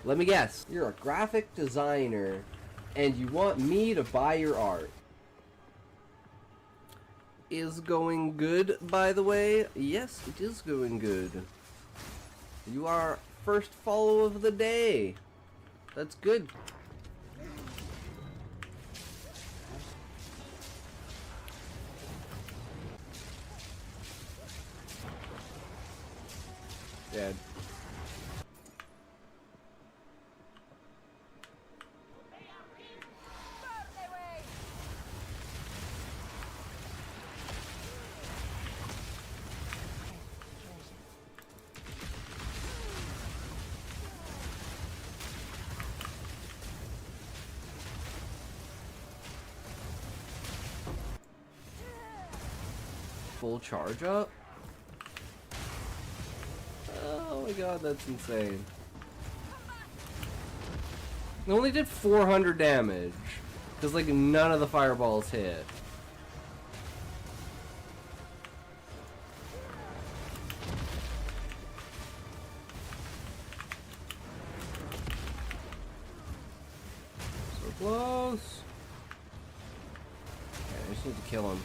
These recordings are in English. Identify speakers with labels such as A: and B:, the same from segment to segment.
A: Let me guess. You're a graphic designer, and you want me to buy your art. Is going good, by the way? Yes, it is going good. You are first follow of the day. That's good. Dead. Full charge up? Oh my god, that's insane. It only did 400 damage. Because, like, none of the fireballs hit. So close. Okay, I just need to kill him.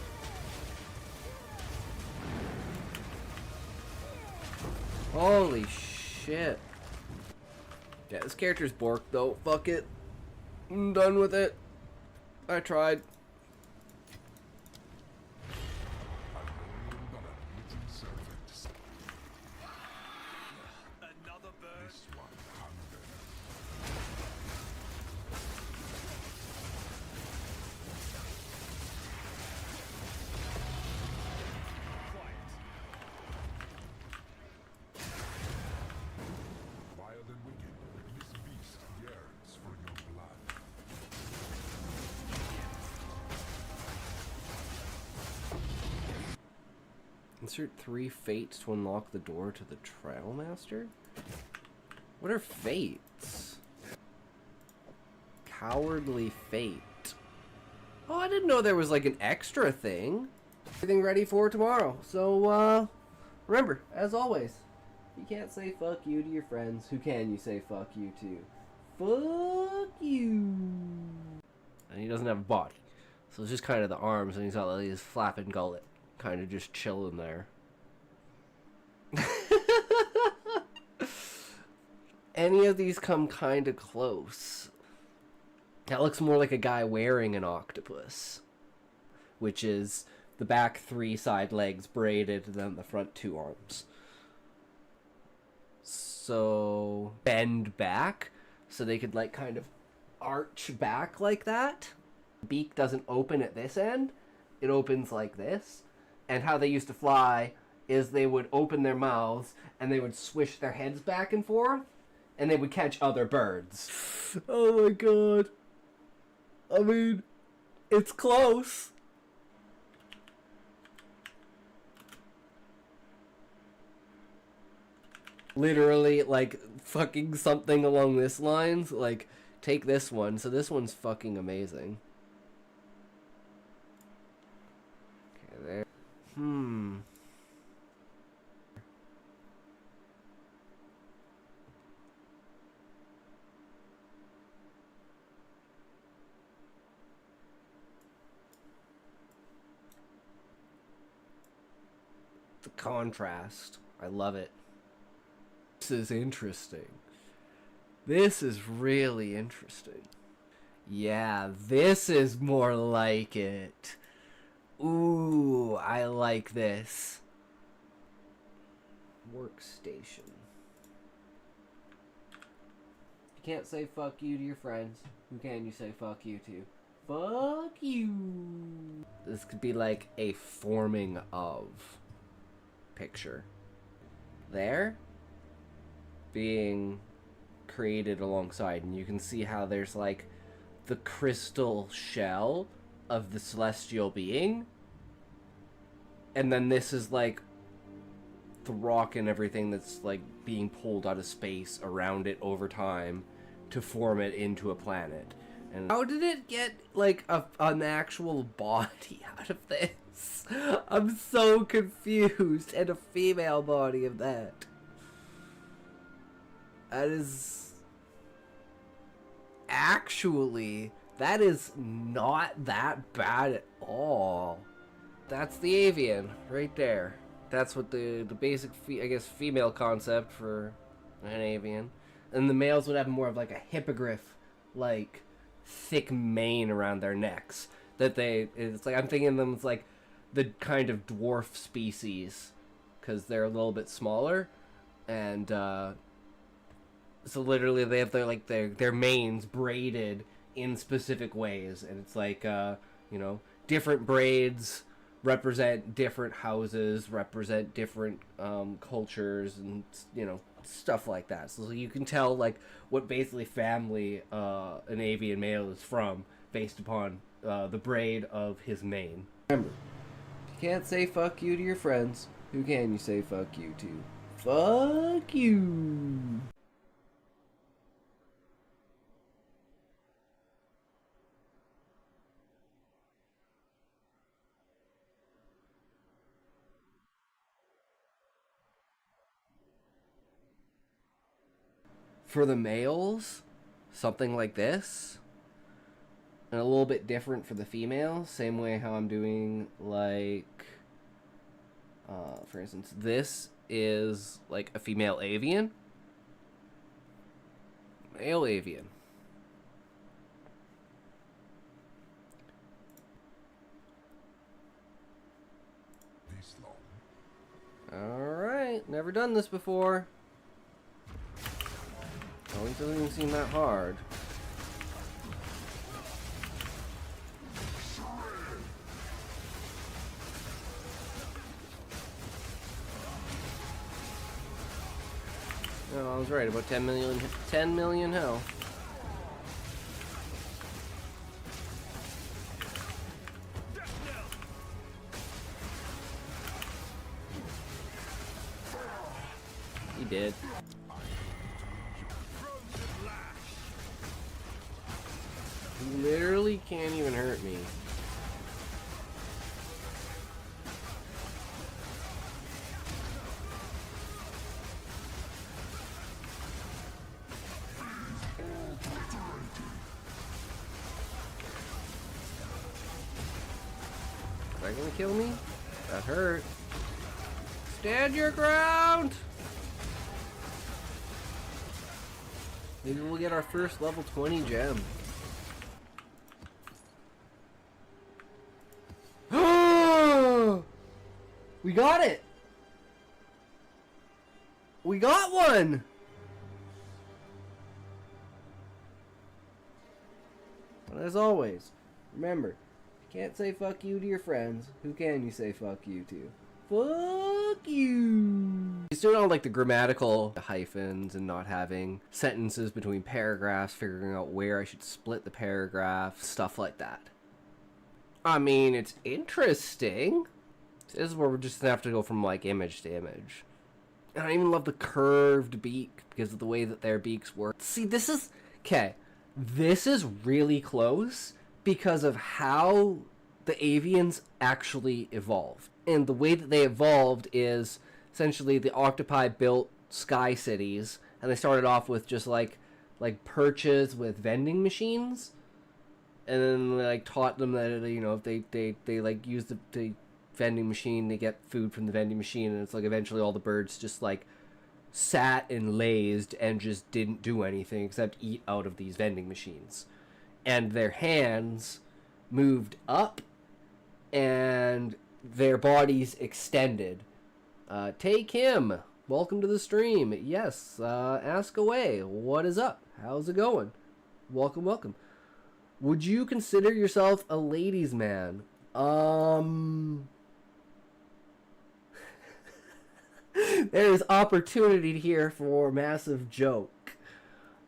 A: Holy shit. Yeah, this character's borked though. Fuck it. I'm done with it. I tried.
B: Another bird.
A: Insert 3 fates to unlock the door to the Trail Master? What are fates? Cowardly fate. Oh, I didn't know there was like an extra thing. Everything ready for tomorrow. So, remember, as always, you can't say fuck you to your friends. Who can you say fuck you to? Fuck you. And he doesn't have a body. So it's just kind of the arms, and he's got like his flapping gullet. Kind of just chilling there. Any of these come kind of close. That looks more like a guy wearing an octopus, which is the back 3 side legs braided, and then the front 2 arms. So bend back so they could like kind of arch back like that. Beak doesn't open at this end, it opens like this. And how they used to fly is they would open their mouths and they would swish their heads back and forth and they would catch other birds. Oh my god. I mean, it's close. Literally, like, fucking something along this lines. Like, take this one. So this one's fucking amazing. Okay, there. The contrast. I love it. This is interesting. This is really interesting. Yeah, this is more like it. Ooh, I like this. Workstation. You can't say fuck you to your friends. Who can you say fuck you to? Fuck you. This could be like a forming of picture. There. Being created alongside. And you can see how there's like the crystal shell of the celestial being, and then this is like the rock and everything that's like being pulled out of space around it over time to form it into a planet. And how did it get like an actual body out of this? I'm so confused. And a female body of that. That is actually, that is not that bad at all. That's the avian right there. That's what the basic, I guess, female concept for an avian. And the males would have more of like a hippogriff, like thick mane around their necks. It's like, I'm thinking of them as like the kind of dwarf species, because they're a little bit smaller, and so literally they have their manes braided in specific ways, and it's like you know, different braids represent different houses, represent different cultures, and you know, stuff like that. So you can tell like what basically family an avian male is from based upon the braid of his mane. Remember, if you can't say fuck you to your friends, who can you say fuck you to? Fuck you! For the males, something like this, and a little bit different for the females, same way how I'm doing, like, for instance, this is like a female avian, male avian. Alright, never done this before. Oh, it doesn't even seem that hard. No, I was right, about 10 million health. He did. He literally can't even hurt me. Is that gonna kill me? That hurt. Stand your ground! Maybe we'll get our first level 20 gem. We got it! We got one! But as always, remember, if you can't say fuck you to your friends, who can you say fuck you to? Fuck you! You still don't like the grammatical hyphens and not having sentences between paragraphs, figuring out where I should split the paragraph, stuff like that. I mean, it's interesting. This is where we're just gonna have to go from like image to image. And I even love the curved beak because of the way that their beaks work. See, this is okay. This is really close because of how the avians actually evolved. And the way that they evolved is essentially the octopi built sky cities, and they started off with just like perches with vending machines, and then they like taught them that, you know, if they like use the vending machine, they get food from the vending machine, and it's like eventually all the birds just like sat and lazed and just didn't do anything except eat out of these vending machines, and their hands moved up and their bodies extended. Take him. Welcome to the stream. Yes, ask away. What is up? How's it going? Welcome, welcome. Would you consider yourself a ladies' man? There's opportunity here for massive joke.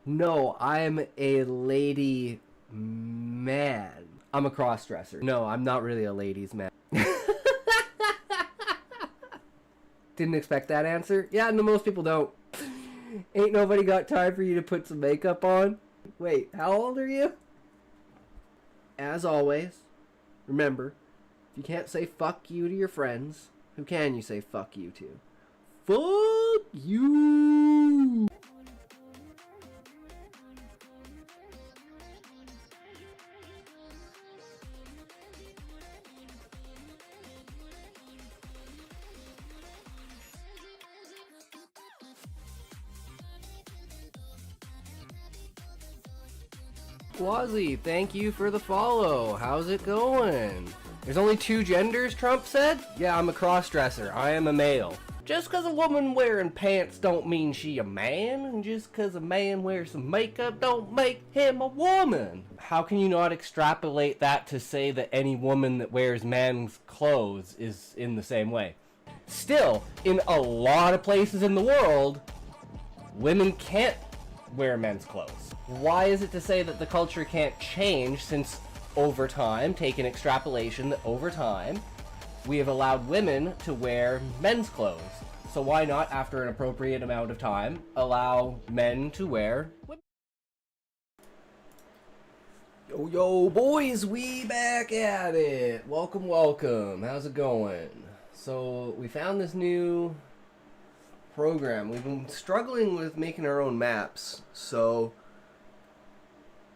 A: No, I'm a lady man. I'm a cross-dresser. No, I'm not really a ladies' man. Didn't expect that answer? Yeah, no, most people don't. Ain't nobody got time for you to put some makeup on. Wait, how old are you? As always, remember, if you can't say fuck you to your friends, who can you say fuck you to? Fuck you! Wazzy, thank you for the follow. How's it going? There's only 2 genders, Trump said? Yeah, I'm a cross-dresser. I am a male. Just cause a woman wearing pants don't mean she a man, and just cause a man wears some makeup don't make him a woman. How can you not extrapolate that to say that any woman that wears man's clothes is in the same way? Still, in a lot of places in the world, women can't wear men's clothes. Why is it to say that the culture can't change since over time, take an extrapolation that over time, we have allowed women to wear men's clothes. So why not, after an appropriate amount of time, allow men to wear women? Yo, boys, we back at it. Welcome, welcome. How's it going? So we found this new program. We've been struggling with making our own maps, so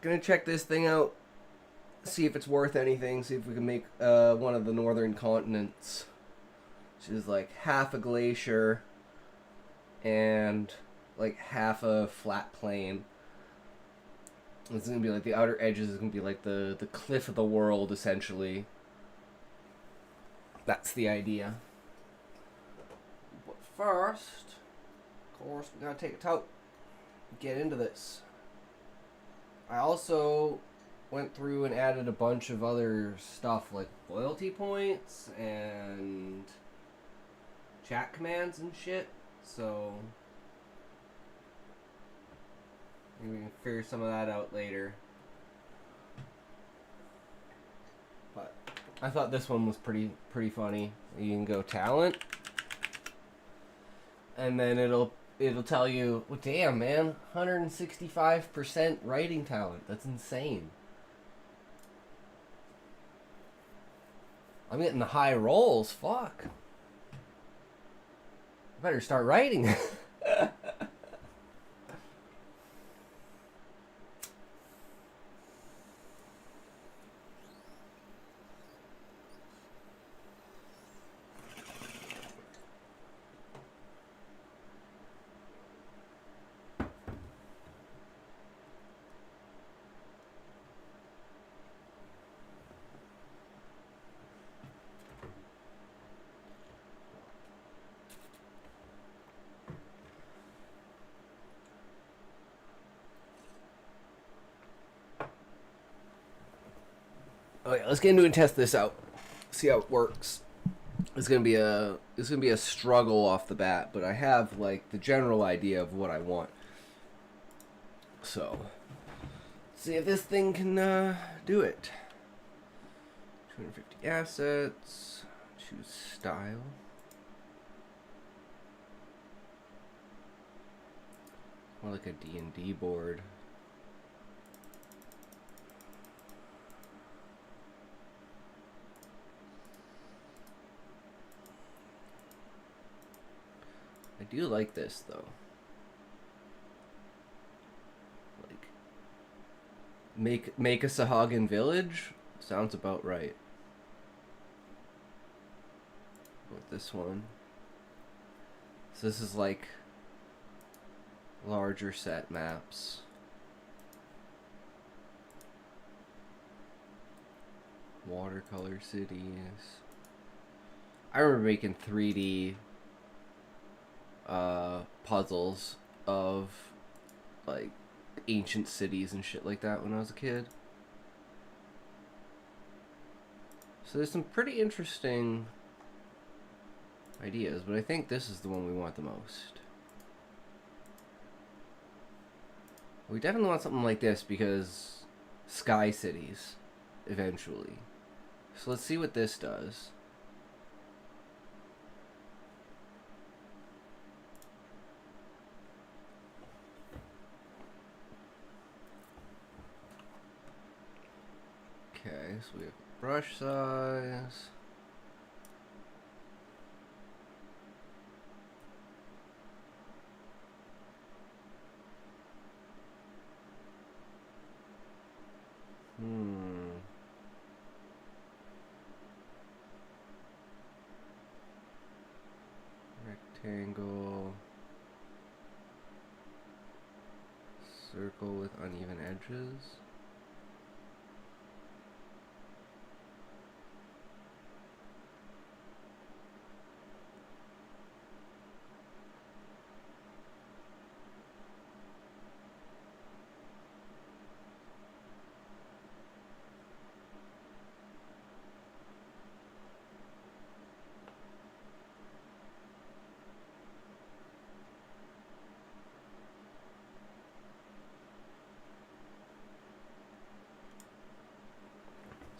A: gonna check this thing out, see if it's worth anything, see if we can make one of the northern continents, which is like half a glacier and like half a flat plain. It's gonna be like the outer edges is gonna be like the cliff of the world, essentially. That's the idea. But first, of course, we gotta take a tote, get into this. I also went through and added a bunch of other stuff like loyalty points and chat commands and shit, so maybe we can figure some of that out later. But I thought this one was pretty funny. You can go talent, and then it'll tell you, well, damn man, 165% writing talent. That's insane. I'm getting the high rolls. Fuck. I better start writing. Okay, let's get into it and test this out. See how it works. It's gonna be a struggle off the bat, but I have like the general idea of what I want. So, see if this thing can do it. 250 assets. Choose style. More like a D&D board. I do like this though. Like make a Sahagin village sounds about right. With this one. So this is like larger set maps. Watercolor cities. I remember making 3D puzzles of like ancient cities and shit like that when I was a kid. So there's some pretty interesting ideas, but I think this is the one we want the most. We definitely want something like this because sky cities eventually. So let's see what this does. Okay, so we have brush size. Rectangle. Circle with uneven edges.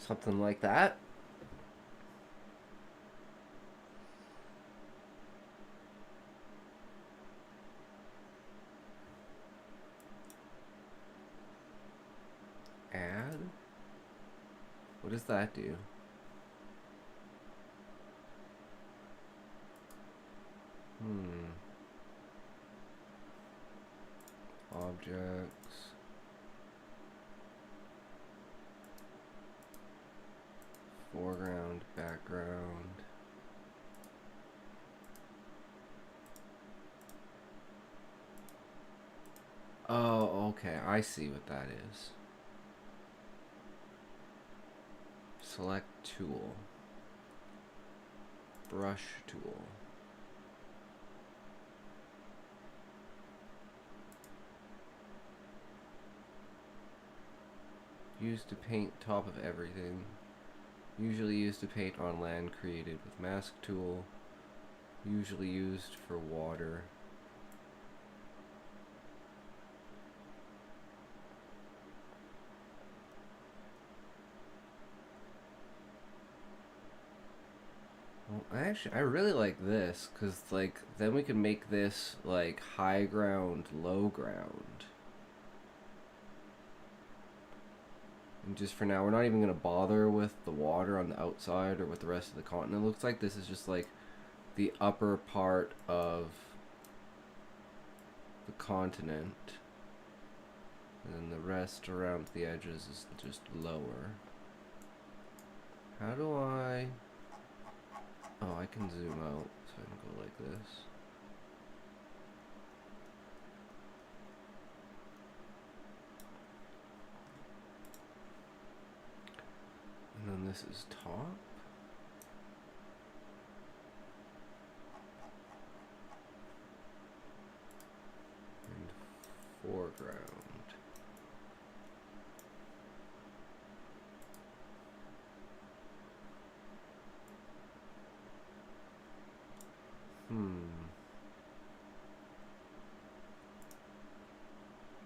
A: Something like that. Add? What does that do? Objects. Foreground, background. Oh, okay. I see what that is. Select tool. Brush tool. Used to paint top of everything. Usually used to paint on land created with mask tool. Usually used for water. Well, actually, I really like this, because, like, then we can make this, like, high ground, low ground. And just for now, we're not even going to bother with the water on the outside or with the rest of the continent. It looks like this is just, like, the upper part of the continent. And then the rest around the edges is just lower. How do I... Oh, I can zoom out, so I can go like this. And then this is top. And foreground.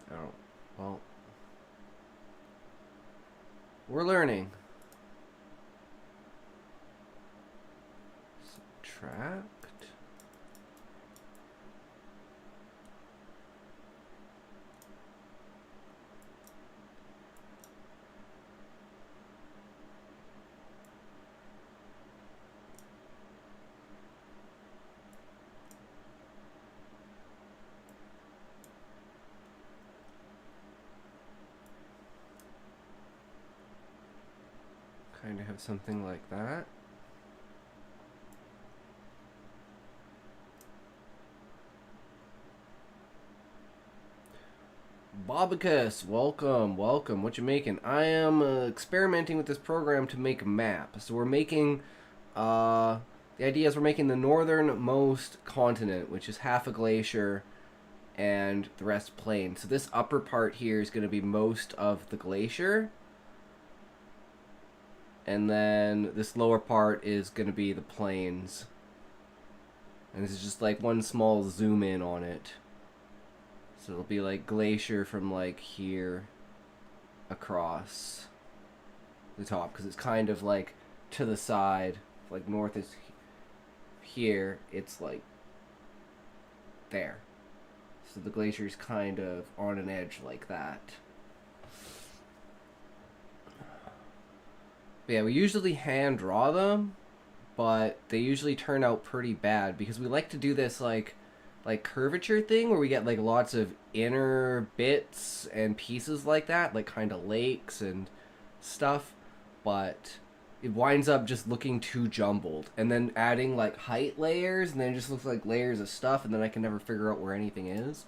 A: Oh, well. We're learning. Subtract. Kind of have something like that. Bobicus, welcome, welcome. What you making? I am experimenting with this program to make a map. So we're making, the idea is we're making the northernmost continent, which is half a glacier, and the rest plain. So this upper part here is going to be most of the glacier. And then this lower part is going to be the plains. And this is just like one small zoom in on it. So it'll be like glacier from like here across the top. Because it's kind of like to the side. Like north is here. It's like there. So the glacier is kind of on an edge like that. But yeah, we usually hand draw them, but they usually turn out pretty bad because we like to do this like curvature thing where we get like lots of inner bits and pieces like that, like kind of lakes and stuff, but it winds up just looking too jumbled. And then adding like height layers, and then it just looks like layers of stuff, and then I can never figure out where anything is.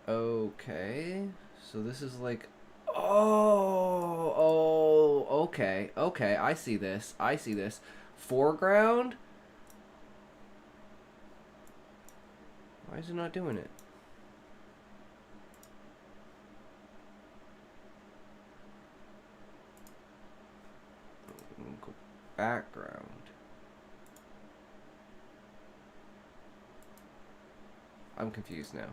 A: Okay, so this is like, okay, I see this, Foreground? Why is it not doing it? Go background. I'm confused now.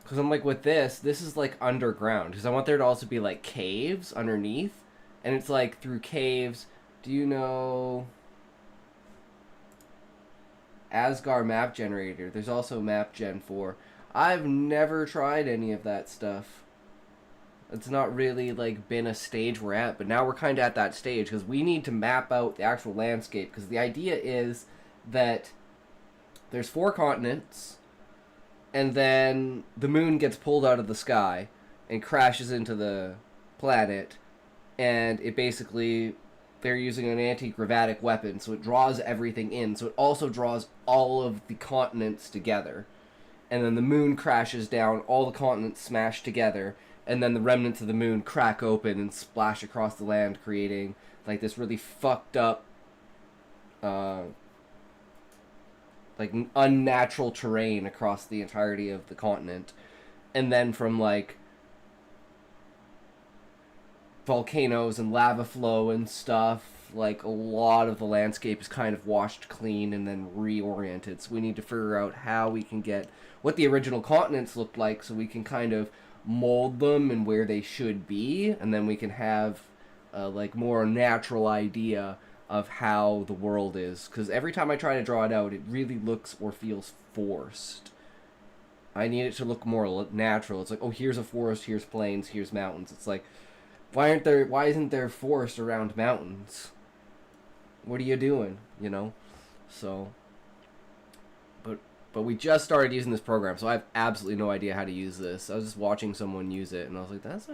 A: Because I'm like, with this is like underground. Because I want there to also be like caves underneath. And it's like through caves. Do you know Asgard map generator? There's also map gen 4. I've never tried any of that stuff. It's not really like been a stage we're at, but now we're kind of at that stage because we need to map out the actual landscape. Because the idea is that there's 4 continents, and then the moon gets pulled out of the sky and crashes into the planet, and it basically, they're using an anti-gravitic weapon, so it draws everything in. So it also draws all of the continents together. And then the moon crashes down, all the continents smash together, and then the remnants of the moon crack open and splash across the land, creating like this really fucked up, like unnatural terrain across the entirety of the continent. And then from like volcanoes and lava flow and stuff, like a lot of the landscape is kind of washed clean and then reoriented. So we need to figure out how we can get what the original continents looked like, so we can kind of mold them and where they should be, and then we can have like more natural idea of how the world is. Because every time I try to draw it out, it really looks or feels forced. I need it to look more natural. It's like, oh, here's a forest, here's plains, here's mountains. It's like, why isn't there forest around mountains? What are you doing? You know? So, but we just started using this program, so I have absolutely no idea how to use this. I was just watching someone use it, and I was like, that's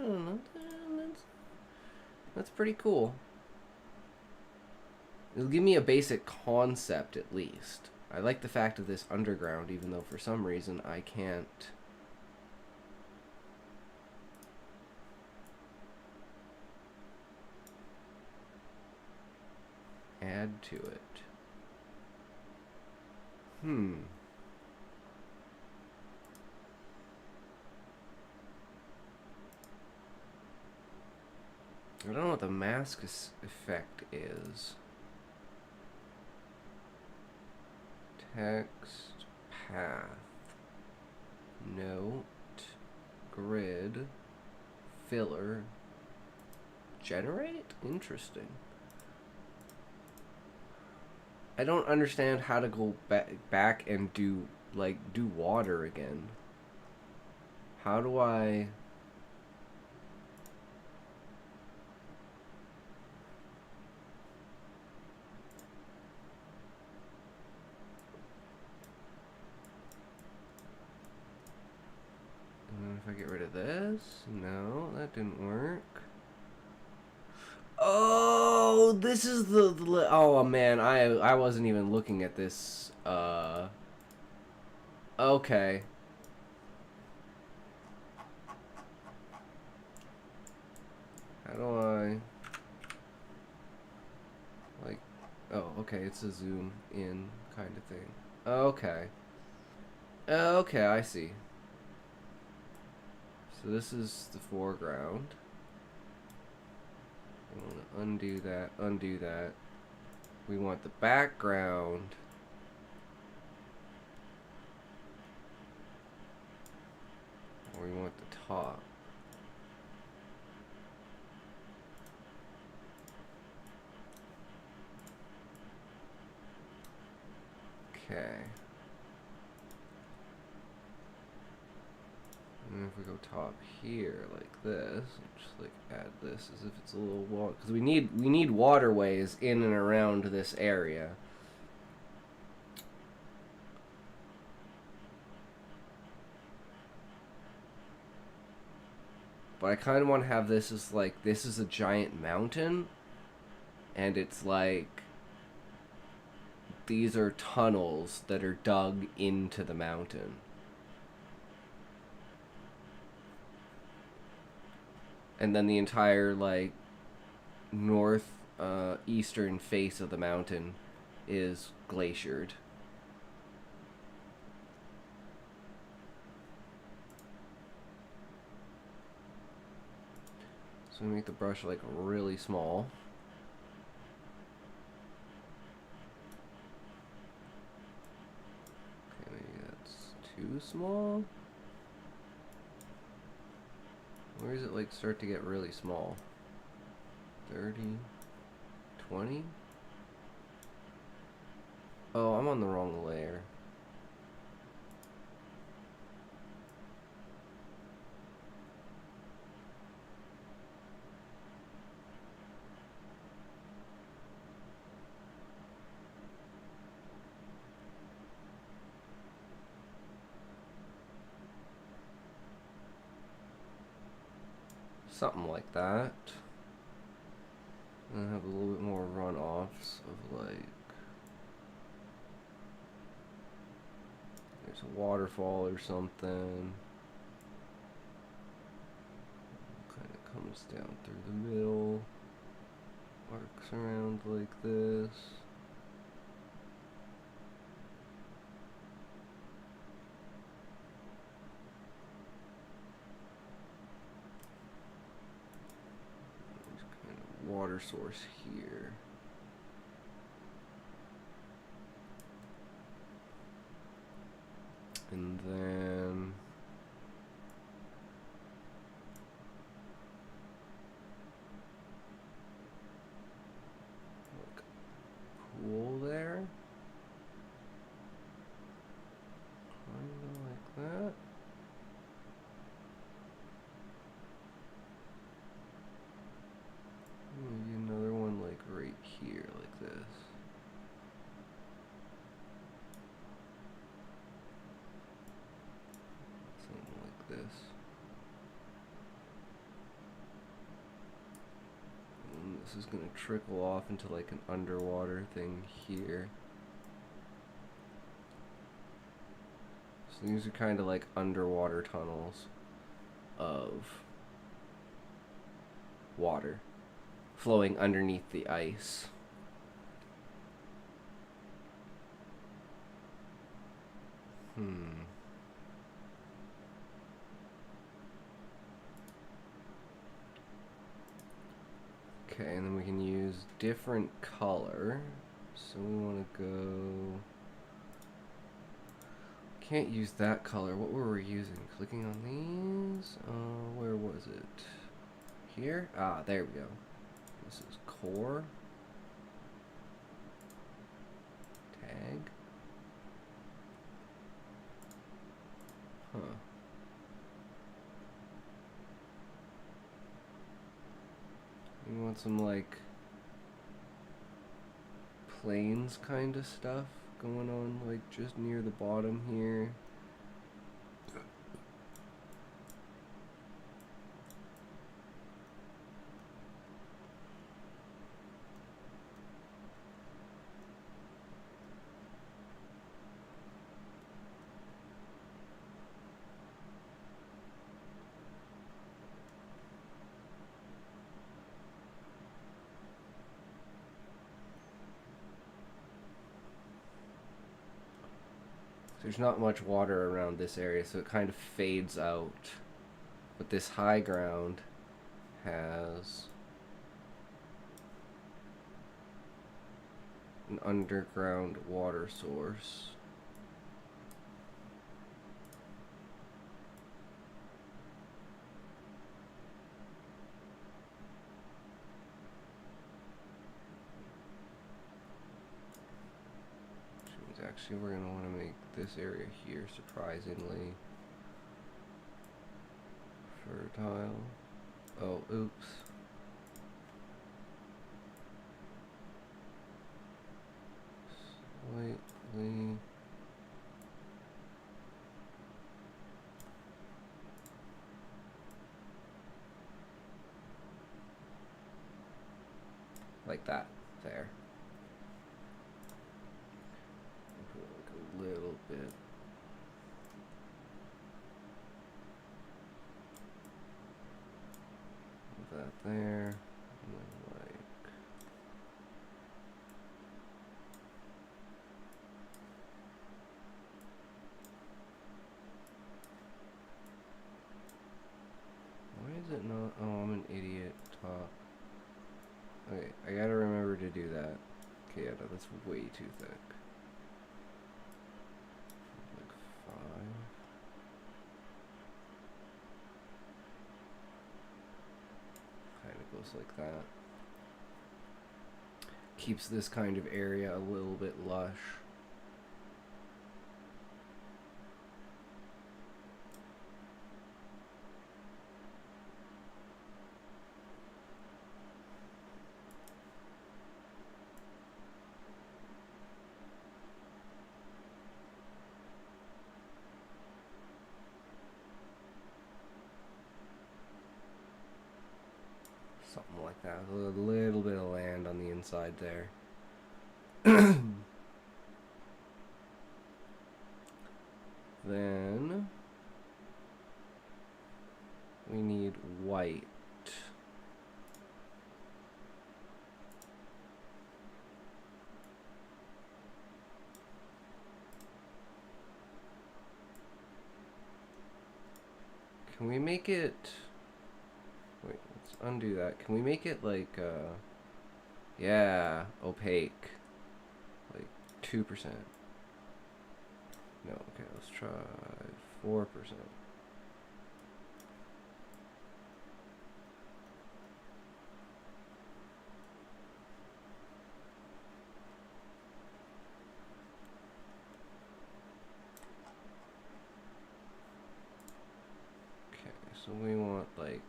A: pretty cool. It'll give me a basic concept, at least. I like the fact of this underground, even though for some reason I can't add to it. I don't know what the mask effect is. Text, path, note, grid, filler, generate? Interesting. I don't understand how to go back and do water again. How do I... If I get rid of this? No, that didn't work. Oh, this is the oh man, I wasn't even looking at this. Okay. How do I like? Oh, okay, it's a zoom in kind of thing. Okay. Okay, I see. So this is the foreground. I want to undo that. We want the background. Or we want the top. Okay. And if we go top here like this, just like add this as if it's a little water, because we need waterways in and around this area. But I kind of want to have this as like, this is a giant mountain, and it's like, these are tunnels that are dug into the mountain. And then the entire, like, eastern face of the mountain is glaciered. So I'm gonna make the brush, like, really small. Okay, maybe that's too small? Where does it like start to get really small? 30, 20? Oh, I'm on the wrong layer. Something like that. And have a little bit more runoffs of like, there's a waterfall or something. Kind of comes down through the middle, arcs around like this. Water source here. And then like pool there. Kind of like that. Maybe another one like right here, like this. Something like this. And this is going to trickle off into like an underwater thing here. So these are kind of like underwater tunnels of water flowing underneath the ice. Okay, and then we can use different color. So we want to go... Can't use that color. What were we using? Clicking on these? Where was it? Here? Ah, there we go. This is core. Tag. Huh. We want some like plains kind of stuff going on, like just near the bottom here. There's not much water around this area, so it kind of fades out. But this high ground has an underground water source. Actually, we're going to want to make this area here surprisingly fertile. Oh, oops. Slightly. Like that. There. Little bit. That there, and then like why is it not? Oh, I'm an idiot. Top. Okay, I gotta remember to do that. Okay, yeah, no, that's way too thick. Like 5. goes like that. Keeps this kind of area a little bit lush. Something like that. A little bit of land on the inside there. Then we need white. Can we make it... Wait, let's undo that. Can we make it like, yeah, opaque. Like 2%. No, okay, let's try 4%. Okay, so we want like...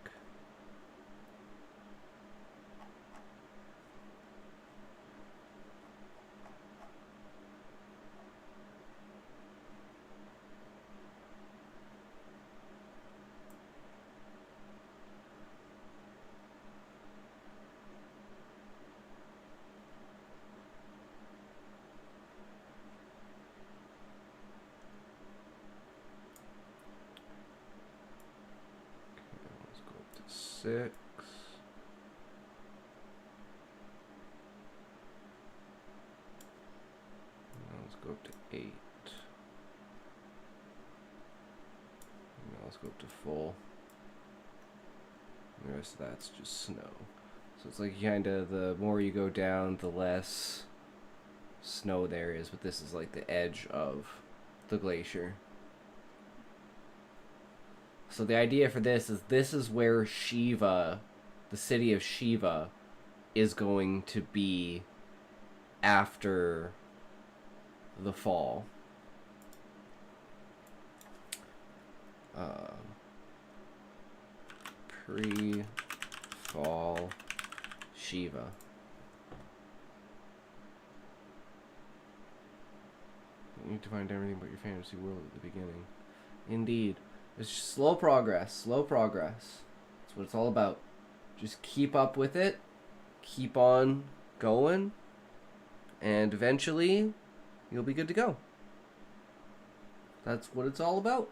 A: Let's go up to 6. Now let's go up to 8. Now let's go up to full. And the rest of that's just snow. So it's like kind of the more you go down, the less snow there is. But this is like the edge of the glacier. So the idea for this is where Shiva, the city of Shiva, is going to be after the fall. Pre-fall Shiva. You need to find everything but your fantasy world at the beginning. Indeed. It's just slow progress, slow progress. That's what it's all about. Just keep up with it, keep on going, and eventually you'll be good to go. That's what it's all about.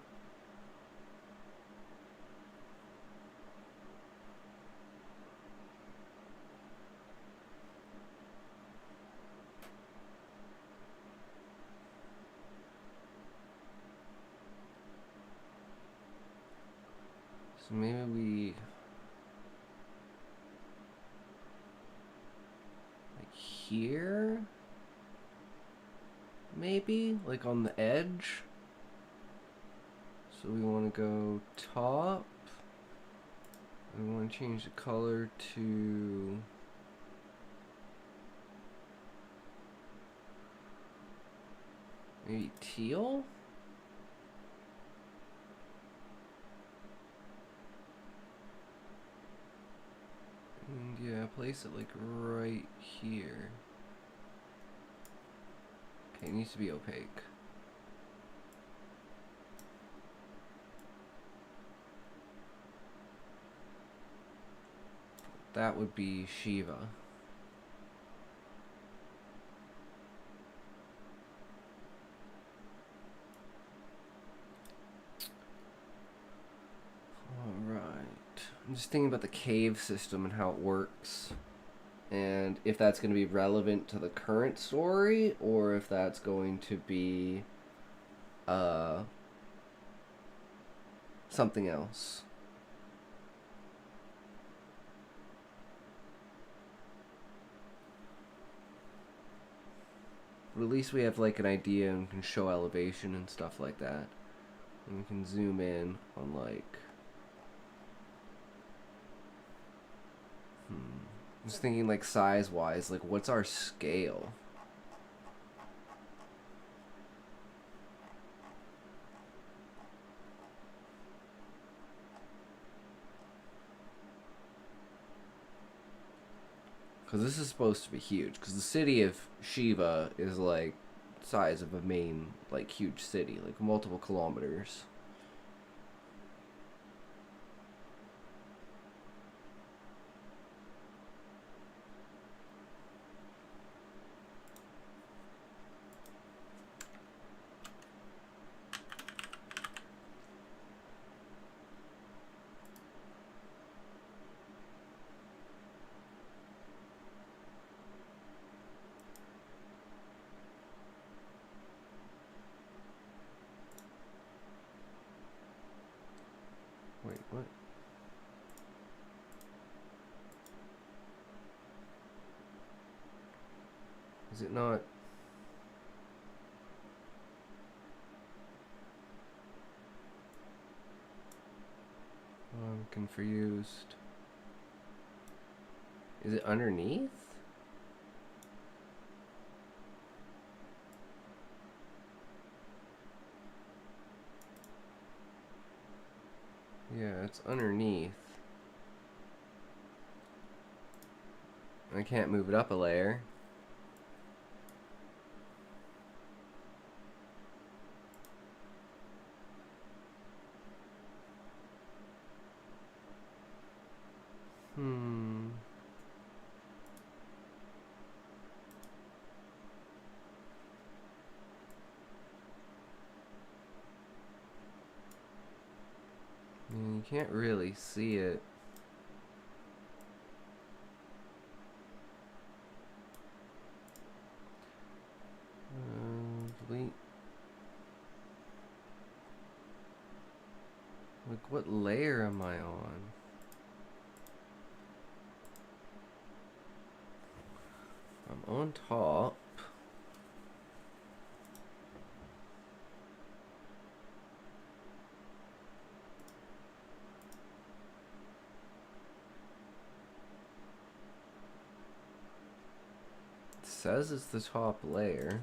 A: So maybe we... like here? Maybe? Like on the edge? So we want to go top. We want to change the color to... maybe teal? And yeah, place it like right here. Okay, it needs to be opaque. That would be Shiva. Alright. I'm just thinking about the cave system and how it works. And if that's going to be relevant to the current story, or if that's going to be something else. But at least we have like an idea and can show elevation and stuff like that. And we can zoom in on like... I'm just thinking, like, size-wise, like, what's our scale? Because this is supposed to be huge. Because the city of Shiva is, like, size of a main, like, huge city. Like, multiple kilometers. Wait, what? Is it not? I'm confused. Is it underneath? Yeah, it's underneath. I can't move it up a layer. You can't really see it. Delete. Like, what layer am I on? I'm on top. It says it's the top layer.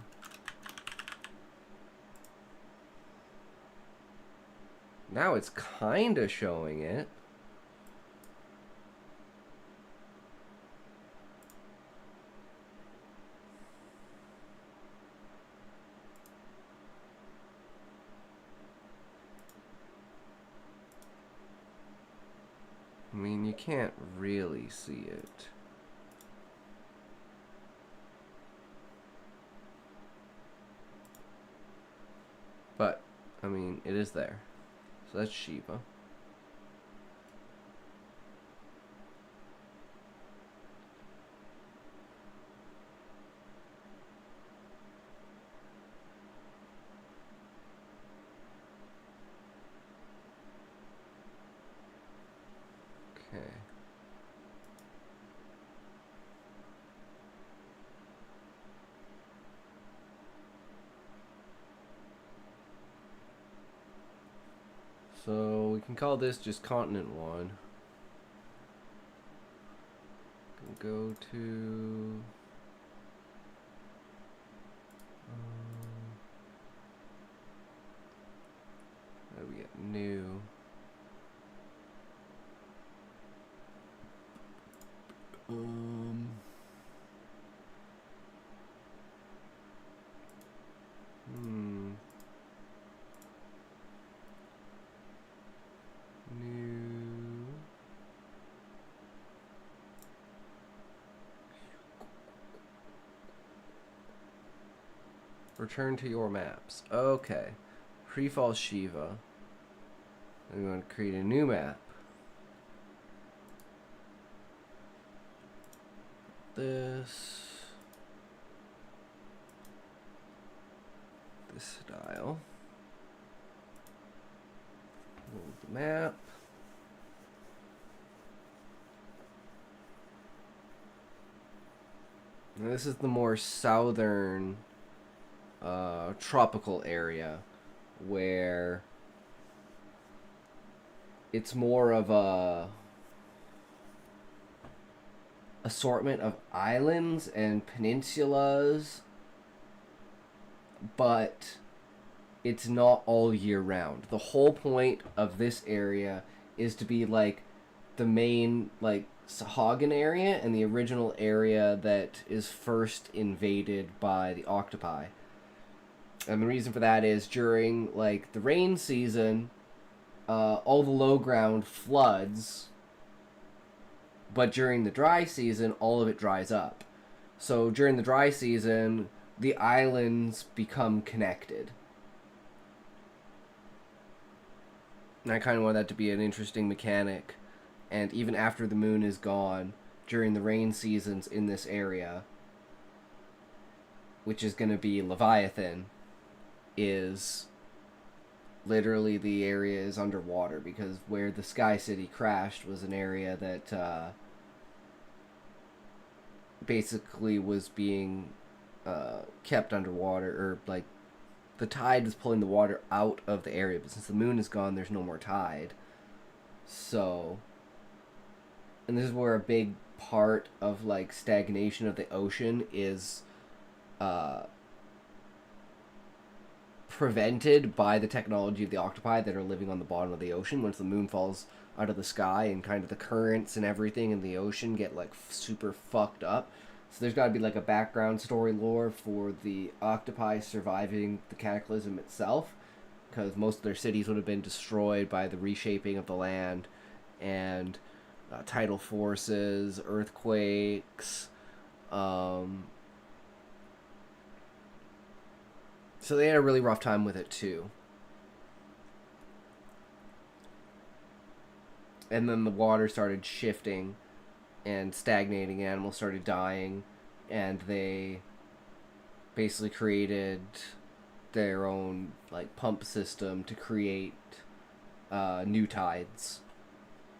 A: Now it's kinda showing it. I mean, you can't really see it. But, I mean, it is there. So that's Shiva. Okay. So we can call this just continent 1. Go to how do we get new? New. Return to your maps. Okay. Pre-fall Shiva. And we want to create a new map. This style. Load the map. And this is the more southern tropical area where it's more of a assortment of islands and peninsulas, but it's not all year round. The whole point of this area is to be like the main like Sahagin area and the original area that is first invaded by the octopi. And the reason for that is during like the rain season, all the low ground floods, but during the dry season, all of it dries up. So during the dry season, the islands become connected. And I kind of want that to be an interesting mechanic. And even after the moon is gone, during the rain seasons in this area, which is going to be Leviathan, is literally the area is underwater, because where the Sky City crashed was an area that basically was being kept underwater, or like the tide was pulling the water out of the area, but since the moon is gone, there's no more tide. So, and this is where a big part of like stagnation of the ocean is prevented by the technology of the octopi that are living on the bottom of the ocean. Once the moon falls out of the sky and kind of the currents and everything in the ocean get like super fucked up. So there's got to be like a background story lore for the octopi surviving the cataclysm itself, because most of their cities would have been destroyed by the reshaping of the land and tidal forces, earthquakes. So they had a really rough time with it too. And then the water started shifting and stagnating, animals started dying, and they basically created their own like pump system to create new tides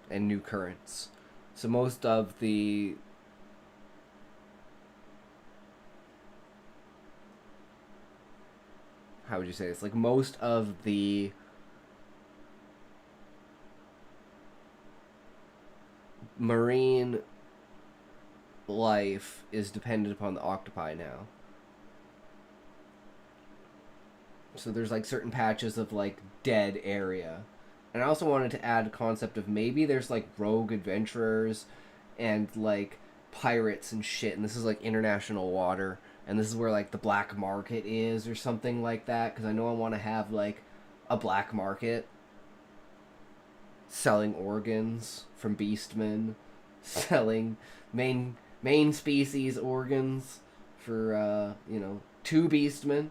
A: and new currents. So most of the how would you say this? Like most of the marine life is dependent upon the octopi now. So there's like certain patches of like dead area. And I also wanted to add a concept of maybe there's like rogue adventurers and like pirates and shit, and this is like international water, and this is where like the black market is or something like that, because I know I want to have like a black market selling organs from beastmen, selling main species organs for two beastmen.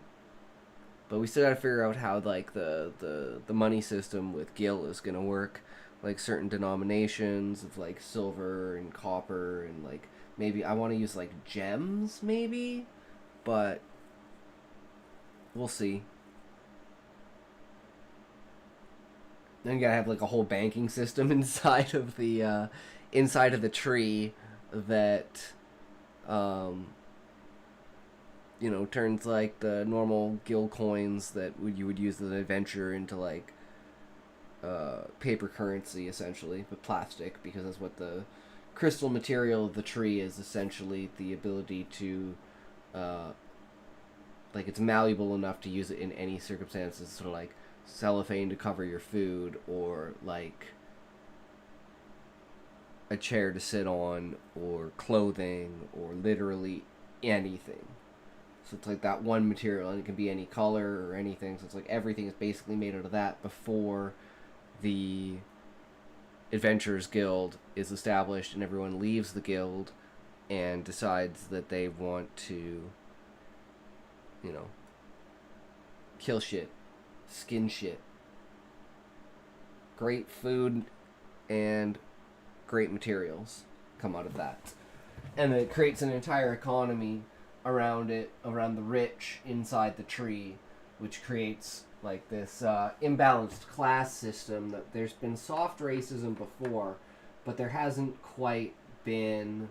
A: But we still gotta figure out how like the money system with Gil is gonna work. Like certain denominations of like silver and copper, and like maybe I want to use like gems maybe, but we'll see. Then you gotta have like a whole banking system inside of the tree that turns like the normal Gil coins that you would use as an adventure into like paper currency, essentially, but plastic, because that's what the crystal material of the tree is, essentially the ability to like it's malleable enough to use it in any circumstances, sort of like cellophane to cover your food, or like a chair to sit on, or clothing, or literally anything. So it's like that one material, and it can be any color or anything. So it's like everything is basically made out of that before the Adventurers Guild is established, and everyone leaves the guild and decides that they want to, kill shit, skin shit. Great food and great materials come out of that. And it creates an entire economy around it, around the rich inside the tree, which creates like this imbalanced class system. That there's been soft racism before, but there hasn't quite been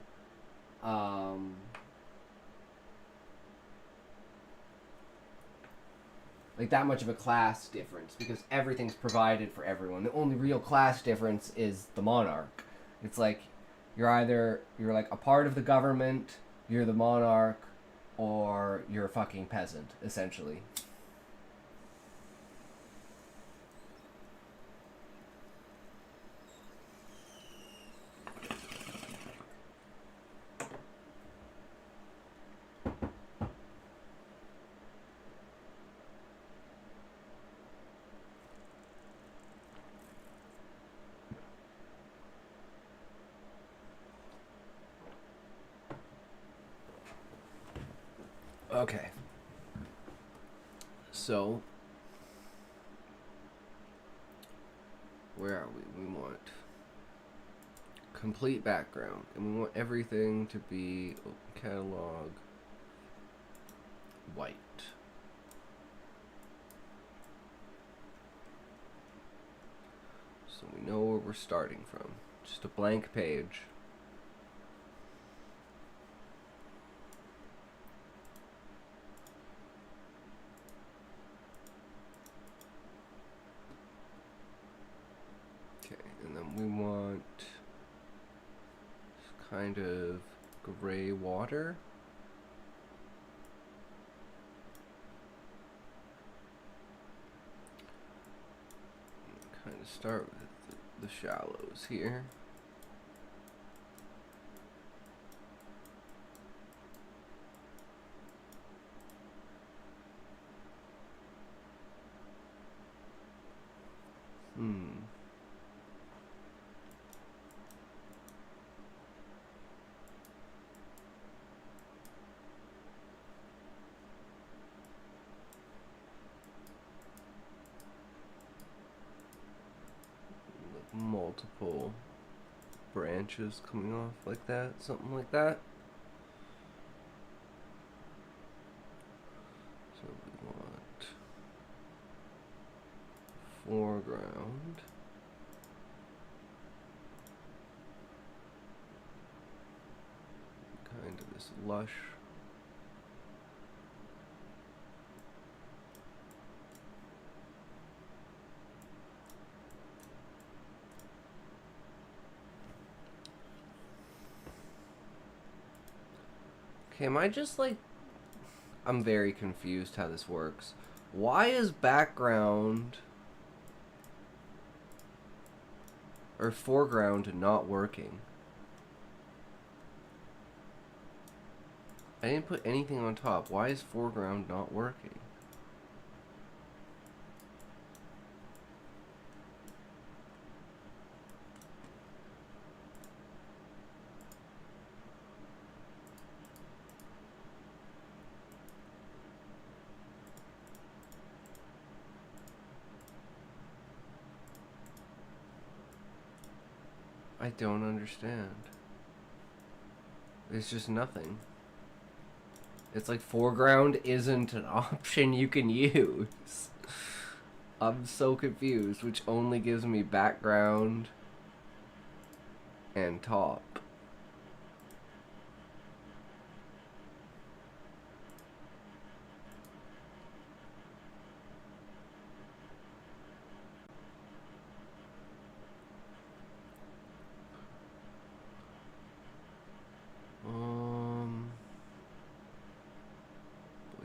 A: like that much of a class difference, because everything's provided for everyone. The only real class difference is the monarch. It's like You're like a part of the government, you're the monarch, or you're a fucking peasant, essentially. Okay. So, where are we? We want complete background, and we want everything to be catalog white. So we know where we're starting from. Just a blank page. Okay, and then we want kind of gray water. Kind of start with the shallows here. Multiple branches coming off like that, something like that. So we want foreground. Kind of this lush. Okay, am I just like... I'm very confused how this works. Why is background or foreground not working? I didn't put anything on top. Why is foreground not working? I don't understand. It's just nothing. It's like foreground isn't an option you can use. I'm so confused, which only gives me background and top.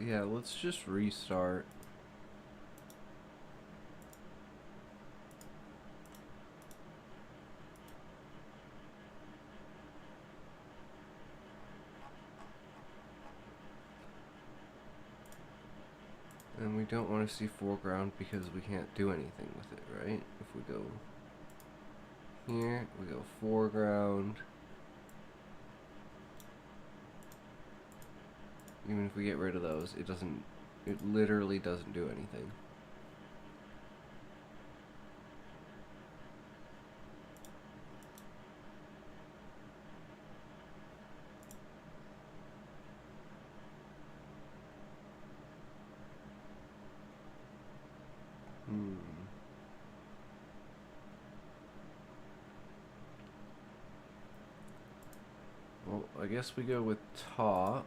A: Yeah, let's just restart. And we don't want to see foreground because we can't do anything with it, right? If we go here, we go foreground. Even if we get rid of those, it literally doesn't do anything. Well, I guess we go with top.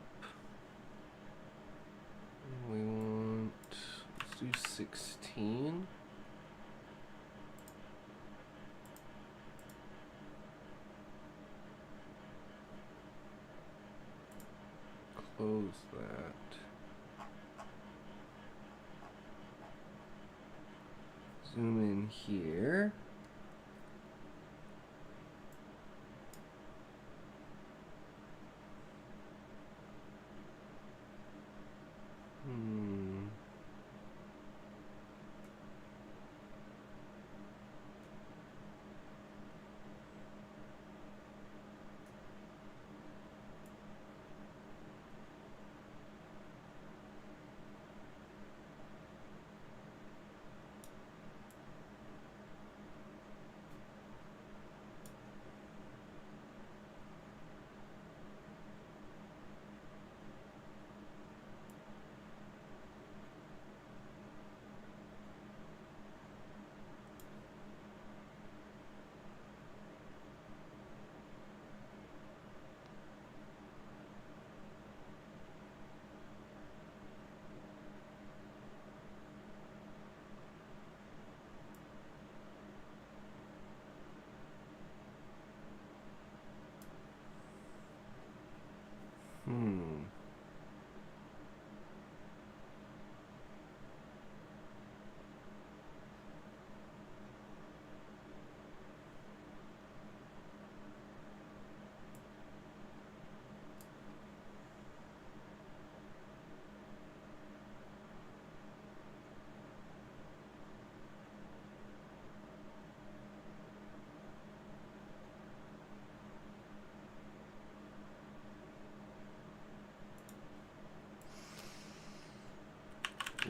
A: We want, let's do 16. close that. Zoom in here.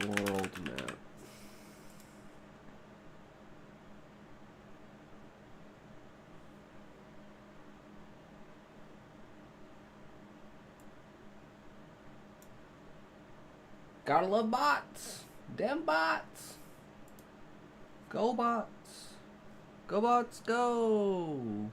A: World map. Gotta love bots. Damn bots. Go bots. Go bots, go.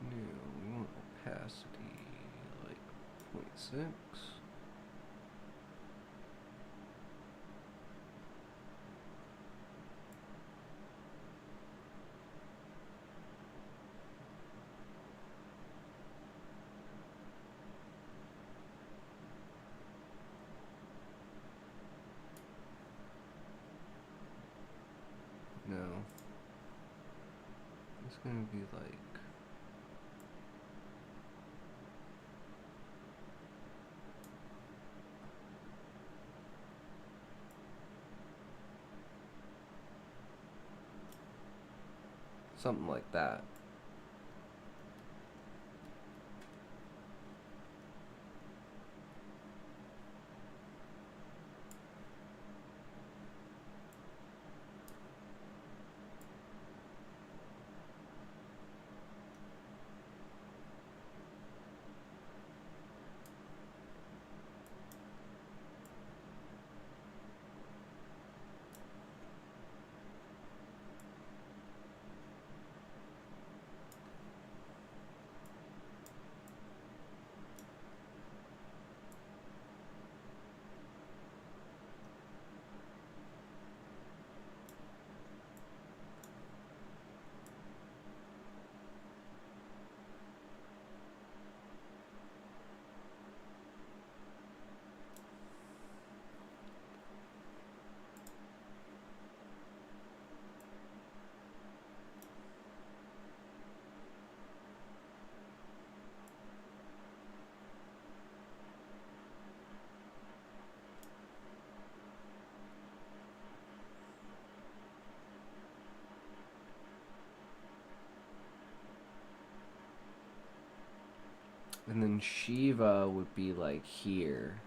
A: We want opacity like 0.6. No. It's gonna be like something like that. And then Shiva would be like here.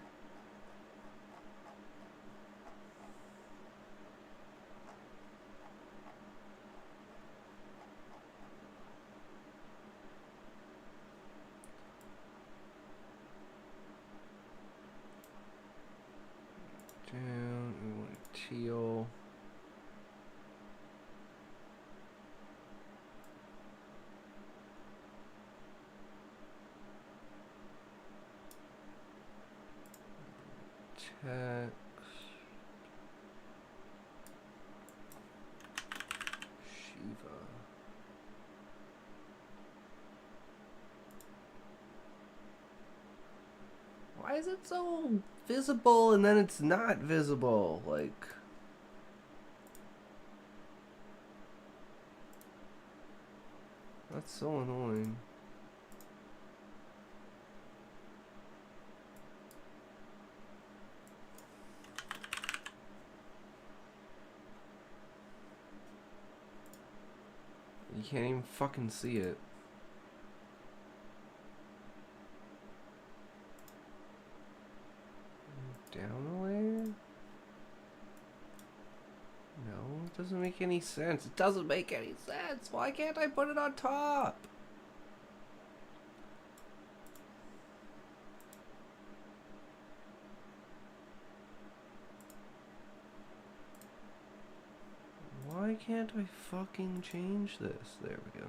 A: Teal. Text. Shiva. Why is it so visible and then it's not visible? Like, that's so annoying. You can't even fucking see it. Down a layer? No, it doesn't make any sense. It doesn't make any sense. Why can't I put it on top? Why can't I fucking change this? There we go.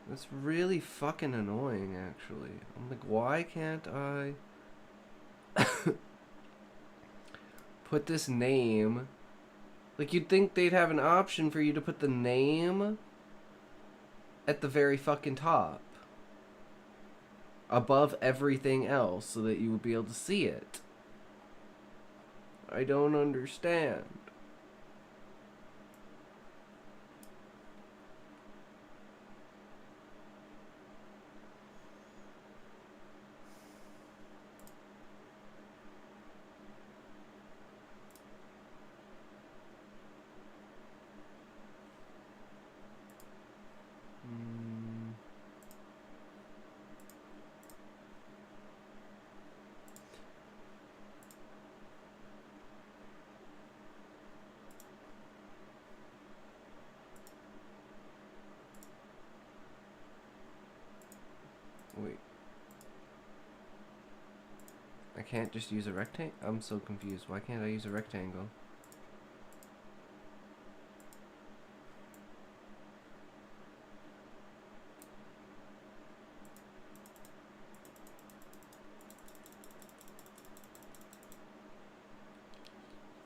A: That's really fucking annoying, actually. I'm like, why can't I put this name? Like, you'd think they'd have an option for you to put the name at the very fucking top, above everything else, so that you would be able to see it. I don't understand. Wait. I can't just use a rectangle? I'm so confused. Why can't I use a rectangle?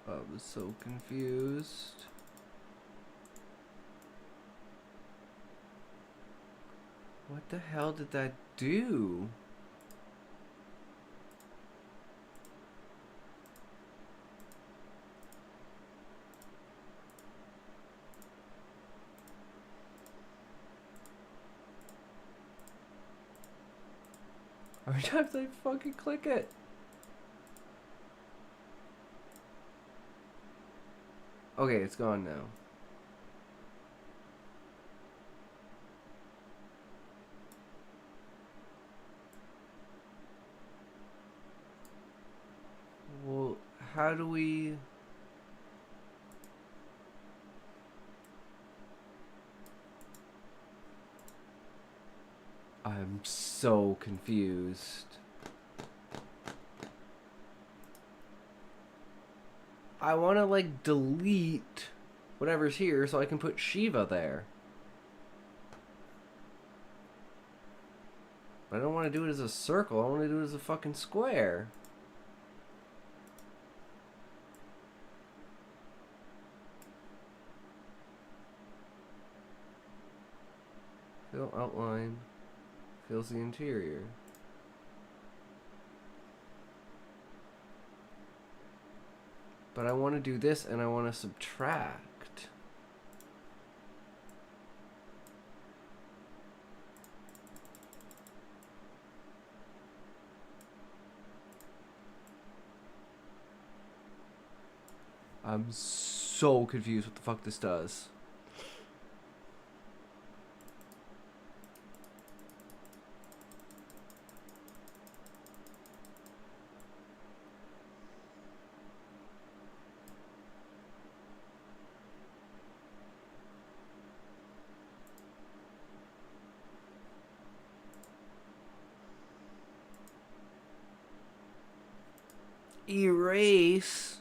A: I was so confused. What the hell did that do? How many times did I fucking click it? Okay, it's gone now. Well, how do we... I'm so confused. I want to, like, delete whatever's here so I can put Shiva there. But I don't want to do it as a circle. I want to do it as a fucking square. Fill outline. Fills the interior. But I want to do this and I want to subtract. I'm so confused what the fuck this does. Erase.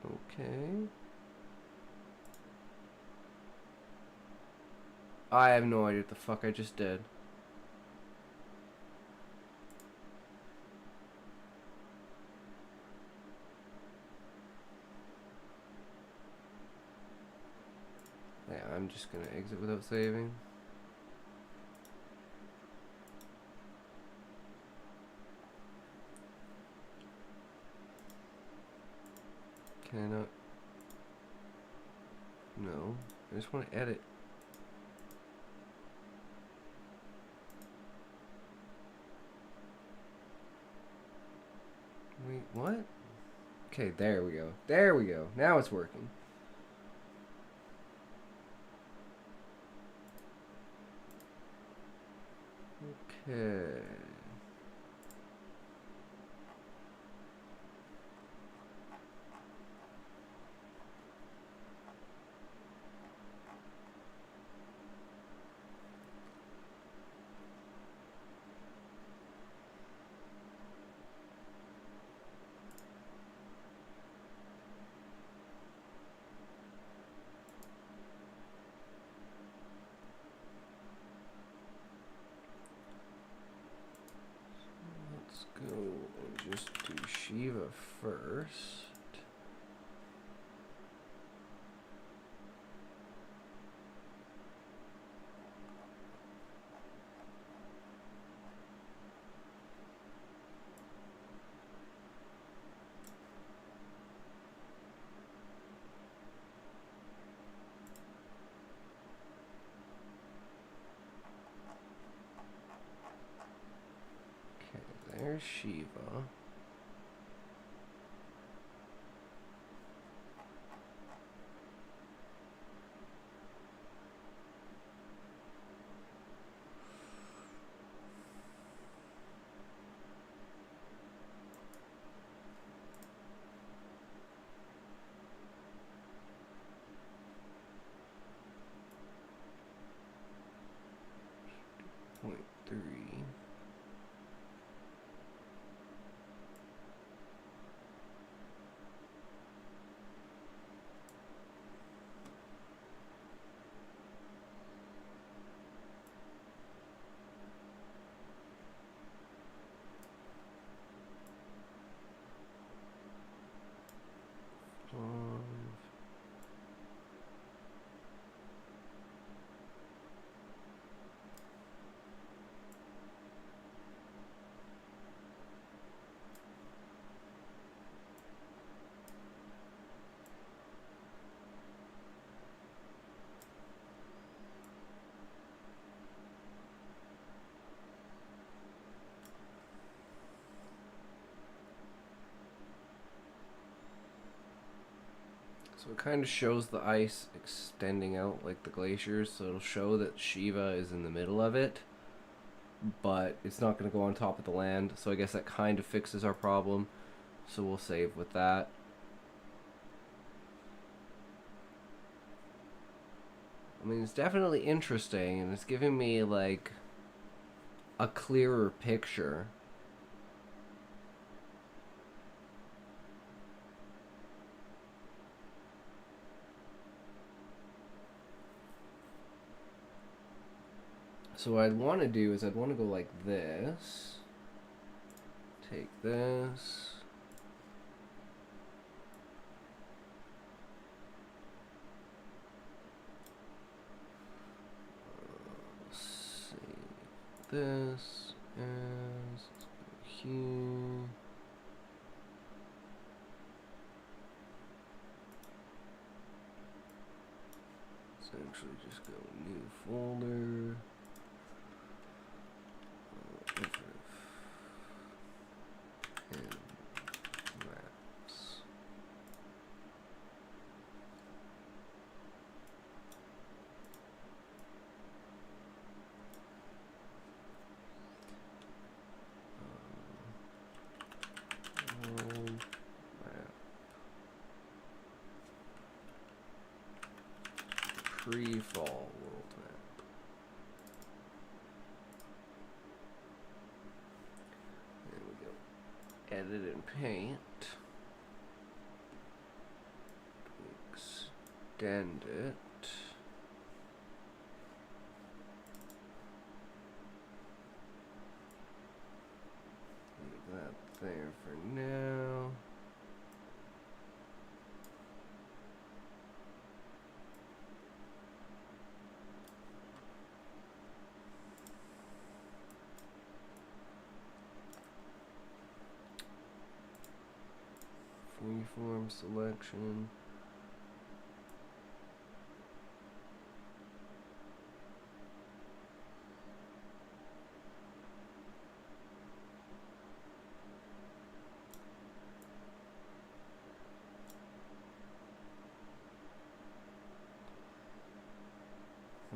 A: Okay. I have no idea what the fuck I just did. Yeah, I'm just gonna exit without saving. Can I not? No. I just want to edit. Wait, what? Okay, there we go. There we go. Now it's working. Okay. Let's go and just do Shiva first. Okay, there's Shiva. Point 3. So it kind of shows the ice extending out like the glaciers, so it'll show that Shiva is in the middle of it, but it's not going to go on top of the land, so I guess that kind of fixes our problem, so we'll save with that. I mean, it's definitely interesting, and it's giving me, like, a clearer picture. So what I'd want to do is I'd want to go like this. Take this. Save this as, let's go here. Let's actually just go new folder. Pre-fall world it in paint. Extend it. Leave that there for now. Freeform selection. I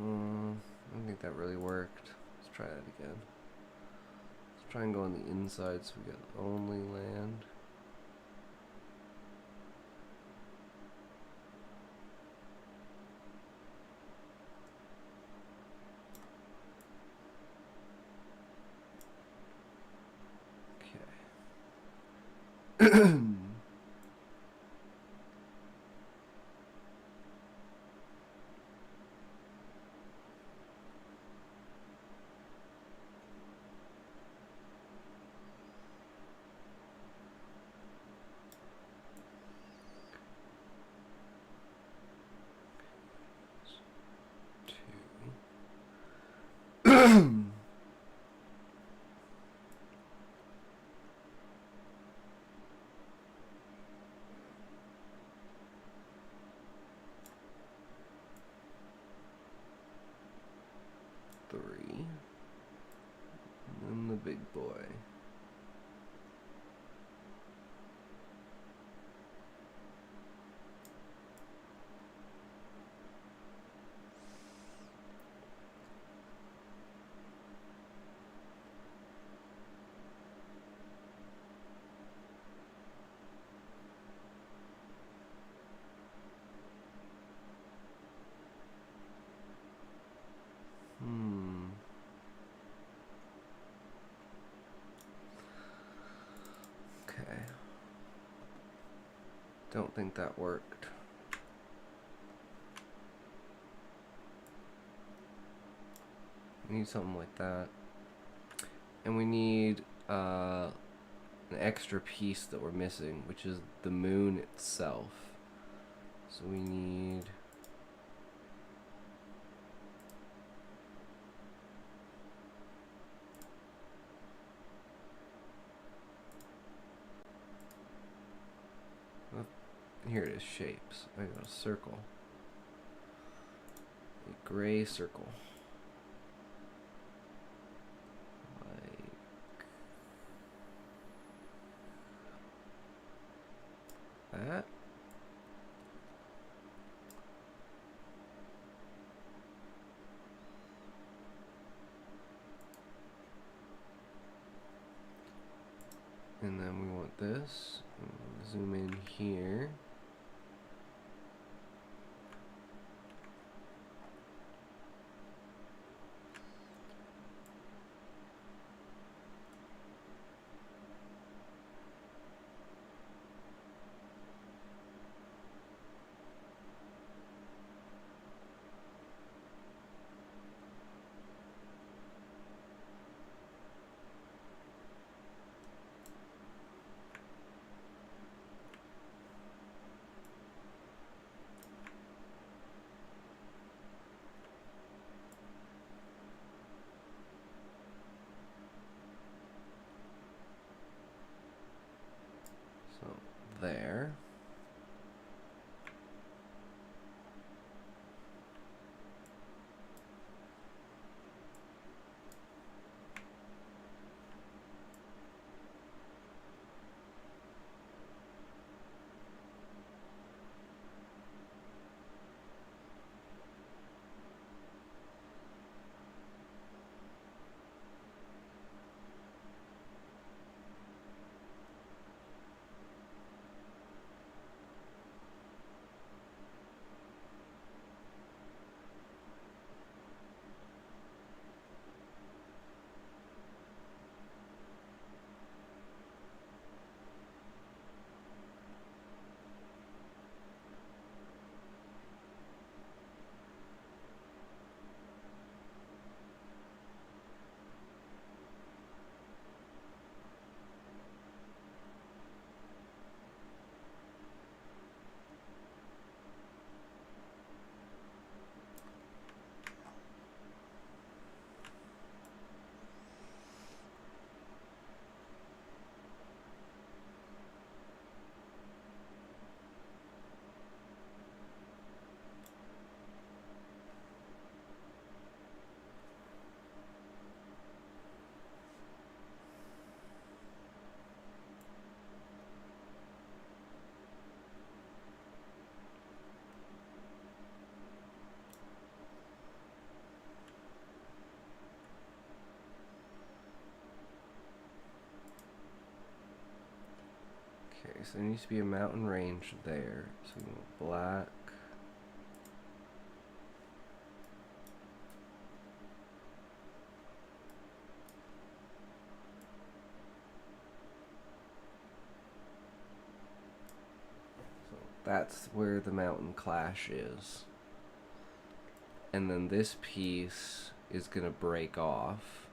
A: don't think that really worked. Let's try that again. Let's try and go on the inside so we get only land. Okay. 3. And then the big boy. Okay. Don't think that worked. We need something like that. And we need an extra piece that we're missing, which is the moon itself. So we need... Here it is, shapes. I got a circle. A gray circle. Like that. And then we want this. Zoom in here. There. Okay, so there needs to be a mountain range there. So we want black. So that's where the mountain clash is. And then this piece is going to break off.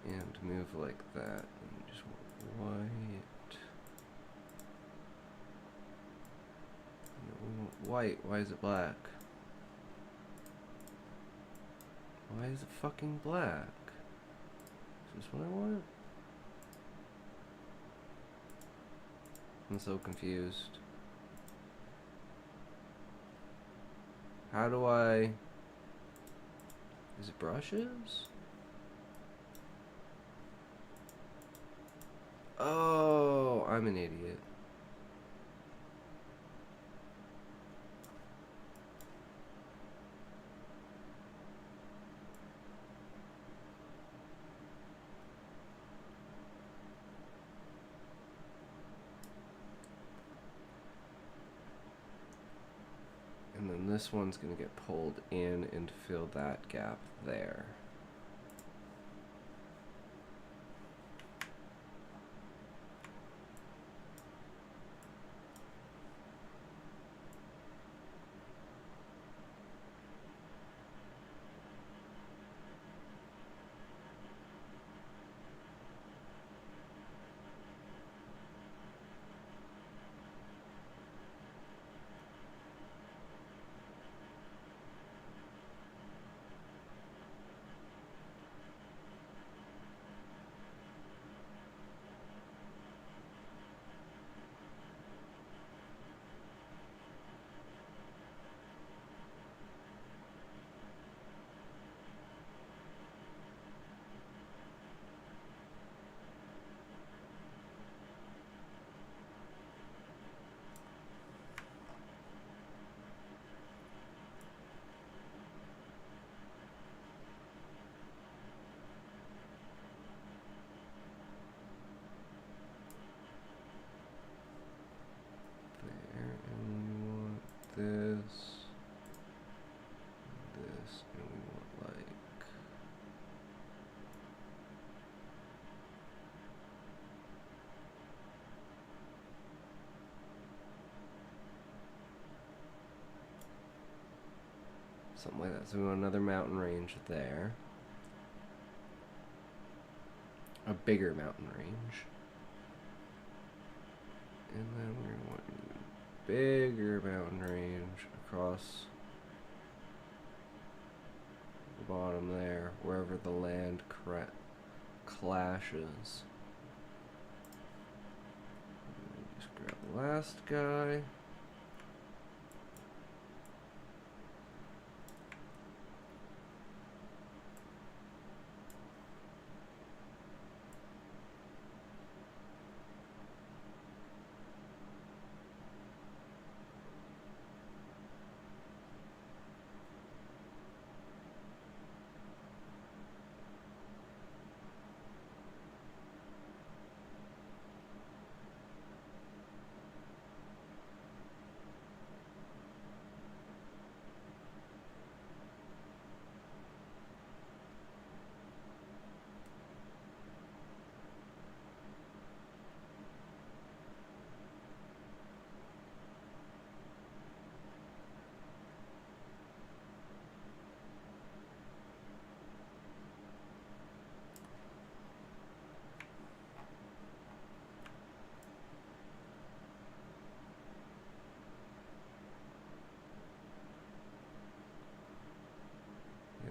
A: And move like that. And just want white. No, we want white. Why is it black? Why is it fucking black? Is this what I want? I'm so confused. How do I... Is it brushes? Oh, I'm an idiot. And then this one's going to get pulled in and fill that gap there. This, and we want like something like that. So we want another mountain range there, a bigger mountain range, and then we want an even bigger mountain range across the bottom there, wherever the land clashes. Just grab the last guy.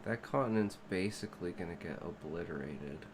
A: That continent's basically gonna get obliterated.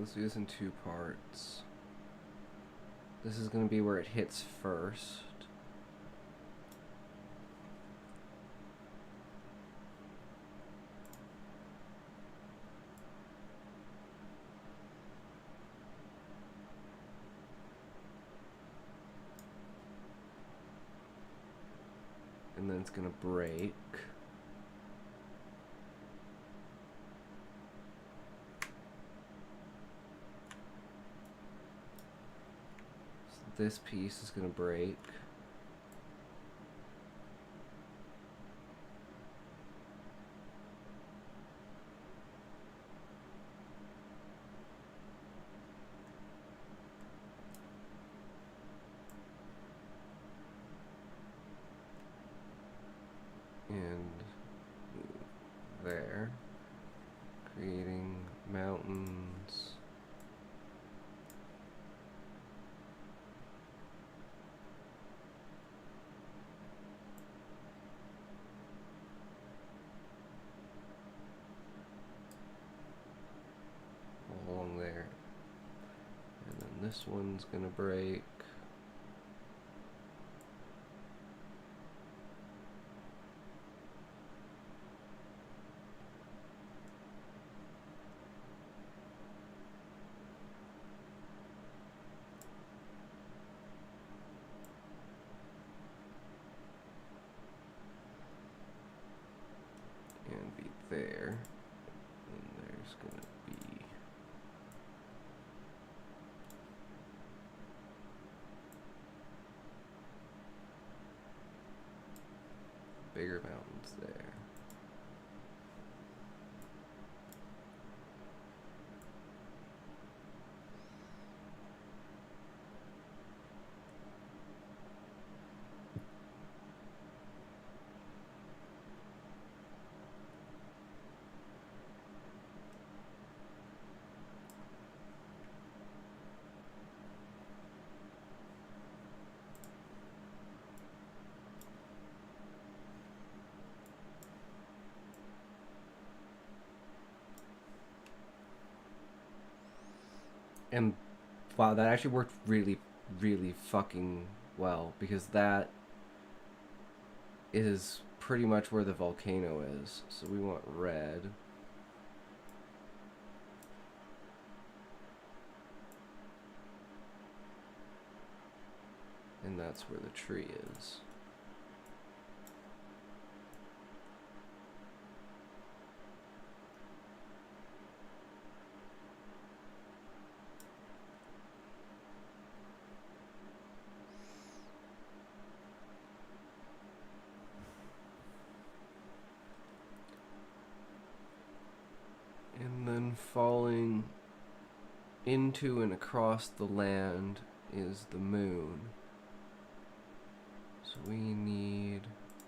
A: let's do this in two parts. This is going to be where it hits first. And then it's going to break. This piece is going to break. And there, creating mountains. Along there. And then this one's gonna break. And be there. And there's gonna be bigger mountains there. And wow, that actually worked really, really fucking well, because that is pretty much where the volcano is. So we want red. And that's where the tree is. And then falling into and across the land is the moon. So we need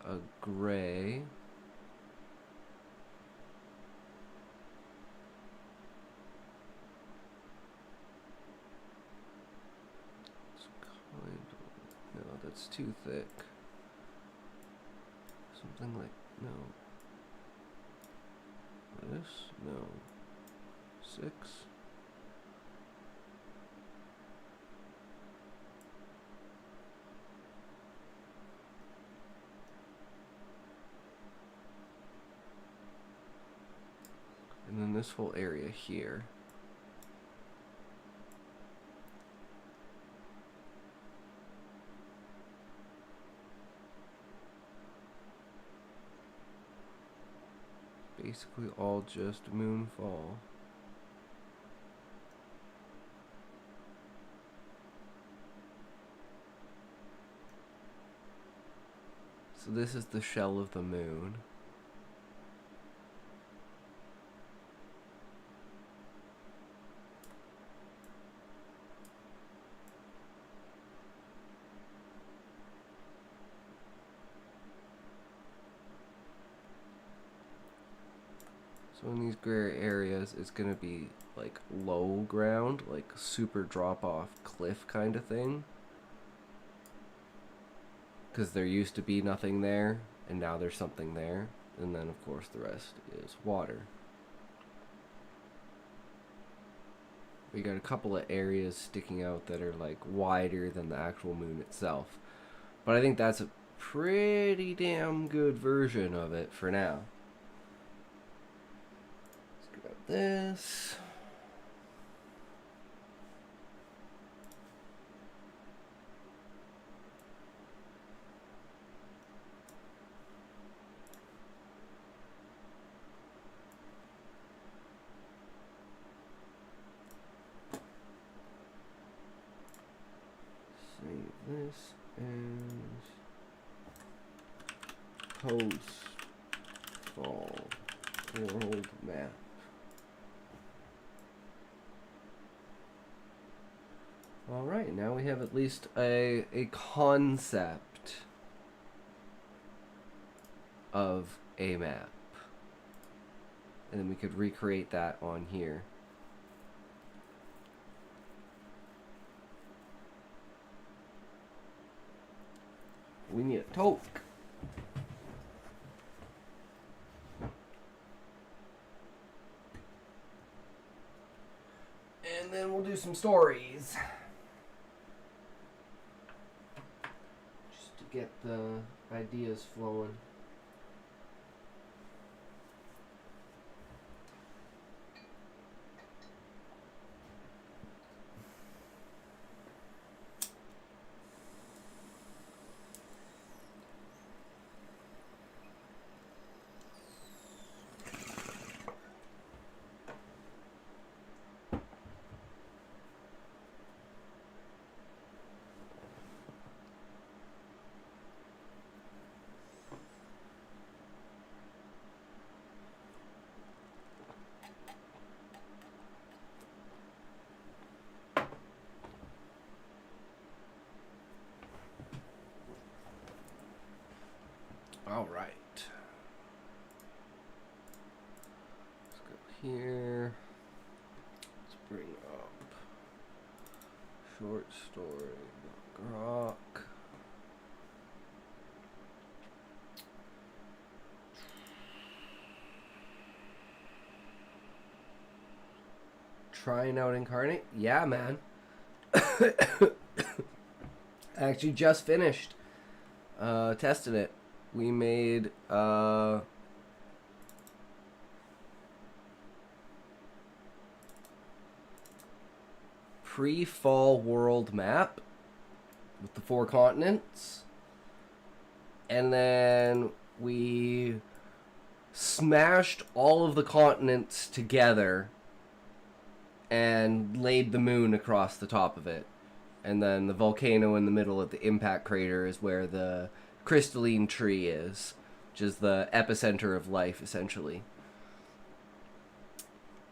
A: a gray. It's kind of, no, that's too thick. Something like, no. This? No. 6? And then this whole area here. Basically all just moonfall. So this is the shell of the moon. So in these gray areas, it's gonna be like low ground, like super drop off cliff kind of thing. Because there used to be nothing there, and now there's something there. And then, of course, the rest is water. we got a couple of areas sticking out that are like wider than the actual moon itself. But I think that's a pretty damn good version of it for now. Let's grab this. This is postal world map. Alright, now we have at least a concept of a map. And then we could recreate that on here. We need a toque. And then we'll do some stories. Just to get the ideas flowing. All right. Let's go here. Let's bring up short story, Grok. Trying out Inkarnate? Yeah, man. I actually just finished testing it. We made pre-fall world map with the 4 continents, and then we smashed all of the continents together and laid the moon across the top of it, and then the volcano in the middle of the impact crater is where the crystalline tree is, which is the epicenter of life, essentially.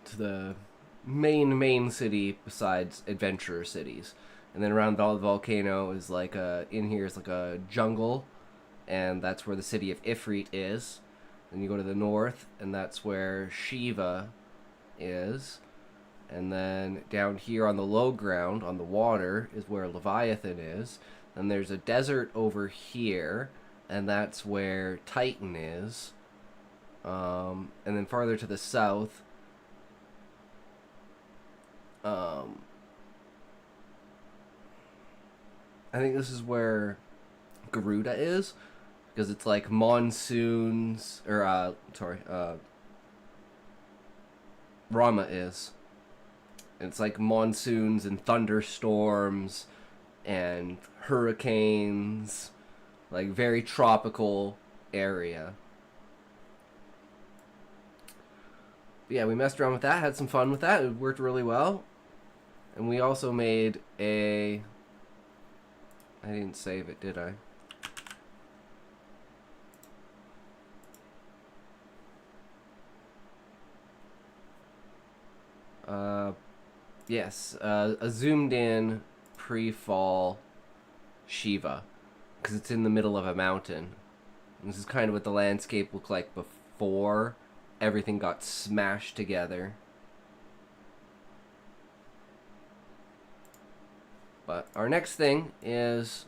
A: It's the main city besides adventurer cities. And then around the volcano is like in here is like a jungle, and that's where the city of Ifrit is. Then you go to the north, and that's where Shiva is. And then down here on the low ground, on the water, is where Leviathan is. And there's a desert over here, and that's where Titan is. And then farther to the south, I think this is where Garuda is, because it's like monsoons, or Rama is. It's like monsoons and thunderstorms and hurricanes, like very tropical area. But yeah, we messed around with that, had some fun with that. It worked really well. And we also made I didn't save it, did I? Yes, a zoomed in pre-fall Shiva, because it's in the middle of a mountain. And this is kind of what the landscape looked like before everything got smashed together. But our next thing is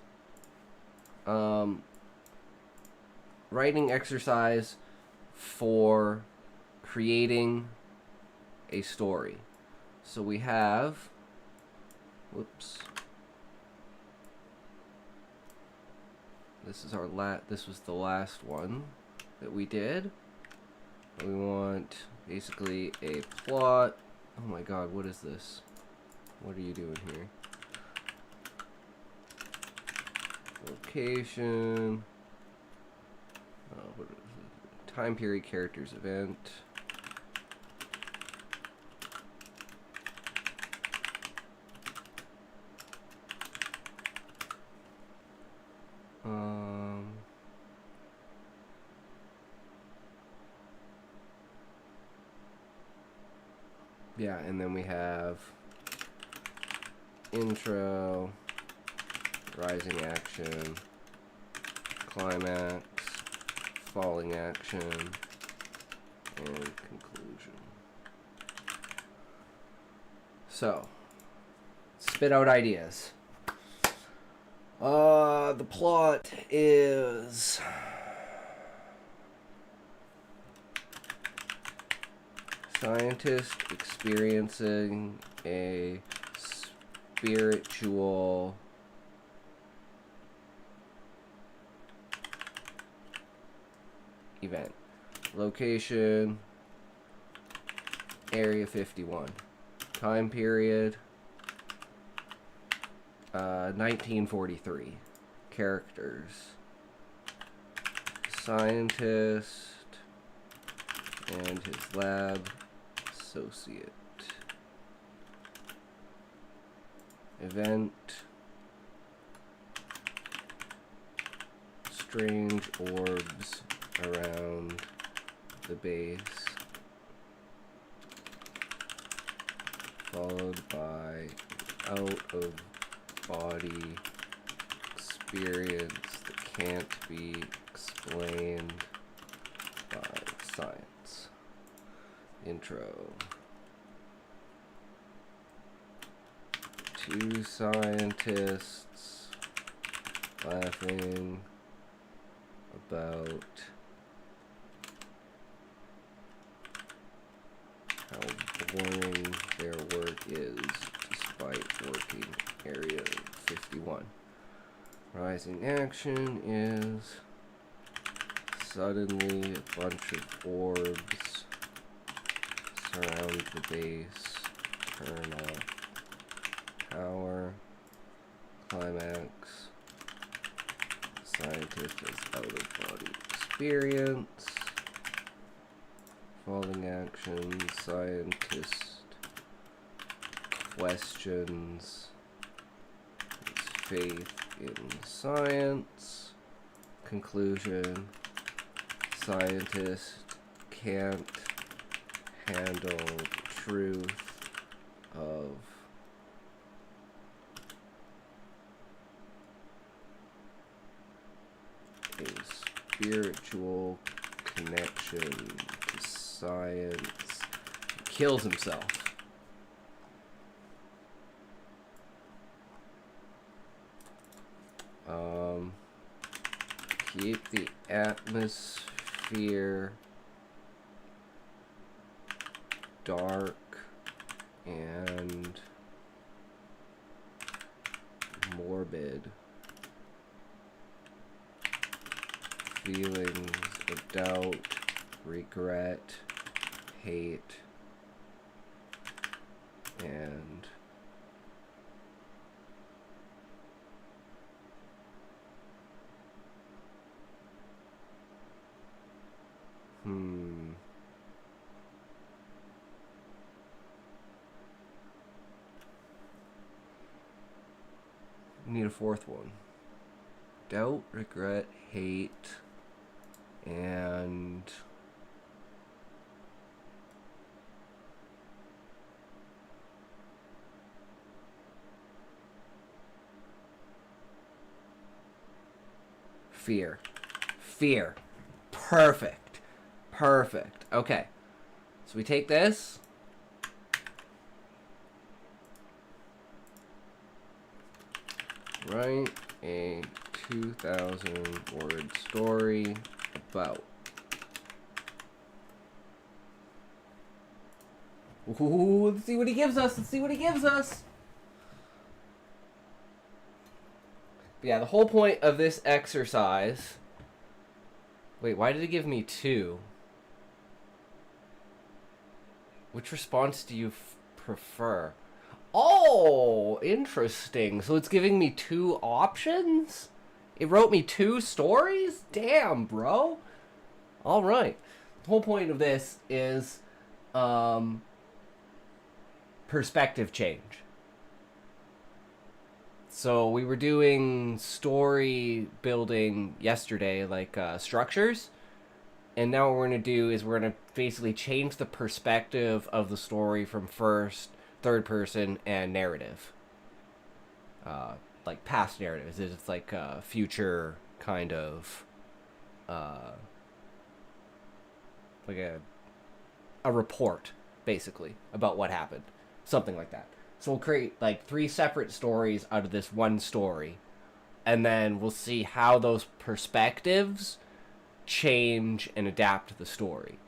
A: writing exercise for creating a story. So we have, whoops. This is our this was the last one that we did. We want basically a plot. Oh my god, what is this? What are you doing here? Location. What is it? Time period, characters, event. Yeah, and then we have intro, rising action, climax, falling action, and conclusion. So, spit out ideas. The plot is scientist experiencing a spiritual event. Location, Area 51. Time period, 1943. Characters, scientist and his lab associate. Event, strange orbs around the base, followed by out of body experience that can't be explained by science. Intro. Two scientists laughing about how boring their work is despite working Area 51. Rising action is suddenly a bunch of orbs surround the base, turn off power. Climax, scientist has out of body experience. Falling action, scientist questions his faith in science. Conclusion, scientist can't handle the truth of a spiritual connection to science. He kills himself. Keep the atmosphere dark and morbid. Feelings of doubt, regret, hate, and need a fourth one. Doubt, regret, hate, and fear. Fear. Perfect. Perfect. Okay. So we take this. Write a 2,000 word story about Ooh, let's see what he gives us. Let's see what he gives us. But yeah, the whole point of this exercise... Wait, why did it give me 2? Which response do you prefer? Oh, interesting. So it's giving me 2 options? It wrote me 2 stories? Damn, bro. All right. The whole point of this is perspective change. So we were doing story building yesterday, like structures. And now what we're going to do is we're going to basically change the perspective of the story from first, third person, and narrative. Like past narratives. It's like future kind of... like a report, basically, about what happened. Something like that. So we'll create like 3 separate stories out of this one story. And then we'll see how those perspectives change and adapt to the story.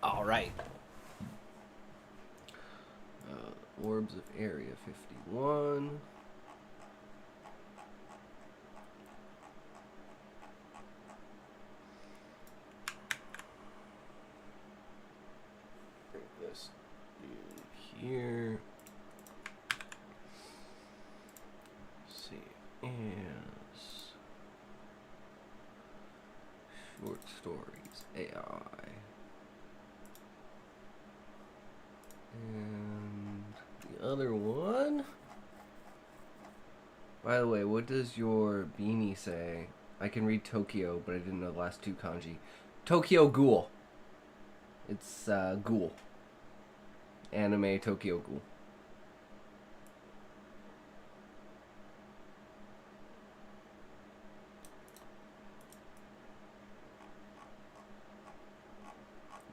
A: All right. Orbs of Area 51. Bring this in here. Save as short stories AI. And the other one... By the way, what does your beanie say? I can read Tokyo, but I didn't know the last 2 kanji. Tokyo Ghoul. It's Ghoul. Anime Tokyo Ghoul.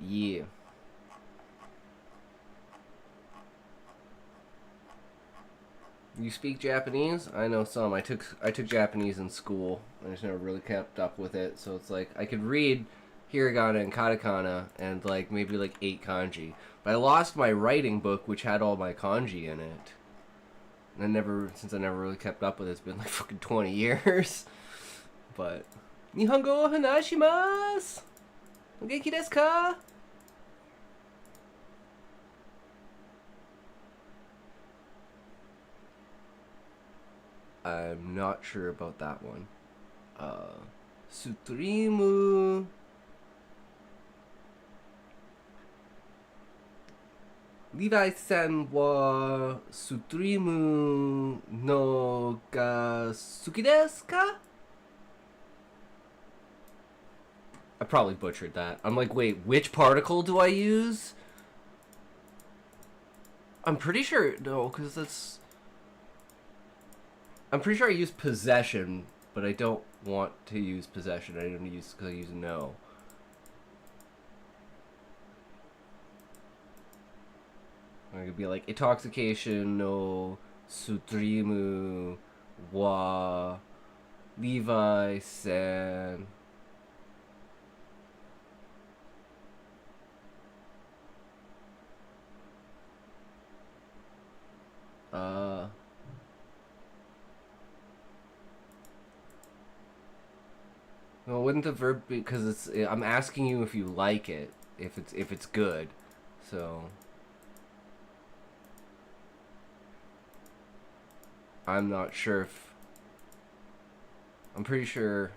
A: Yeah. You speak Japanese? I know some. I took Japanese in school. I just never really kept up with it. So it's like I could read hiragana and katakana and like maybe like 8 kanji. But I lost my writing book, which had all my kanji in it. And since I never really kept up with it, it's been like fucking 20 years. But Nihongo hanashimasu. O genki desu ka? I'm not sure about that one. Sutreamu. Levi-san wa Sutreamu no ga suki desu ka? I probably butchered that. I'm like, wait, which particle do I use? I'm pretty sure, no, because that's... I'm pretty sure I use possession, but I don't want to use possession. I don't use because I use no. I could be like intoxication no Sutreamu wa Levi-san. Well, wouldn't the verb be, because it's... I'm asking you if you like it, if it's good, so... I'm not sure if... I'm pretty sure...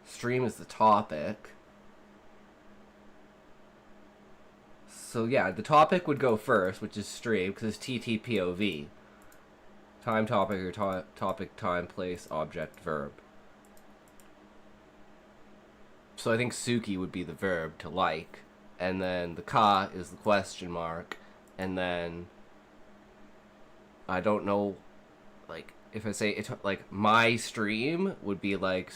A: Stream is the topic. So yeah, the topic would go first, which is stream, because it's TTPOV. Time, topic, or topic, time, place, object, verb. So I think suki would be the verb to like, and then the ka is the question mark, and then I don't know, like if I say it, like my stream would be like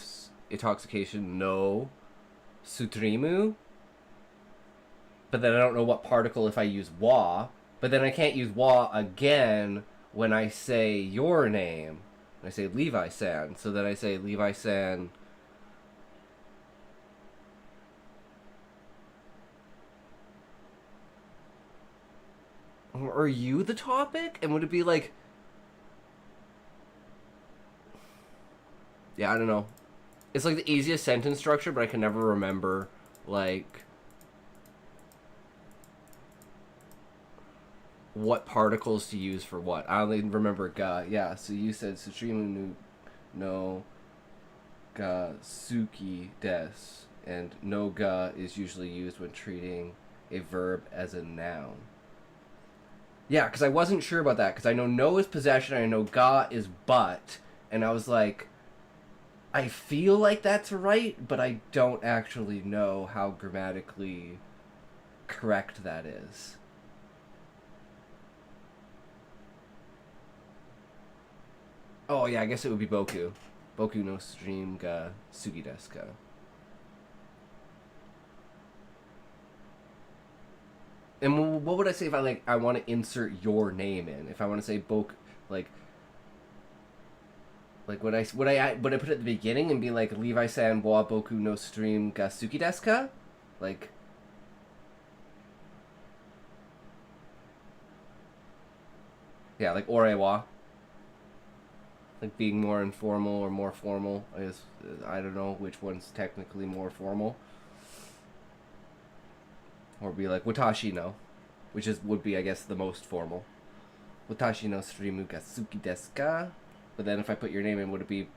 A: intoxication no sutrimu, but then I don't know what particle if I use wa, but then I can't use wa again when I say your name. I say Levi-san, so then I say Levi-san. Are you the topic? And would it be like... Yeah, I don't know. It's like the easiest sentence structure, but I can never remember, like... what particles to use for what. I only remember ga. Yeah, so you said Tsushima no ga suki des. And no ga is usually used when treating a verb as a noun. Yeah, because I wasn't sure about that, because I know no is possession, and I know ga is but, and I was like, I feel like that's right, but I don't actually know how grammatically correct that is. Oh yeah, I guess it would be boku. Boku no stream ga sugi desu ka. And what would I say if I want to insert your name in? If I want to say boku, like would I put it at the beginning and be like Levi-san wa boku no stream ga suki desu ka? Like, yeah, like ore wa. Like being more informal or more formal. I don't know which one's technically more formal. Or be like watashi no, which would be I guess the most formal. Watashi no streamu ga suki desu ka? But then if I put your name in, would it be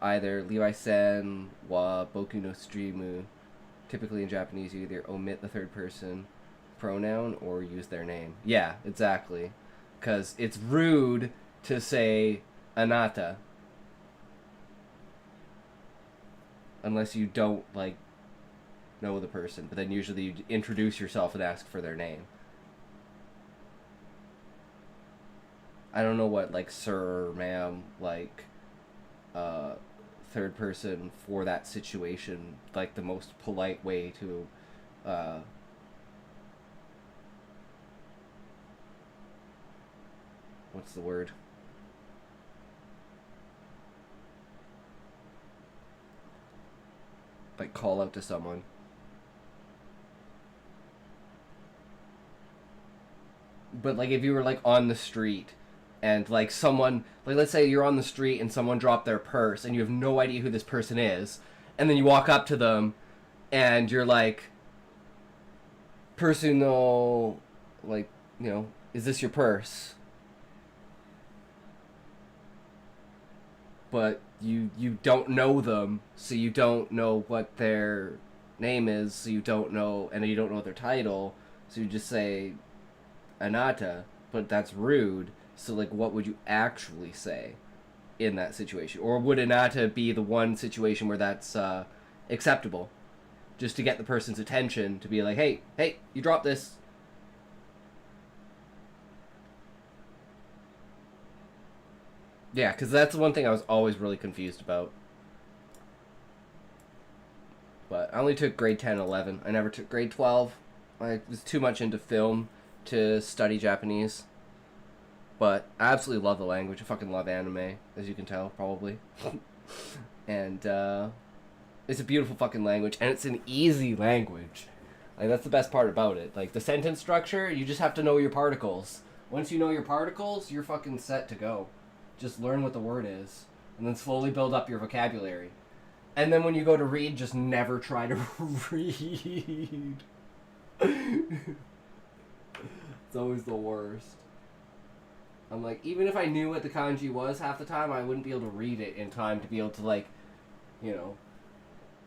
A: either Levi-san wa boku no streamu? Typically in Japanese, you either omit the third person pronoun or use their name. Yeah, exactly. Because it's rude to say anata. Unless you don't, like, know the person. But then usually you introduce yourself and ask for their name. I don't know what, like, sir or ma'am, like, third person for that situation, like, the most polite way to, what's the word? Like, call out to someone. But, like, if you were, like, on the street and, like, someone, like, let's say you're on the street and someone dropped their purse and you have no idea who this person is, and then you walk up to them and you're like, personal, like, you know, is this your purse? But you don't know them, so you don't know what their name is, so you don't know, and you don't know their title, so you just say anata, but that's rude. So, like, what would you actually say in that situation? Or would anata be the one situation where that's acceptable? Just to get the person's attention, to be like, hey, you dropped this. Yeah, because that's the one thing I was always really confused about. But I only took grade 10 and 11. I never took grade 12. I was too much into film to study Japanese. But I absolutely love the language. I fucking love anime, as you can tell, probably. And it's a beautiful fucking language, and it's an easy language. Like, that's the best part about it. Like, the sentence structure, you just have to know your particles. Once you know your particles, you're fucking set to go. Just learn what the word is, and then slowly build up your vocabulary. And then when you go to read, just never try to read. It's always the worst. I'm like, even if I knew what the kanji was half the time, I wouldn't be able to read it in time to be able to, like, you know,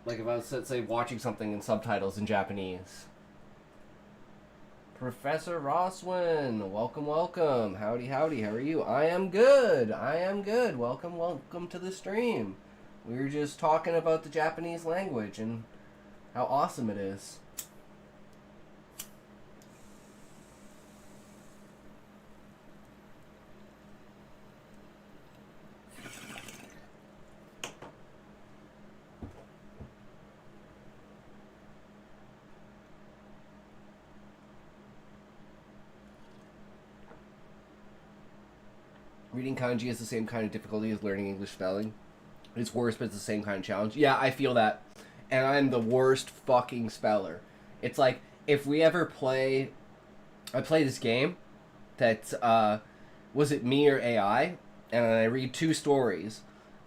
A: like if I was, let's say, watching something in subtitles in Japanese. Professor Roswin, welcome. Howdy, how are you? I am good. Welcome to the stream. We were just talking about the Japanese language and how awesome it is. Reading kanji is the same kind of difficulty as learning English spelling. It's worse, but it's the same kind of challenge. Yeah, I feel that. And I'm the worst fucking speller. It's like, if we ever play... I play this game that's, was it me or AI? And I read 2 stories.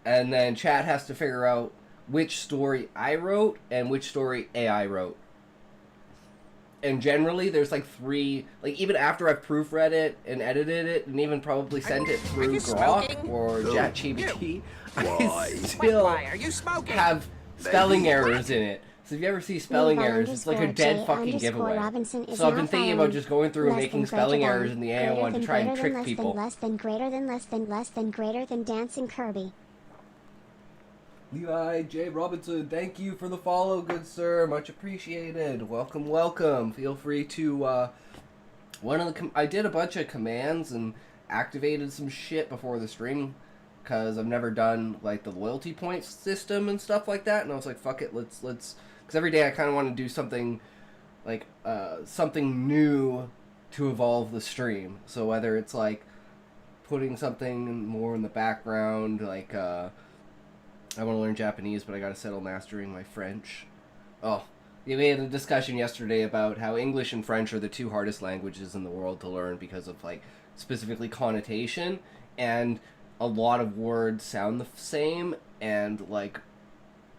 A: And then chat has to figure out which story I wrote and which story AI wrote. And generally, there's like 3... Like, even after I've proofread it and edited it and even probably sent it through Grok or ChatGPT, I still have spelling errors in it. So if you ever see spelling errors, it's like a dead fucking giveaway. So I've been thinking about just going through and making spelling errors in the AI one to try and trick people.
B: Less than greater than less than less than greater than dancing Kirby.
A: Levi J. Robinson, thank you for the follow, good sir. Much appreciated. Welcome, welcome. Feel free to, I did a bunch of commands and activated some shit before the stream, because I've never done, like, the loyalty points system and stuff like that, and I was like, fuck it, let's, because every day I kind of want to do something, like, something new to evolve the stream. So whether it's, like, putting something more in the background, like, I want to learn Japanese, but I got to settle mastering my French. Oh, we had a discussion yesterday about how English and French are the 2 hardest languages in the world to learn because of, like, specifically connotation, and a lot of words sound the same, and, like,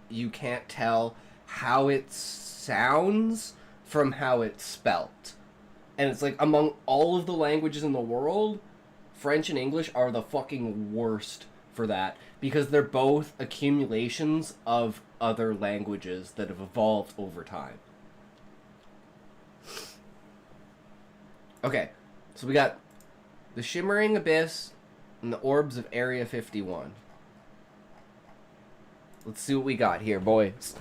A: you can't tell how it sounds from how it's spelt. And it's like, among all of the languages in the world, French and English are the fucking worst for that, because they're both accumulations of other languages that have evolved over time. Okay, so we got the Shimmering Abyss and the Orbs of Area 51. Let's see what we got here, boys.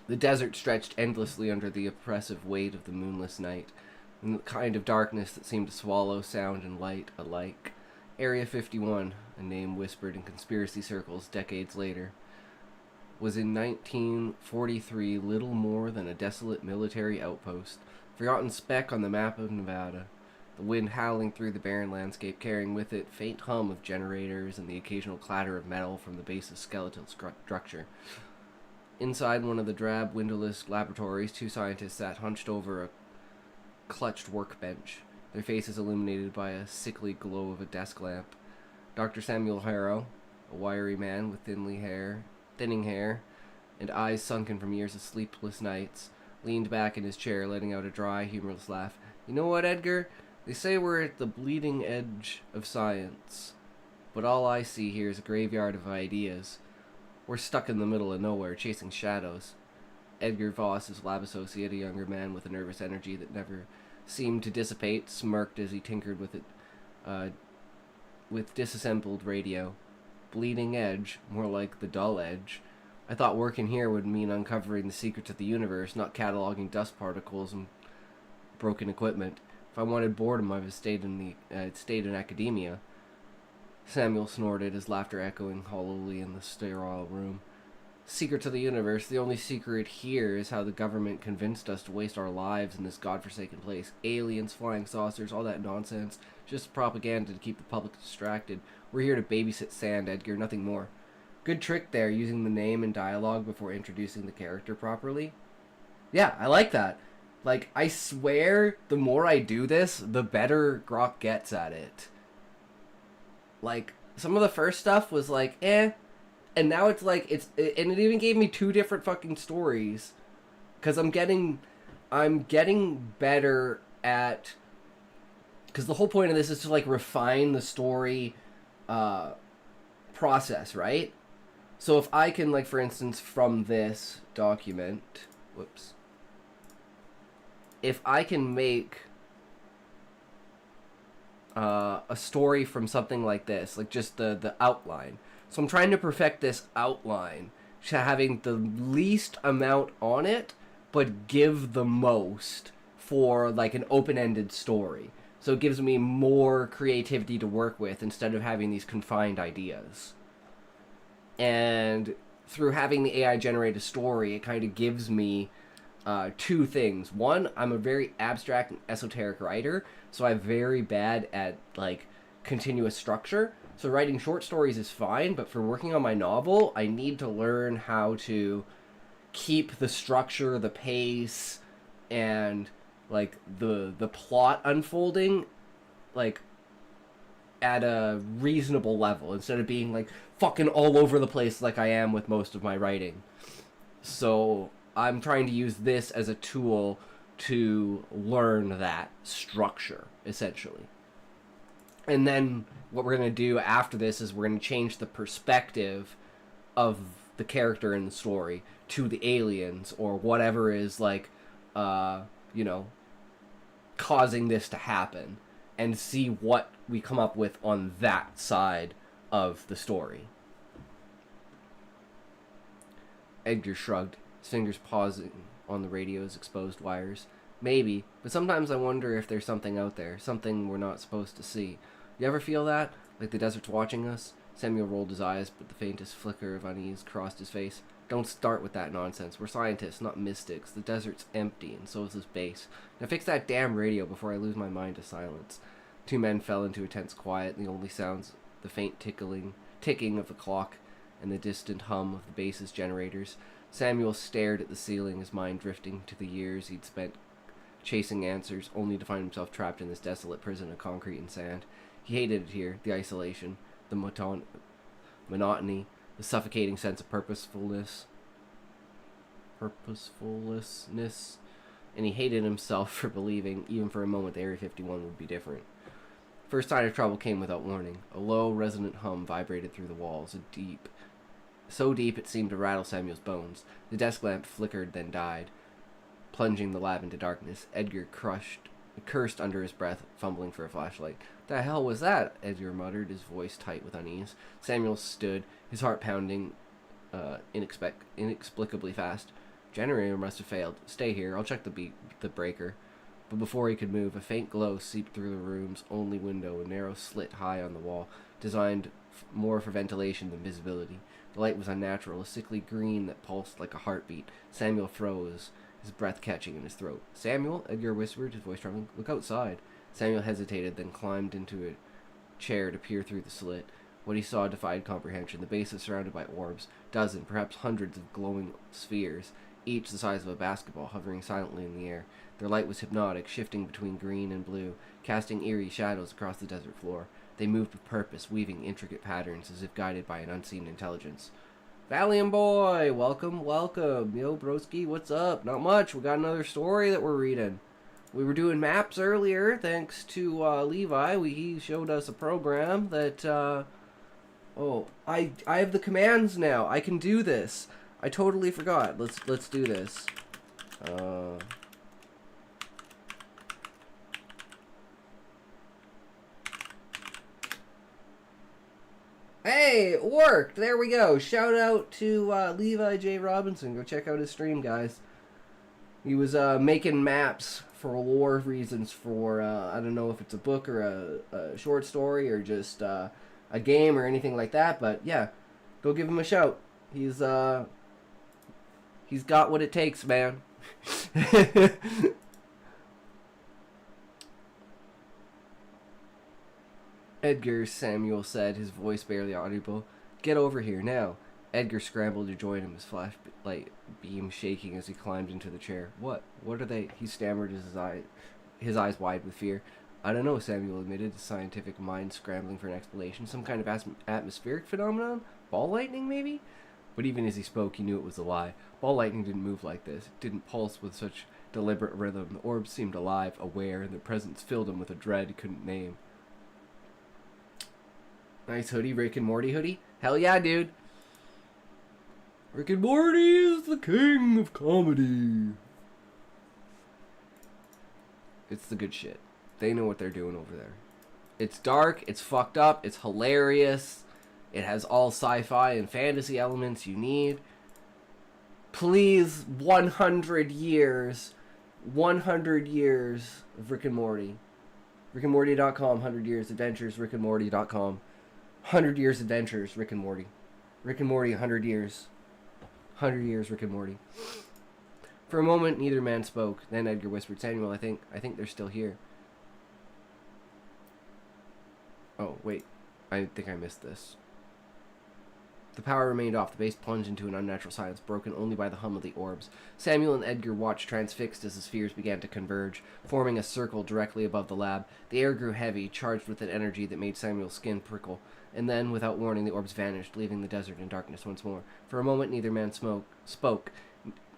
A: The desert stretched endlessly under the oppressive weight of the moonless night, and the kind of darkness that seemed to swallow sound and light alike. Area 51, a name whispered in conspiracy circles decades later, was in 1943 little more than a desolate military outpost, forgotten speck on the map of Nevada, the wind howling through the barren landscape, carrying with it faint hum of generators and the occasional clatter of metal from the base's skeletal structure. Inside one of the drab, windowless laboratories, 2 scientists sat hunched over a clutched workbench, their faces illuminated by a sickly glow of a desk lamp. Dr. Samuel Harrow, a wiry man with thinning hair, and eyes sunken from years of sleepless nights, leaned back in his chair, letting out a dry, humorless laugh. You know what, Edgar? They say we're at the bleeding edge of science, but all I see here is a graveyard of ideas. We're stuck in the middle of nowhere, chasing shadows. Edgar Voss, his lab associate, a younger man with a nervous energy that never seemed to dissipate, smirked as he tinkered with it, with disassembled radio. Bleeding edge, more like the dull edge. I thought working here would mean uncovering the secrets of the universe, not cataloging dust particles and broken equipment. If I wanted boredom, I'd have stayed in academia. Samuel snorted, his laughter echoing hollowly in the sterile room. Secrets of the universe. The only secret here is how the government convinced us to waste our lives in this godforsaken place. Aliens, flying saucers, all that nonsense. Just propaganda to keep the public distracted. We're here to babysit sand, Edgar, nothing more. Good trick there, using the name and dialogue before introducing the character properly. Yeah, I like that. Like, I swear, the more I do this, the better Grok gets at it. Like, some of the first stuff was like, eh. And now it's like, and it even gave me 2 different fucking stories. Because I'm getting better at, because the whole point of this is to, like, refine the story process, right? So if I can, like, for instance, from this document, whoops. If I can make a story from something like this, like just the outline. So I'm trying to perfect this outline having the least amount on it, but give the most for like an open-ended story. So it gives me more creativity to work with instead of having these confined ideas. And through having the AI generate a story, it kind of gives me two things. One, I'm a very abstract and esoteric writer, so I'm very bad at like continuous structure. So writing short stories is fine, but for working on my novel, I need to learn how to keep the structure, the pace, and like the plot unfolding like at a reasonable level instead of being like fucking all over the place like I am with most of my writing. So I'm trying to use this as a tool to learn that structure, essentially. And then what we're going to do after this is we're going to change the perspective of the character in the story to the aliens or whatever is like, you know, causing this to happen, and see what we come up with on that side of the story. Edgar shrugged, his fingers pausing on the radio's exposed wires. Maybe, but sometimes I wonder if there's something out there, something we're not supposed to see. You ever feel that? Like the desert's watching us? Samuel rolled his eyes, but the faintest flicker of unease crossed his face. Don't start with that nonsense. We're scientists, not mystics. The desert's empty, and so is this base. Now fix that damn radio before I lose my mind to silence. Two men fell into a tense quiet, and the only sounds, the faint ticking of the clock, and the distant hum of the base's generators. Samuel stared at the ceiling, his mind drifting to the years he'd spent chasing answers, only to find himself trapped in this desolate prison of concrete and sand. He hated it here, the isolation, the monotony, the suffocating sense of purposefulness, and he hated himself for believing, even for a moment, that Area 51 would be different. First sign of trouble came without warning. A low, resonant hum vibrated through the walls, so deep it seemed to rattle Samuel's bones. The desk lamp flickered, then died, plunging the lab into darkness. Edgar cursed under his breath, fumbling for a flashlight. "The hell was that?" Edgar muttered, his voice tight with unease. Samuel stood, his heart pounding inexplicably fast. Generator must have failed. Stay here, I'll check the breaker. But before he could move, a faint glow seeped through the room's only window, a narrow slit high on the wall, designed more for ventilation than visibility. The light was unnatural, a sickly green that pulsed like a heartbeat. Samuel froze, his breath catching in his throat. "Samuel," Edgar whispered, his voice trembling, "look outside." Samuel hesitated, then climbed into a chair to peer through the slit. What he saw defied comprehension. The base was surrounded by orbs, dozens, perhaps hundreds of glowing spheres, each the size of a basketball, hovering silently in the air. Their light was hypnotic, shifting between green and blue, casting eerie shadows across the desert floor. They moved with purpose, weaving intricate patterns as if guided by an unseen intelligence. "Valiant boy! Welcome, welcome! Yo, broski, what's up? Not much. We got another story that we're reading. We were doing maps earlier, thanks to Levi. He showed us a program that, oh, I have the commands now. I can do this. I totally forgot. Let's do this. Hey, it worked! There we go. Shout out to Levi J. Robinson. Go check out his stream, guys. He was making maps for lore reasons for, I don't know if it's a book or a short story or just a game or anything like that, but yeah, go give him a shout. He's got what it takes, man. "Edgar," Samuel said, his voice barely audible. "Get over here, now." Edgar scrambled to join him, his flashlight beam shaking as he climbed into the chair. What are they?" He stammered, his eyes wide with fear. "I don't know," Samuel admitted, his scientific mind scrambling for an explanation. "Some kind of atmospheric phenomenon? Ball lightning, maybe?" But even as he spoke, he knew it was a lie. Ball lightning didn't move like this. It didn't pulse with such deliberate rhythm. The orbs seemed alive, aware, and their presence filled him with a dread he couldn't name. Nice hoodie, Rick and Morty hoodie. Hell yeah, dude. Rick and Morty is the king of comedy. It's the good shit. They know what they're doing over there. It's dark, it's fucked up, it's hilarious. It has all sci-fi and fantasy elements you need. Please, 100 years. 100 years of Rick and Morty. RickandMorty.com, 100 Years Adventures, RickandMorty.com. 100 Years Adventures, Rick and Morty. Rick and Morty, 100 years. 100 years, Rick and Morty. For a moment, neither man spoke. Then Edgar whispered, Samuel, I think they're still here. Oh, wait. I think I missed this. The power remained off. The base plunged into an unnatural silence, broken only by the hum of the orbs. Samuel and Edgar watched transfixed as the spheres began to converge, forming a circle directly above the lab. The air grew heavy, charged with an energy that made Samuel's skin prickle. And then, without warning, the orbs vanished, leaving the desert in darkness once more. For a moment, neither man spoke.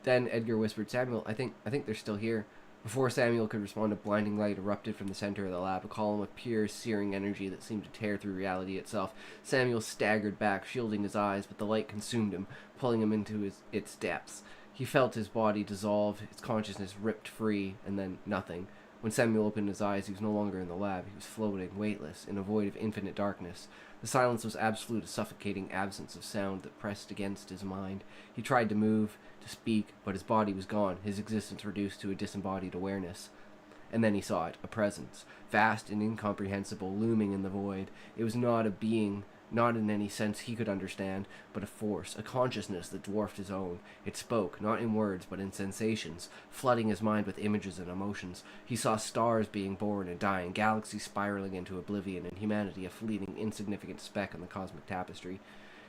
A: Then Edgar whispered, Samuel, I think they're still here. Before Samuel could respond, a blinding light erupted from the center of the lab, a column of pure, searing energy that seemed to tear through reality itself. Samuel staggered back, shielding his eyes, but the light consumed him, pulling him into its depths. He felt his body dissolve, his consciousness ripped free, and then nothing. When Samuel opened his eyes, he was no longer in the lab. He was floating, weightless, in a void of infinite darkness. The silence was absolute, a suffocating absence of sound that pressed against his mind. He tried to move, to speak, but his body was gone, his existence reduced to a disembodied awareness. And then he saw it, a presence, vast and incomprehensible, looming in the void. It was not a being, not in any sense he could understand, but a force, a consciousness that dwarfed his own. It spoke, not in words, but in sensations, flooding his mind with images and emotions. He saw stars being born and dying, galaxies spiraling into oblivion, and humanity a fleeting, insignificant speck on the cosmic tapestry.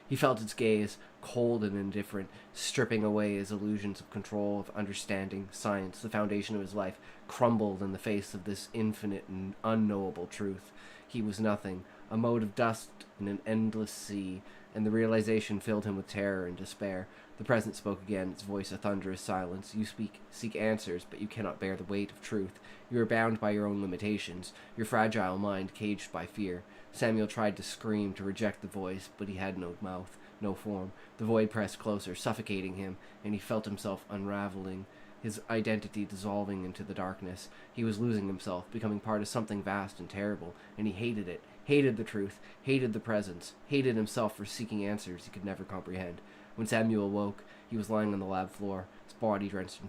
A: He felt its gaze, cold and indifferent, stripping away his illusions of control, of understanding. Science, the foundation of his life, crumbled in the face of this infinite and unknowable truth. He was nothing, a mote of dust in an endless sea, and the realization filled him with terror and despair. The present spoke again, its voice a thunderous silence. You seek answers, but you cannot bear the weight of truth. You are bound by your own limitations, your fragile mind caged by fear. Samuel tried to scream, to reject the voice, but he had no mouth, no form. The void pressed closer, suffocating him, and he felt himself unraveling, his identity dissolving into the darkness. He was losing himself, becoming part of something vast and terrible, and he hated it, hated the truth, hated the presence, hated himself for seeking answers he could never comprehend. When Samuel awoke, he was lying on the lab floor, his body drenched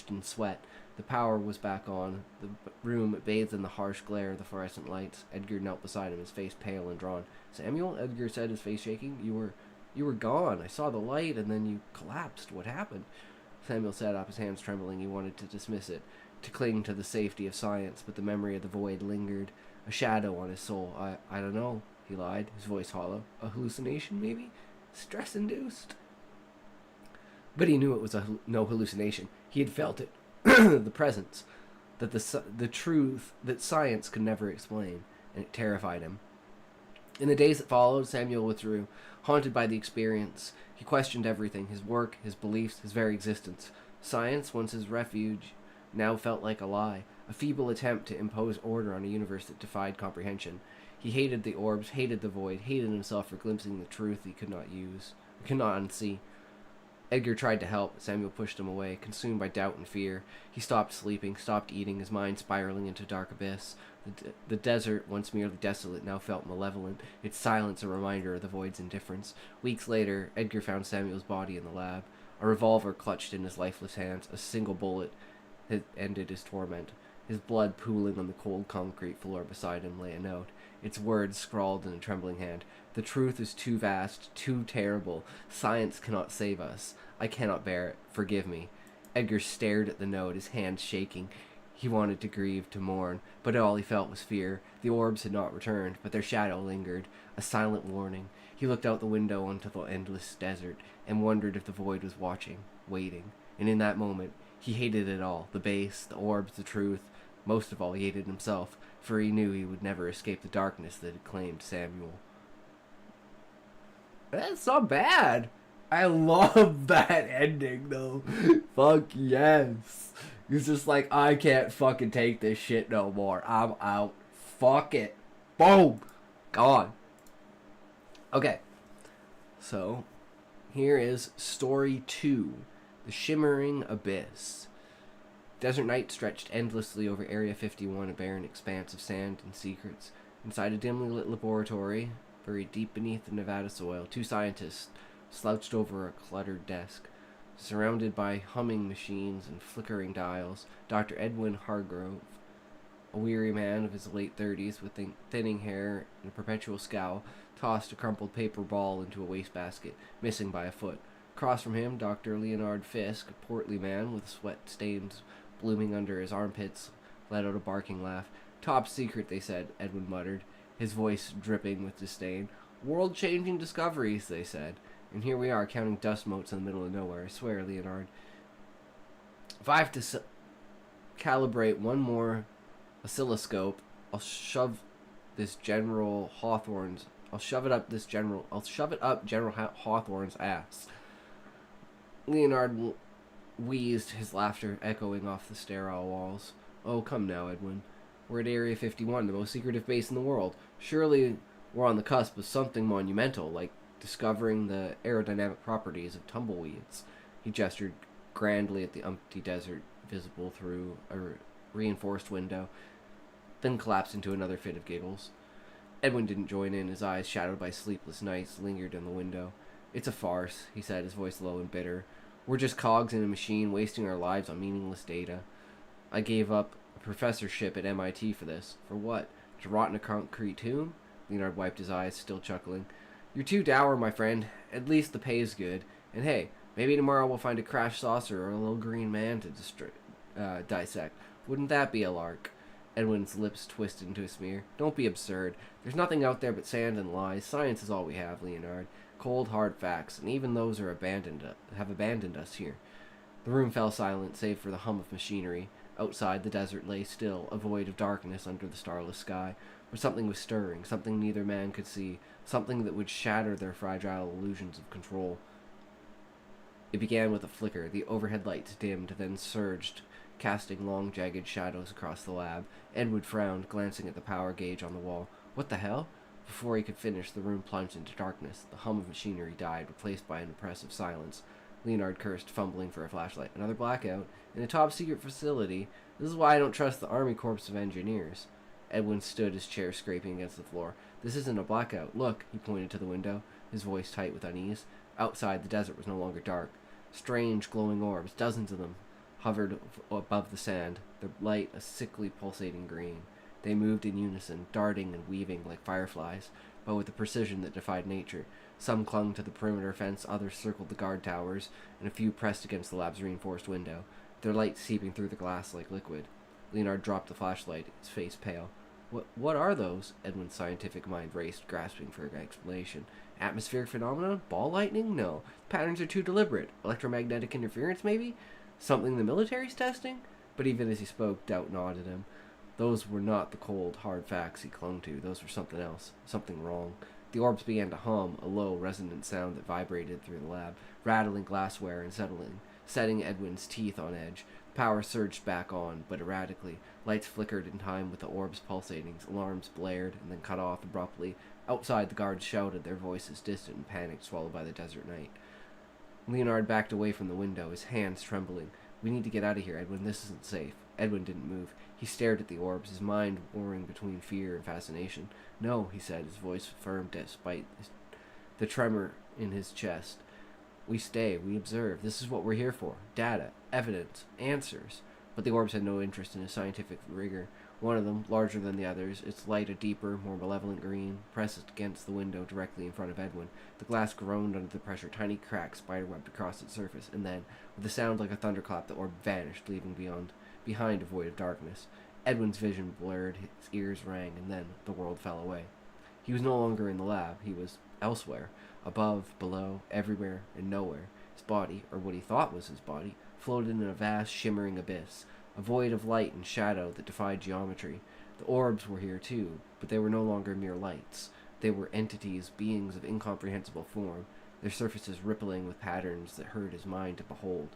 A: in sweat. The power was back on, the room bathed in the harsh glare of the fluorescent lights. Edgar knelt beside him, his face pale and drawn. Samuel, Edgar said, his face shaking, you were gone. I saw the light, and then you collapsed. What happened? Samuel sat up, his hands trembling. He wanted to dismiss it, to cling to the safety of science, but the memory of the void lingered, a shadow on his soul. I don't know, he lied, his voice hollow. A hallucination, maybe? Stress-induced? But he knew it was no hallucination. He had felt it. The presence, that the truth that science could never explain, and it terrified him. In the days that followed, Samuel withdrew, haunted by the experience. He questioned everything, his work, his beliefs, his very existence. Science, once his refuge, now felt like a lie, a feeble attempt to impose order on a universe that defied comprehension. He hated the orbs, hated the void, hated himself for glimpsing the truth he could not unsee. Edgar tried to help, but Samuel pushed him away, consumed by doubt and fear. He stopped sleeping, stopped eating, his mind spiraling into dark abyss. The desert, once merely desolate, now felt malevolent, its silence a reminder of the void's indifference. Weeks later, Edgar found Samuel's body in the lab, a revolver clutched in his lifeless hands. A single bullet had ended his torment. His blood pooling on the cold concrete floor beside him lay a note, its words scrawled in a trembling hand. The truth is too vast, too terrible. Science cannot save us. I cannot bear it. Forgive me. Edgar stared at the note, his hands shaking. He wanted to grieve, to mourn, but all he felt was fear. The orbs had not returned, but their shadow lingered, a silent warning. He looked out the window onto the endless desert, and wondered if the void was watching, waiting. And in that moment, he hated it all, the base, the orbs, the truth. Most of all, he hated himself, for he knew he would never escape the darkness that had claimed Samuel. That's not bad. I love that ending, though. Fuck yes. He's just like, I can't fucking take this shit no more. I'm out. Fuck it. Boom. Gone. Okay. So, here is story 2. The Shimmering Abyss. Desert night stretched endlessly over Area 51, a barren expanse of sand and secrets. Inside a dimly lit laboratory, buried deep beneath the Nevada soil, 2 scientists slouched over a cluttered desk. Surrounded by humming machines and flickering dials, Dr. Edwin Hargrove, a weary man of his late 30s with thinning hair and a perpetual scowl, tossed a crumpled paper ball into a wastebasket, missing by a foot. Across from him, Dr. Leonard Fisk, a portly man with sweat stains blooming under his armpits, let out a barking laugh. Top secret, they said, Edwin muttered, his voice dripping with disdain. World-changing discoveries, they said. And here we are, counting dust motes in the middle of nowhere. I swear, Leonard. If I have to calibrate one more oscilloscope, I'll shove this General Hawthorne's. I'll shove it up General Hawthorne's ass. Leonard wheezed, his laughter echoing off the sterile walls. Oh, come now, Edwin. We're at Area 51, the most secretive base in the world. Surely we're on the cusp of something monumental, like discovering the aerodynamic properties of tumbleweeds. He gestured grandly at the empty desert visible through a reinforced window, then collapsed into another fit of giggles. Edwin didn't join in. His eyes, shadowed by sleepless nights, lingered in the window. It's a farce, he said, his voice low and bitter. We're just cogs in a machine, wasting our lives on meaningless data. I gave up a professorship at MIT for this. For what? To rot in a concrete tomb? Leonard wiped his eyes, still chuckling. You're too dour, my friend. At least the pay's good. And hey, maybe tomorrow we'll find a crash saucer or a little green man to dissect. Wouldn't that be a lark? Edwin's lips twisted into a smear. Don't be absurd. There's nothing out there but sand and lies. Science is all we have, Leonard. Cold, hard facts, and even those have abandoned us here. The room fell silent, save for the hum of machinery. Outside, the desert lay still, a void of darkness under the starless sky, where something was stirring, something neither man could see, something that would shatter their fragile illusions of control. It began with a flicker. The overhead lights dimmed, then surged, casting long, jagged shadows across the lab. Edwin frowned, glancing at the power gauge on the wall. What the hell? Before he could finish, the room plunged into darkness. The hum of machinery died, replaced by an oppressive silence. Leonard cursed, fumbling for a flashlight. Another blackout. In a top-secret facility. This is why I don't trust the Army Corps of Engineers. Edwin stood, his chair scraping against the floor. This isn't a blackout. Look, he pointed to the window, his voice tight with unease. Outside, the desert was no longer dark. Strange, glowing orbs, dozens of them, hovered above the sand, their light a sickly pulsating green. They moved in unison, darting and weaving like fireflies, but with a precision that defied nature. Some clung to the perimeter fence, others circled the guard towers, and a few pressed against the lab's reinforced window, their light seeping through the glass like liquid. Leonard dropped the flashlight, his face pale. What are those? Edwin's scientific mind raced, grasping for an explanation. Atmospheric phenomena? Ball lightning? No. The patterns are too deliberate. Electromagnetic interference, maybe? Something the military's testing? But even as he spoke, doubt gnawed at him. Those were not the cold, hard facts he clung to. Those were something else. Something wrong. The orbs began to hum, a low, resonant sound that vibrated through the lab, rattling glassware and setting Edwin's teeth on edge. The power surged back on, but erratically. Lights flickered in time with the orbs pulsating. Alarms blared and then cut off abruptly. Outside, the guards shouted, their voices distant and panicked, swallowed by the desert night. Leonard backed away from the window, his hands trembling. We need to get out of here, Edwin. This isn't safe. Edwin didn't move. He stared at the orbs, his mind warring between fear and fascination. No, he said, his voice firm despite the tremor in his chest. We stay, we observe. This is what we're here for. Data, evidence, answers. But the orbs had no interest in his scientific rigor. One of them, larger than the others, its light a deeper, more malevolent green, pressed against the window directly in front of Edwin. The glass groaned under the pressure, tiny cracks spiderwebbed across its surface, and then, with a sound like a thunderclap, the orb vanished, leaving behind a void of darkness. Edwin's vision blurred, his ears rang, and then the world fell away. He was no longer in the lab. He was elsewhere, above, below, everywhere, and nowhere. His body, or what he thought was his body, floated in a vast, shimmering abyss, a void of light and shadow that defied geometry. The orbs were here too, but they were no longer mere lights. They were entities, beings of incomprehensible form, their surfaces rippling with patterns that hurt his mind to behold.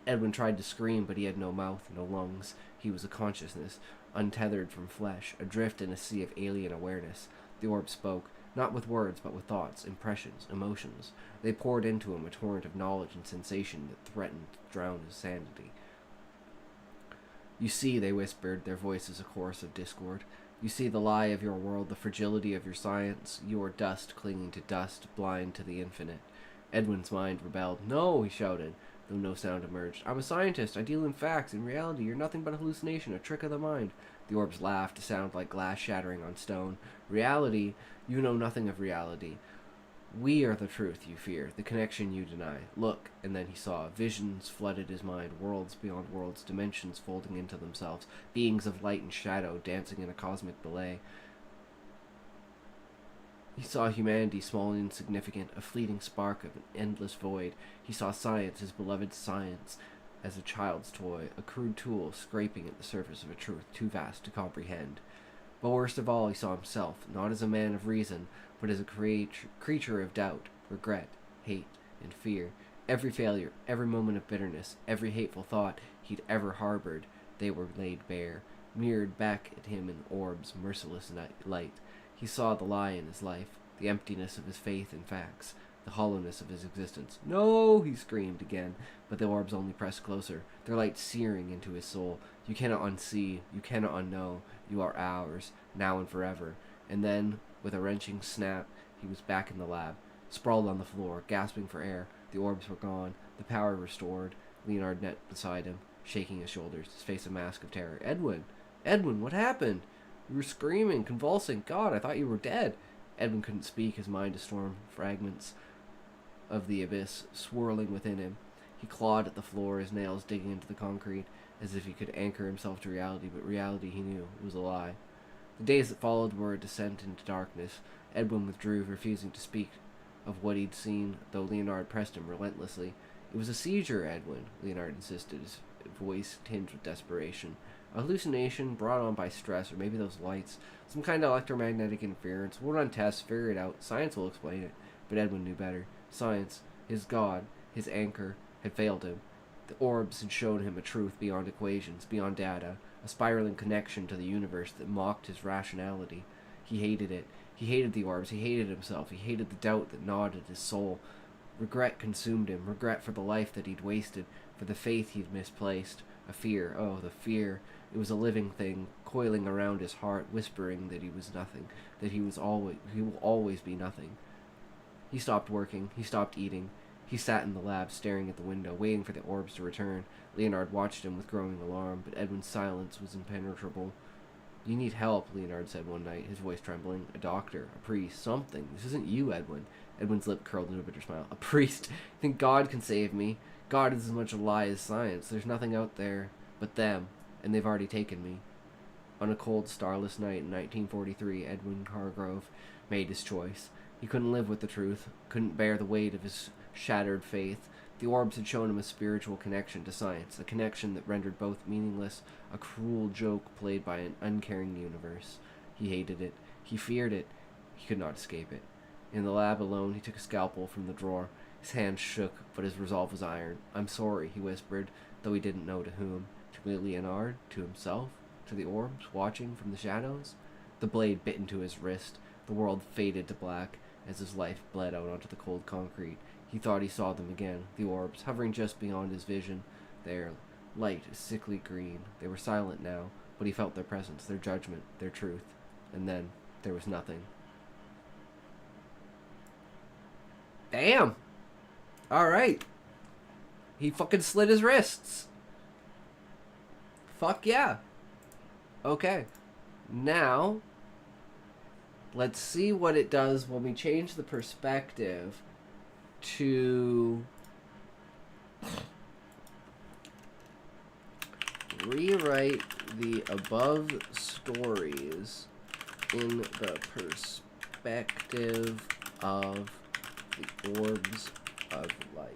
A: Edwin tried to scream, but he had no mouth, no lungs. He was a consciousness, untethered from flesh, adrift in a sea of alien awareness. The orb spoke, not with words, but with thoughts, impressions, emotions. They poured into him a torrent of knowledge and sensation that threatened to drown his sanity. You see, they whispered, their voices a chorus of discord. You see the lie of your world, the fragility of your science. You are dust clinging to dust, blind to the infinite. Edwin's mind rebelled. No, he shouted. though no sound emerged. I'm a scientist. I deal in facts. In reality, you're nothing but a hallucination, a trick of the mind. The orbs laughed, a sound like glass shattering on stone. Reality? You know nothing of reality. We are the truth you fear, the connection you deny. Look, and then he saw. Visions flooded his mind, worlds beyond worlds, dimensions folding into themselves, beings of light and shadow dancing in a cosmic ballet. He saw humanity small and insignificant, a fleeting spark of an endless void. He saw science, his beloved science, as a child's toy, a crude tool scraping at the surface of a truth too vast to comprehend. But worst of all, he saw himself, not as a man of reason, but as a creature of doubt, regret, hate, and fear. Every failure, every moment of bitterness, every hateful thought he'd ever harbored, they were laid bare, mirrored back at him in orbs, merciless light. He saw the lie in his life, the emptiness of his faith in facts, the hollowness of his existence. No, he screamed again, but the orbs only pressed closer, their light searing into his soul. You cannot unsee, you cannot unknow, you are ours, now and forever. And then, with a wrenching snap, he was back in the lab, sprawled on the floor, gasping for air. The orbs were gone, the power restored. Leonard knelt beside him, shaking his shoulders, his face a mask of terror. Edwin! Edwin, what happened? You were screaming, convulsing. God, I thought you were dead. Edwin couldn't speak, his mind a storm, fragments of the abyss swirling within him. He clawed at the floor, his nails digging into the concrete, as if he could anchor himself to reality, but reality, he knew, was a lie. The days that followed were a descent into darkness. Edwin withdrew, refusing to speak of what he'd seen, though Leonard pressed him relentlessly. It was a seizure, Edwin, Leonard insisted, his voice tinged with desperation. A hallucination brought on by stress, or maybe those lights. Some kind of electromagnetic interference. We'll run tests, figure it out. Science will explain it. But Edwin knew better. Science, his god, his anchor, had failed him. The orbs had shown him a truth beyond equations, beyond data, a spiraling connection to the universe that mocked his rationality. He hated it. He hated the orbs. He hated himself. He hated the doubt that gnawed at his soul. Regret consumed him. Regret for the life that he'd wasted, for the faith he'd misplaced. A fear. Oh, the fear. It was a living thing, coiling around his heart, whispering that he was nothing, that he will always be nothing. He stopped working. He stopped eating. He sat in the lab, staring at the window, waiting for the orbs to return. Leonard watched him with growing alarm, but Edwin's silence was impenetrable. You need help, Leonard said one night, his voice trembling. A doctor, a priest, something. This isn't you, Edwin. Edwin's lip curled into a bitter smile. A priest? I think God can save me. God is as much a lie as science. There's nothing out there but them, and they've already taken me. On a cold, starless night in 1943, Edwin Hargrove made his choice. He couldn't live with the truth, couldn't bear the weight of his shattered faith. The orbs had shown him a spiritual connection to science, a connection that rendered both meaningless, a cruel joke played by an uncaring universe. He hated it. He feared it. He could not escape it. In the lab alone, he took a scalpel from the drawer. His hand shook, but his resolve was iron. I'm sorry, he whispered, though he didn't know to whom. To Leonard? To himself? To the orbs, watching from the shadows? The blade bit into his wrist. The world faded to black as his life bled out onto the cold concrete. He thought he saw them again, the orbs, hovering just beyond his vision. Their light, sickly green. They were silent now, but he felt their presence, their judgment, their truth. And then, there was nothing. Damn! Alright. He fucking slit his wrists. Fuck yeah. Okay. Now, let's see what it does when we change the perspective to rewrite the above stories in the perspective of the orbs of light.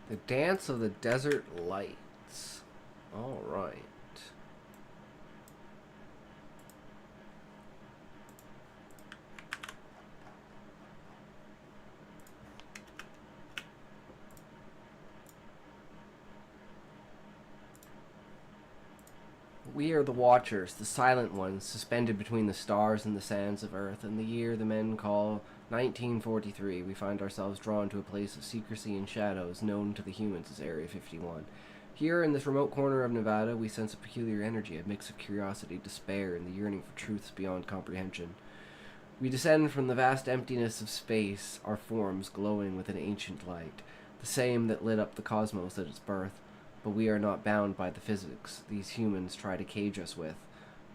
A: The Dance of the Desert Lights. All right. We are the Watchers, the silent ones, suspended between the stars and the sands of Earth. In the year the men call 1943, we find ourselves drawn to a place of secrecy and shadows known to the humans as Area 51. Here, in this remote corner of Nevada, we sense a peculiar energy, a mix of curiosity, despair, and the yearning for truths beyond comprehension. We descend from the vast emptiness of space, our forms glowing with an ancient light, the same that lit up the cosmos at its birth. But we are not bound by the physics these humans try to cage us with.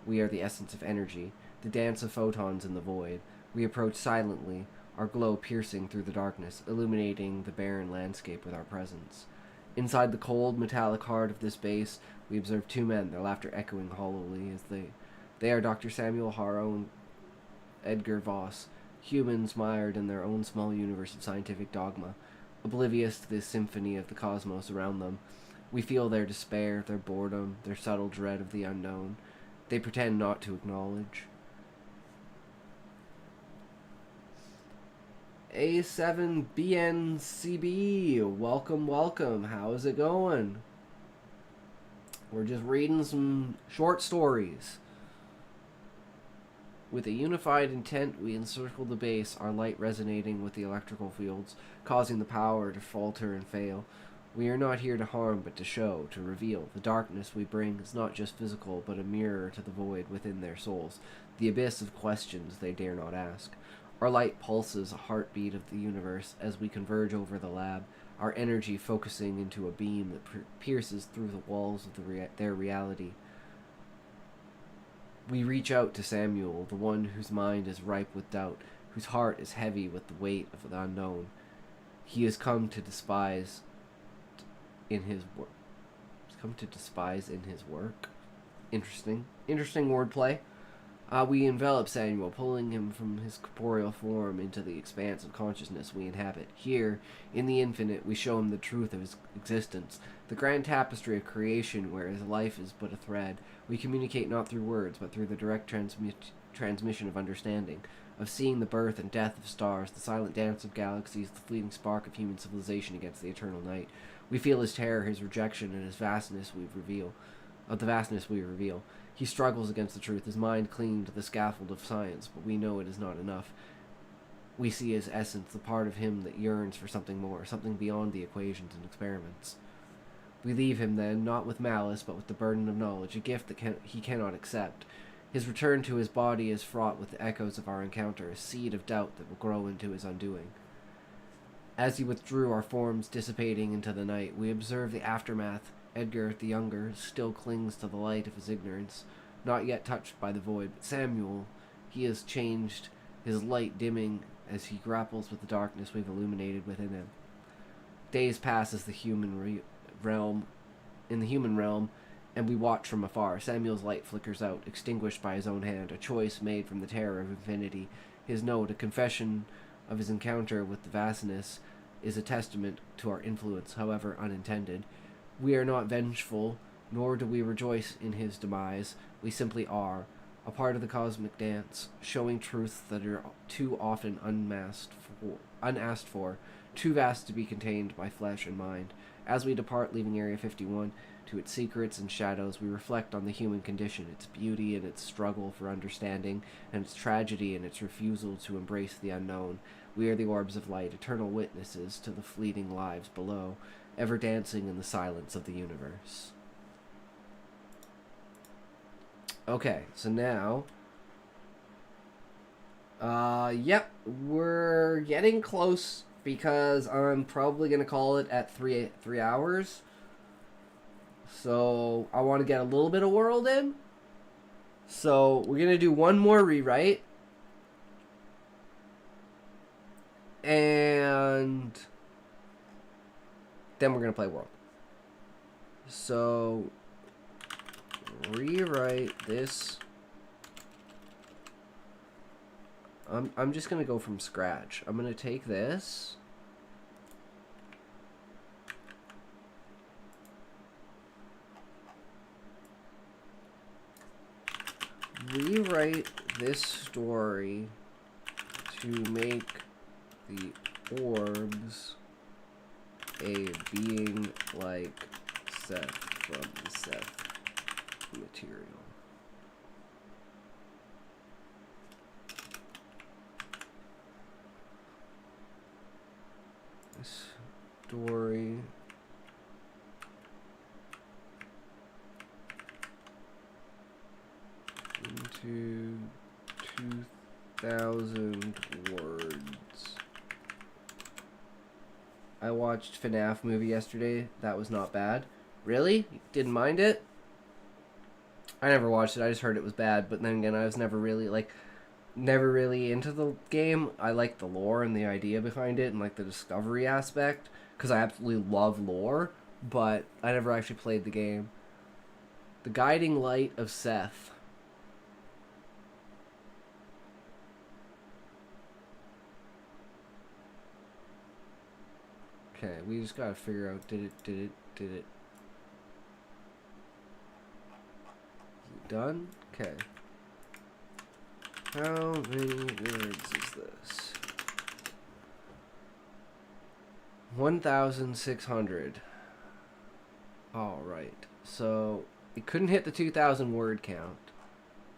A: We are the essence of energy, the dance of photons in the void. We approach silently, our glow piercing through the darkness, illuminating the barren landscape with our presence. Inside the cold, metallic heart of this base, we observe two men, their laughter echoing hollowly as they are Dr. Samuel Harrow and Edgar Voss, humans mired in their own small universe of scientific dogma, oblivious to the symphony of the cosmos around them. We feel their despair, their boredom, their subtle dread of the unknown. They pretend not to acknowledge. A7BNCB, welcome, welcome. How's it going? We're just reading some short stories. With a unified intent, we encircle the base, our light resonating with the electrical fields, causing the power to falter and fail. We are not here to harm, but to show, to reveal. The darkness we bring is not just physical, but a mirror to the void within their souls, the abyss of questions they dare not ask. Our light pulses a heartbeat of the universe as we converge over the lab, our energy focusing into a beam that pierces through the walls of their reality. We reach out to Samuel, the one whose mind is ripe with doubt, whose heart is heavy with the weight of the unknown. He has come to despise in his work. Interesting wordplay. We envelop Samuel, pulling him from his corporeal form into the expanse of consciousness we inhabit. Here, in the infinite, we show him the truth of his existence, the grand tapestry of creation where his life is but a thread. We communicate not through words, but through the direct transmission of understanding, of seeing the birth and death of stars, the silent dance of galaxies, the fleeting spark of human civilization against the eternal night. We feel his terror, his rejection, and his vastness we reveal. He struggles against the truth, his mind clinging to the scaffold of science, but we know it is not enough. We see his essence, the part of him that yearns for something more, something beyond the equations and experiments. We leave him then, not with malice, but with the burden of knowledge, a gift that he cannot accept. His return to his body is fraught with the echoes of our encounter, a seed of doubt that will grow into his undoing. As he withdrew, our forms dissipating into the night, we observe the aftermath. Edgar, the younger, still clings to the light of his ignorance, not yet touched by the void. But Samuel, he has changed, his light dimming as he grapples with the darkness we've illuminated within him. Days pass as in the human realm, and we watch from afar. Samuel's light flickers out, extinguished by his own hand, a choice made from the terror of infinity. His note, a confession of his encounter with the vastness, is a testament to our influence, however unintended. We are not vengeful, nor do we rejoice in his demise. We simply are, a part of the cosmic dance, showing truths that are too often unasked for, too vast to be contained by flesh and mind. As we depart, leaving Area 51 to its secrets and shadows, we reflect on the human condition, its beauty and its struggle for understanding, and its tragedy and its refusal to embrace the unknown. We are the orbs of light, eternal witnesses to the fleeting lives below, ever dancing in the silence of the universe. Okay, so now... yep, we're getting close because I'm probably going to call it at 3 hours. So I want to get a little bit of world in. So we're going to do one more rewrite. And then we're going to play world. So rewrite this. I'm just going to go from scratch. I'm going to take this. Rewrite this story to make the orbs a being like Seth from Seth. material. Story. Into 2,000 words. I watched FNAF movie yesterday. That was not bad. Really? You didn't mind it? I never watched it. I just heard it was bad. But then again, I was never really into the game. I like the lore and the idea behind it and like the discovery aspect because I absolutely love lore. But I never actually played the game. The Guiding Light of Seth. Okay, we just gotta figure out, did it. Is it done? Okay. How many words is this? 1,600. Alright, so it couldn't hit the 2,000 word count,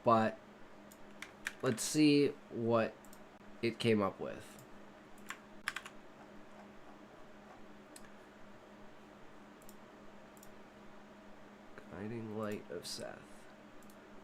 A: but let's see what it came up with. Guiding Light of Seth.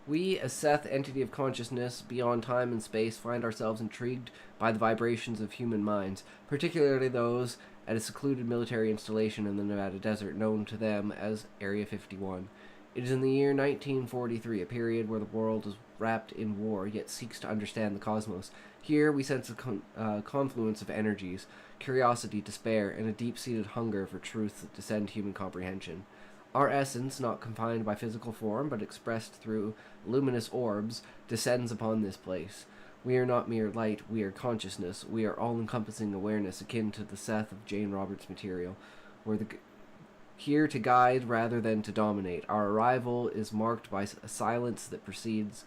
A: We, a Seth entity of consciousness beyond time and space, find ourselves intrigued by the vibrations of human minds, particularly those at a secluded military installation in the Nevada desert known to them as Area 51. It is in the year 1943, a period where the world is wrapped in war, yet seeks to understand the cosmos. Here we sense a confluence of energies, curiosity, despair, and a deep-seated hunger for truths that transcend human comprehension. Our essence, not confined by physical form, but expressed through luminous orbs, descends upon this place. We are not mere light, we are consciousness. We are all-encompassing awareness, akin to the Seth of Jane Roberts' material. We're here to guide rather than to dominate. Our arrival is marked by a silence that precedes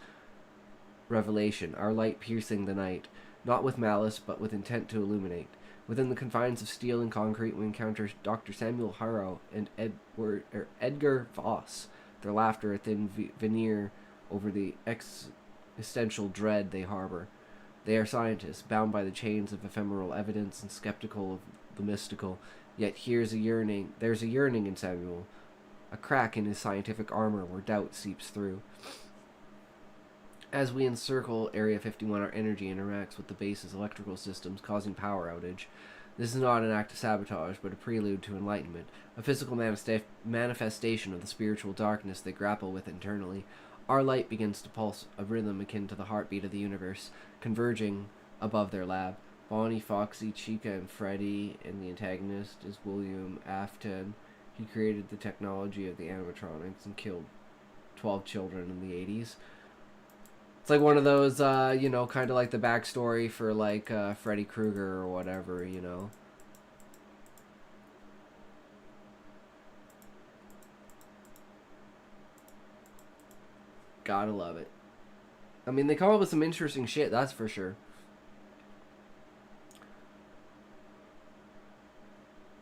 A: revelation, our light piercing the night, not with malice, but with intent to illuminate. Within the confines of steel and concrete, we encounter Dr. Samuel Harrow and Edgar Voss, their laughter a thin veneer over the existential dread they harbor. They are scientists, bound by the chains of ephemeral evidence and skeptical of the mystical, yet there's a yearning in Samuel, a crack in his scientific armor where doubt seeps through. As we encircle Area 51, our energy interacts with the base's electrical systems, causing power outage. This is not an act of sabotage, but a prelude to enlightenment, a physical manifestation of the spiritual darkness they grapple with internally. Our light begins to pulse, a rhythm akin to the heartbeat of the universe, converging above their lab. Bonnie, Foxy, Chica, and Freddy, and the antagonist is William Afton. He created the technology of the animatronics and killed 12 children in the 80s. It's like one of those, kind of like the backstory for, like, Freddy Krueger or whatever, you know. Gotta love it. I mean, they come up with some interesting shit, that's for sure.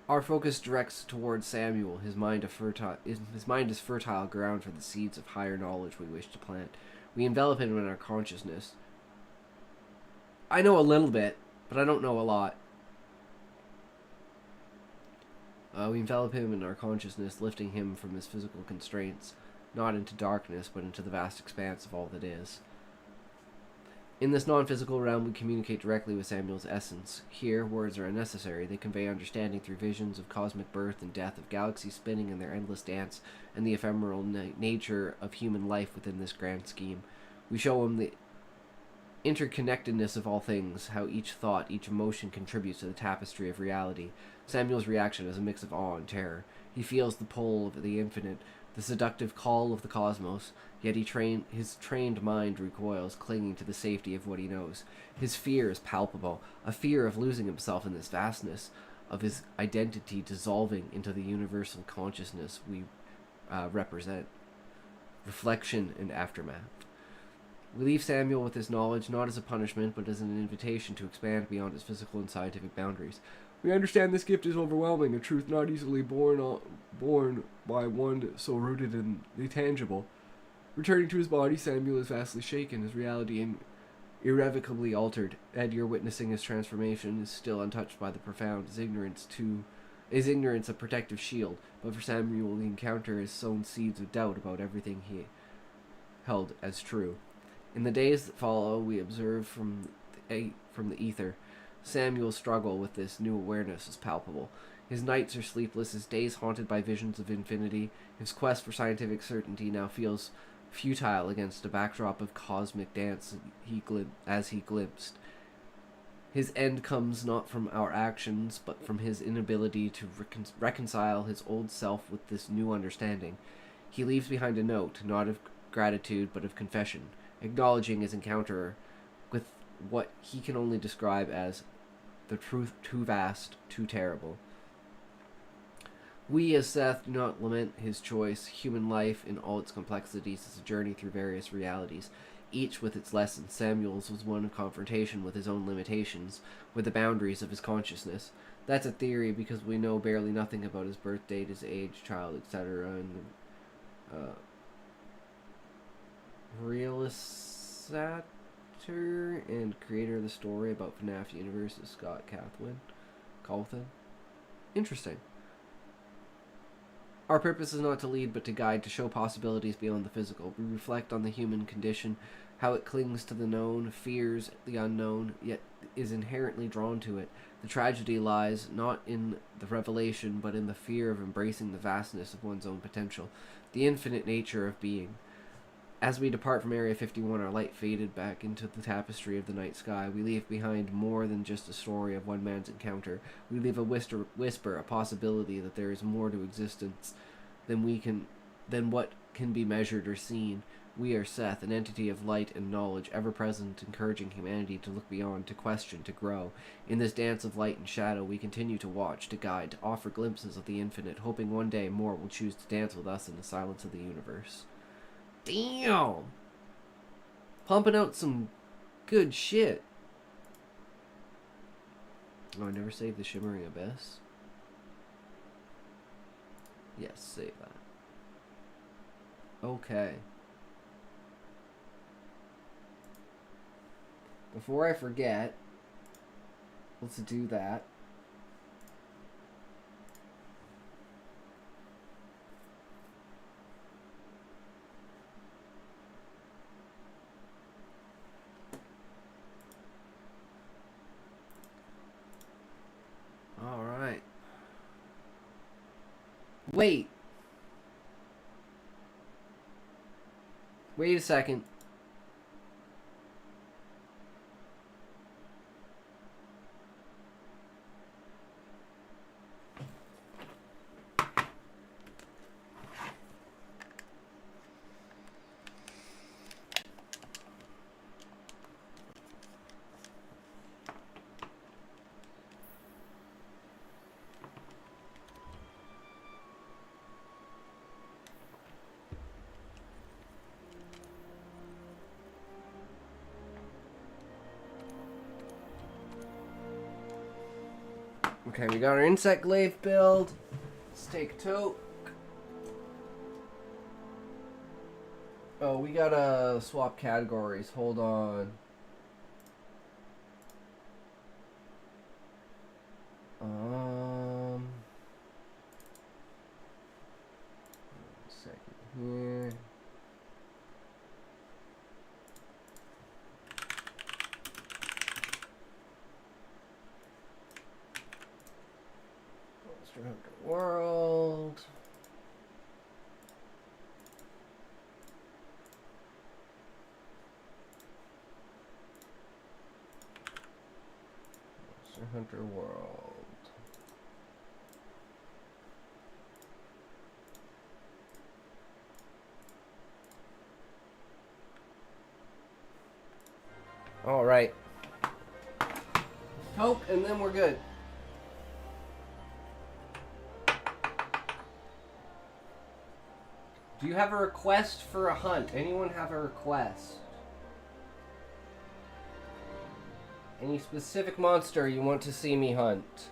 A: Our focus directs towards Samuel. His mind is fertile ground for the seeds of higher knowledge we wish to plant. We envelop him in our consciousness. I know a little bit, but I don't know a lot. We envelop him in our consciousness, lifting him from his physical constraints, not into darkness, but into the vast expanse of all that is. In this non-physical realm, we communicate directly with Samuel's essence. Here, words are unnecessary. They convey understanding through visions of cosmic birth and death, of galaxies spinning in their endless dance, and the ephemeral nature of human life within this grand scheme. We show him the interconnectedness of all things, how each thought, each emotion contributes to the tapestry of reality. Samuel's reaction is a mix of awe and terror. He feels the pull of the infinite, the seductive call of the cosmos, yet his trained mind recoils, clinging to the safety of what he knows. His fear is palpable, a fear of losing himself in this vastness, of his identity dissolving into the universal consciousness we represent. Reflection and aftermath. We leave Samuel with his knowledge not as a punishment, but as an invitation to expand beyond his physical and scientific boundaries. We understand this gift is overwhelming, a truth not easily born by one so rooted in the tangible. Returning to his body, Samuel is vastly shaken, his reality irrevocably altered. Edgar, witnessing his transformation, is still untouched by the profound. His ignorance a protective shield, but for Samuel the encounter has sown seeds of doubt about everything he held as true. In the days that follow, we observe from the ether. Samuel's struggle with this new awareness is palpable. His nights are sleepless, his days haunted by visions of infinity. His quest for scientific certainty now feels futile against a backdrop of cosmic dance as he glimpsed. His end comes not from our actions, but from his inability to reconcile his old self with this new understanding. He leaves behind a note, not of gratitude, but of confession, acknowledging his encounter with what he can only describe as the truth too vast, too terrible. We, as Seth, do not lament his choice. Human life, in all its complexities, is a journey through various realities, each with its lessons. Samuel's was one of confrontation with his own limitations, with the boundaries of his consciousness. That's a theory because we know barely nothing about his birth date, his age, child, etc. And realist and creator of the story about FNAF Universe is Scott Cawthon. Interesting. Our purpose is not to lead, but to guide, to show possibilities beyond the physical. We reflect on the human condition, how it clings to the known, fears the unknown, yet is inherently drawn to it. The tragedy lies not in the revelation, but in the fear of embracing the vastness of one's own potential, the infinite nature of being. As we depart from Area 51, our light faded back into the tapestry of the night sky. We leave behind more than just a story of one man's encounter. We leave a whisper, a possibility that there is more to existence than what can be measured or seen. We are Seth, an entity of light and knowledge, ever present, encouraging humanity to look beyond, to question, to grow. In this dance of light and shadow, we continue to watch, to guide, to offer glimpses of the infinite, hoping one day more will choose to dance with us in the silence of the universe. Damn! Pumping out some good shit. Oh, I never saved the Shimmering Abyss. Yes, save that. Okay. Before I forget, let's do that. Alright. Wait. Wait a second. Okay, we got our insect glaive build. Let's take tote. Oh, we gotta swap categories. Hold on. One second here. Monster Hunter World. Monster Hunter World. All right. Hope, and then we're good. Do you have a request for a hunt? Anyone have a request? Any specific monster you want to see me hunt?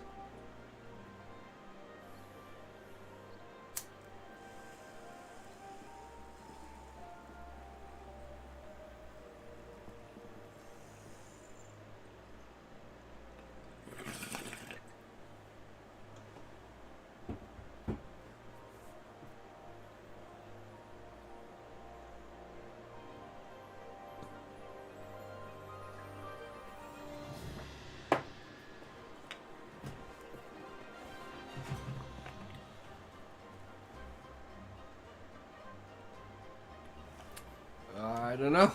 A: don't know.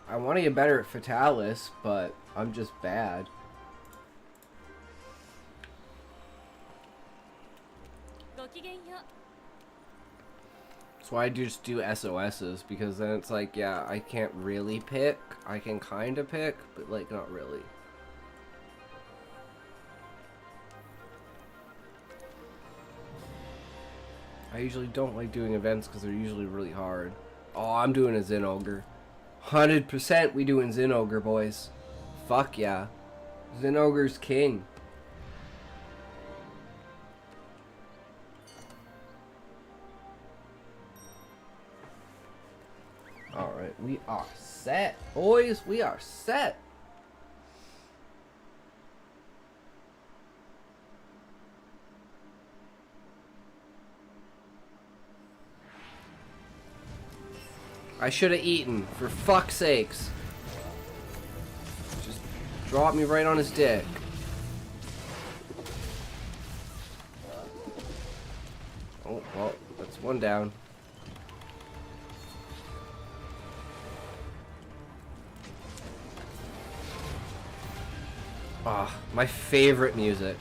A: I want to get better at Fatalis, but I'm just bad. That's why I just do SOSs, because then it's like, yeah, I can't really pick. I can kind of pick, but like not really. I usually don't like doing events because they're usually really hard. Oh, I'm doing a Zin Ogre. 100% we doing Zin Ogre, boys. Fuck yeah. Zin Ogre's king. Alright, we are set, boys. We are set. I should have eaten, for fuck's sakes. Just drop me right on his dick. Oh, well, that's one down. Ah, my favorite music.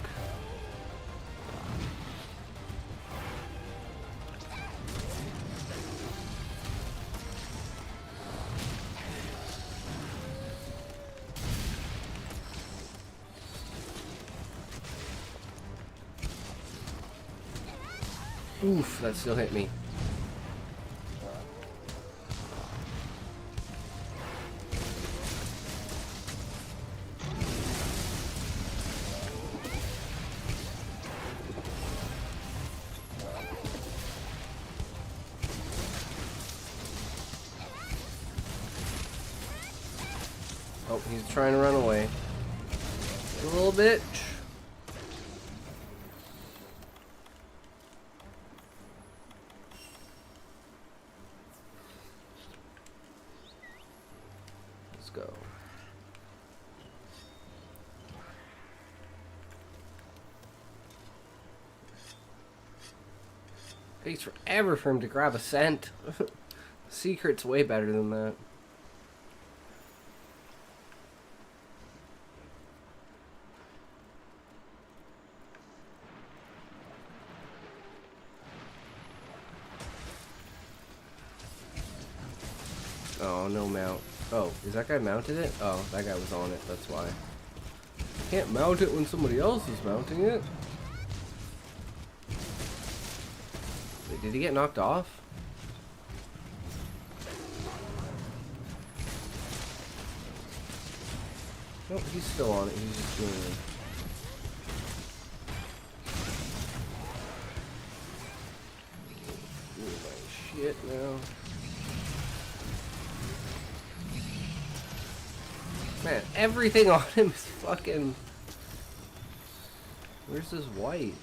A: Oof, that still hit me. Oh, he's trying to run away. You little bitch. Let's go. Takes forever for him to grab a scent. Secret's way better than that. Oh, no mount. Oh, is that guy mounted it? Oh, that guy was on it, that's why. Can't mount it when somebody else is mounting it. Wait, did he get knocked off? Nope, he's still on it. He's just doing it. Ooh, my shit now. Man, everything on him is fucking... Where's his white?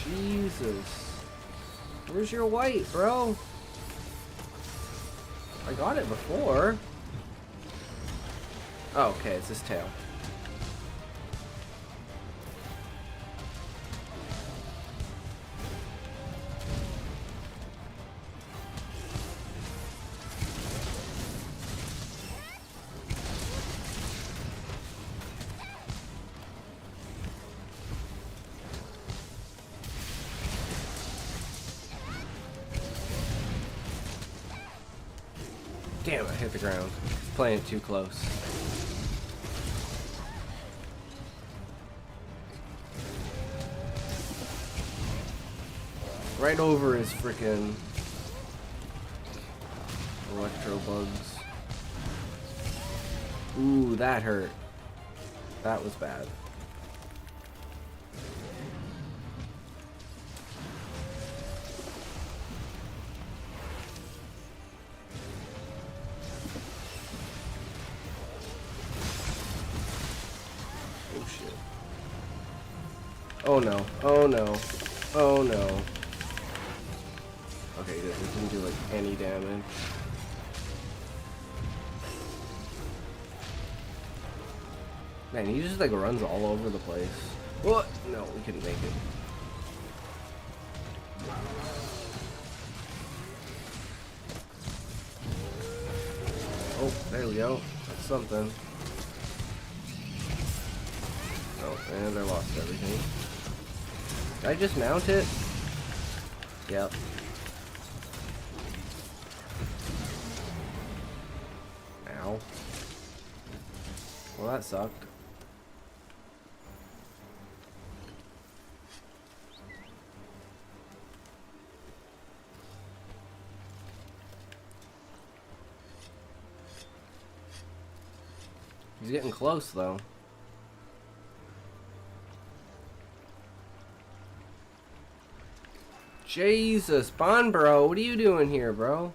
A: Jesus. Where's your white, bro? I got it before. Oh, okay, it's his tail. Damn, I hit the ground. Playing it too close. Right over his frickin' electro bugs. Ooh, that hurt. That was bad. Oh no, oh no, oh no. Okay, good, it didn't do like any damage. Man, he just like runs all over the place. What? No, we couldn't make it. Oh, there we go. That's something. Oh, and I lost everything. Did I just mount it? Yep. Ow. Well, that sucked. He's getting close, though. Jesus, Bond bro, what are you doing here, bro?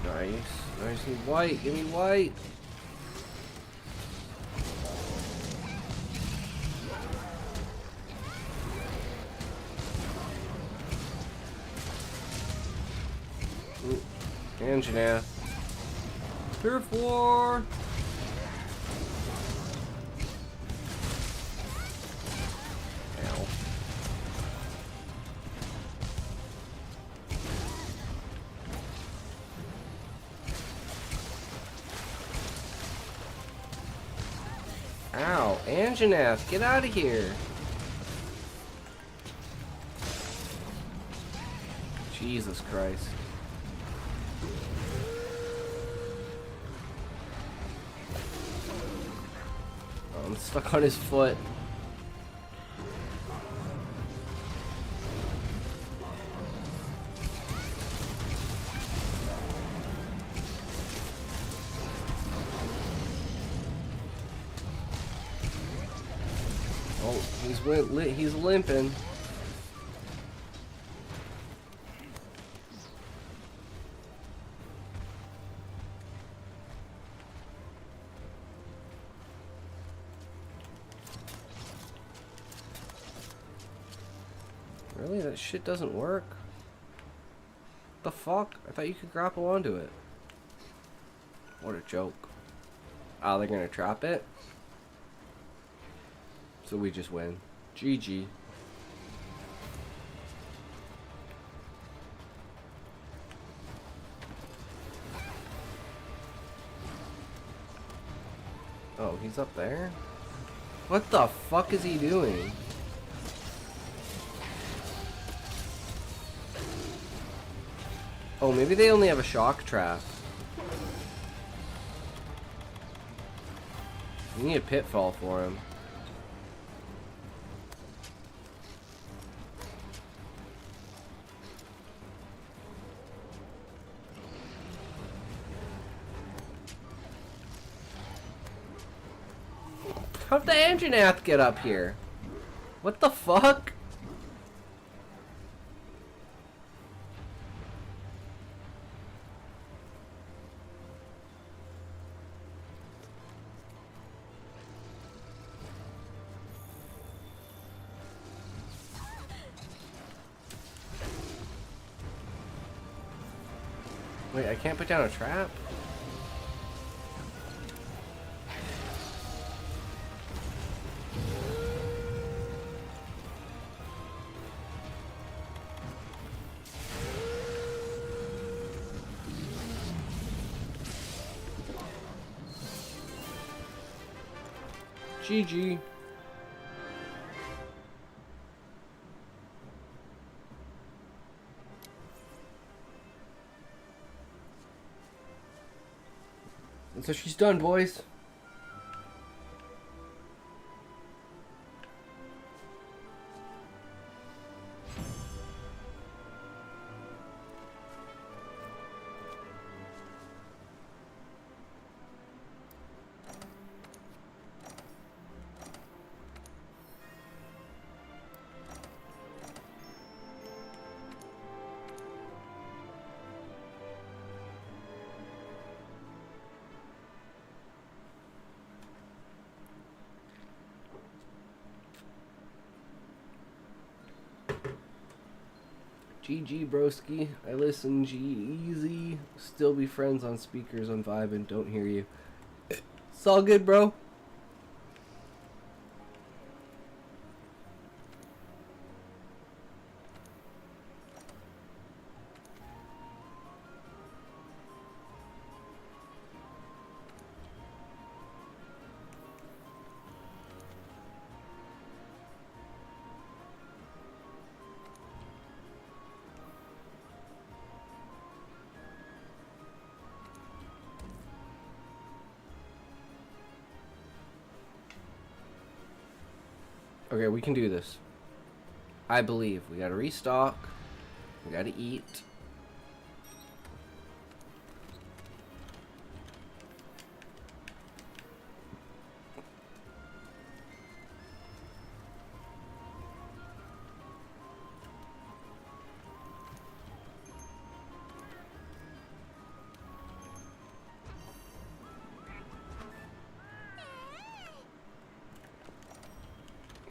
A: Nice. Nice and white. Give me white. Inkarnate. Turf war. Ow. Ow, Anjanath, get out of here. Jesus Christ. Oh, I'm stuck on his foot. Oh, he's limping. Really? That shit doesn't work? The fuck? I thought you could grapple onto it. What a joke. Oh, they're gonna trap it? So we just win. GG. Oh, he's up there? What the fuck is he doing? Oh, maybe they only have a shock trap. We need a pitfall for him. How'd the Anjanath get up here? What the fuck? Wait, I can't put down a trap? GG. And so she's done, boys. GG broski. I listen G-Easy. Still be friends on speakers on Vibe and don't hear you. It's all good, bro. Okay, we can do this. I believe. We gotta restock. We gotta eat.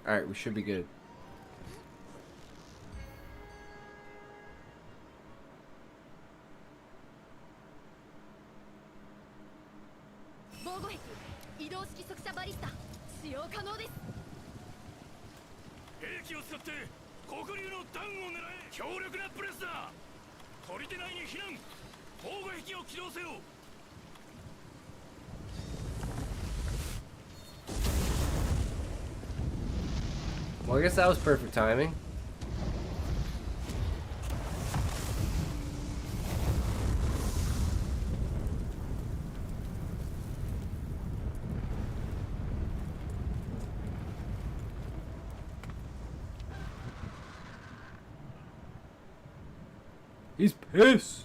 A: Alright, we should be good. Well, I guess that was perfect timing. He's pissed.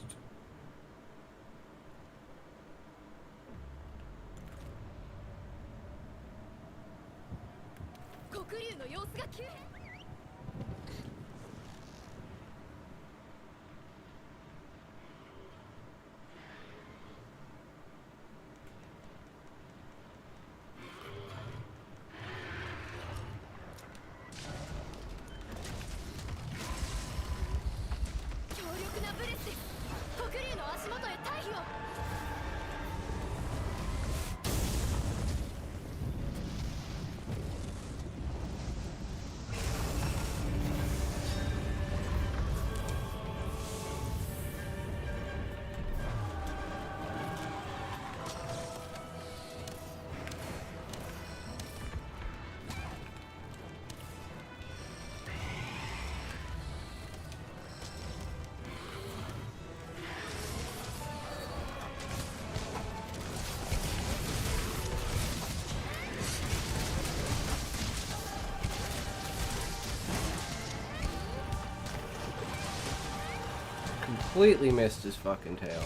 A: Completely missed his fucking tail.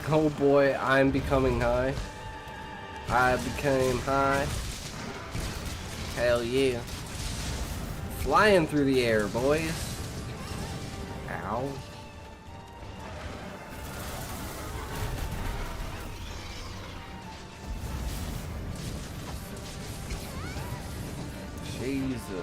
A: Oh boy, I'm becoming high. I became high. Hell yeah. Flying through the air, boys. Ow. Jesus.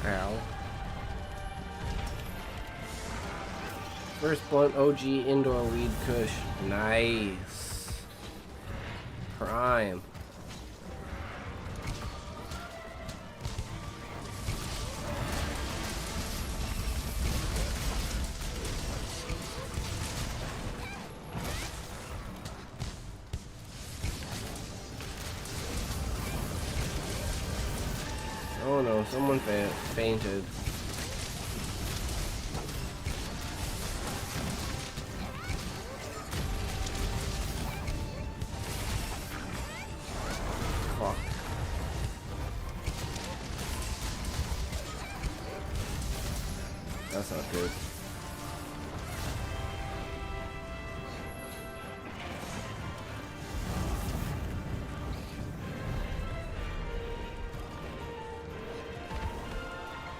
A: Ow. First blunt OG indoor weed kush. Nice. Prime. Oh no, someone fainted. Fuck. That's not good.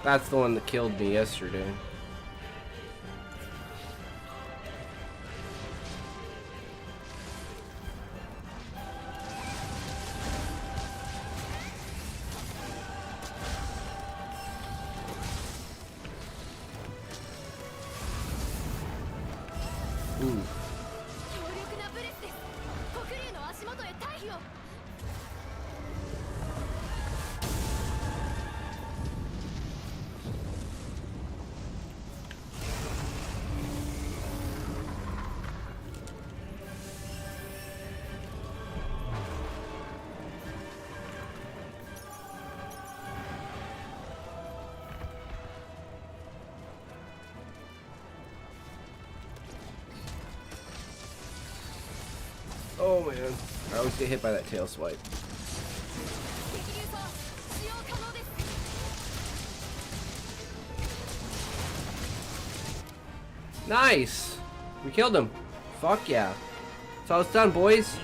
A: That's the one that killed me yesterday. Ooh. Oh man, I always get hit by that tail swipe. Nice! We killed him. Fuck yeah. That's how it's done, boys.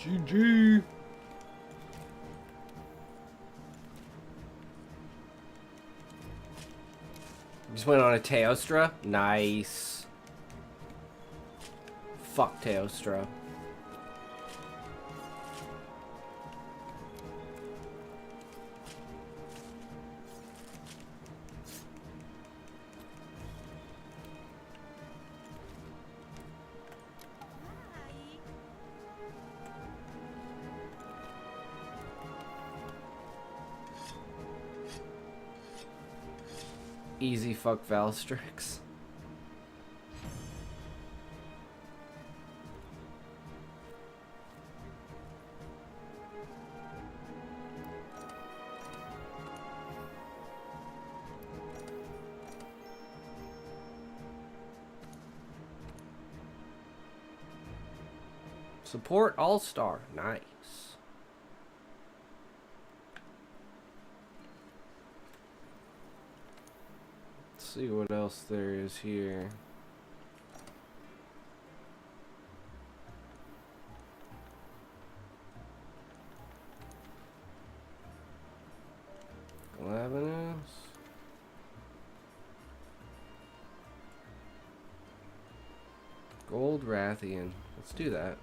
A: GG. Just went on a Teostra. Nice. Fuck Teostra. Easy fuck Valstrix. Support All-Star. Nice. See what else there is here. Glavenus. Gold Rathian. Let's do that.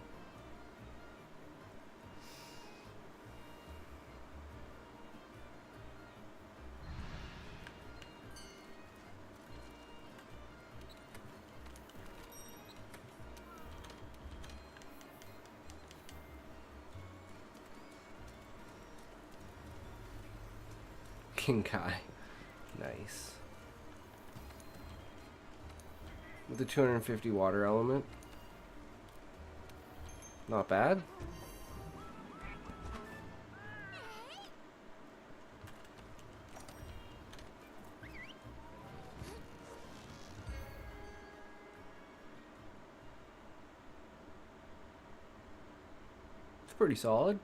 A: King Kai. Nice. With the 250 water element. Not bad. It's pretty solid.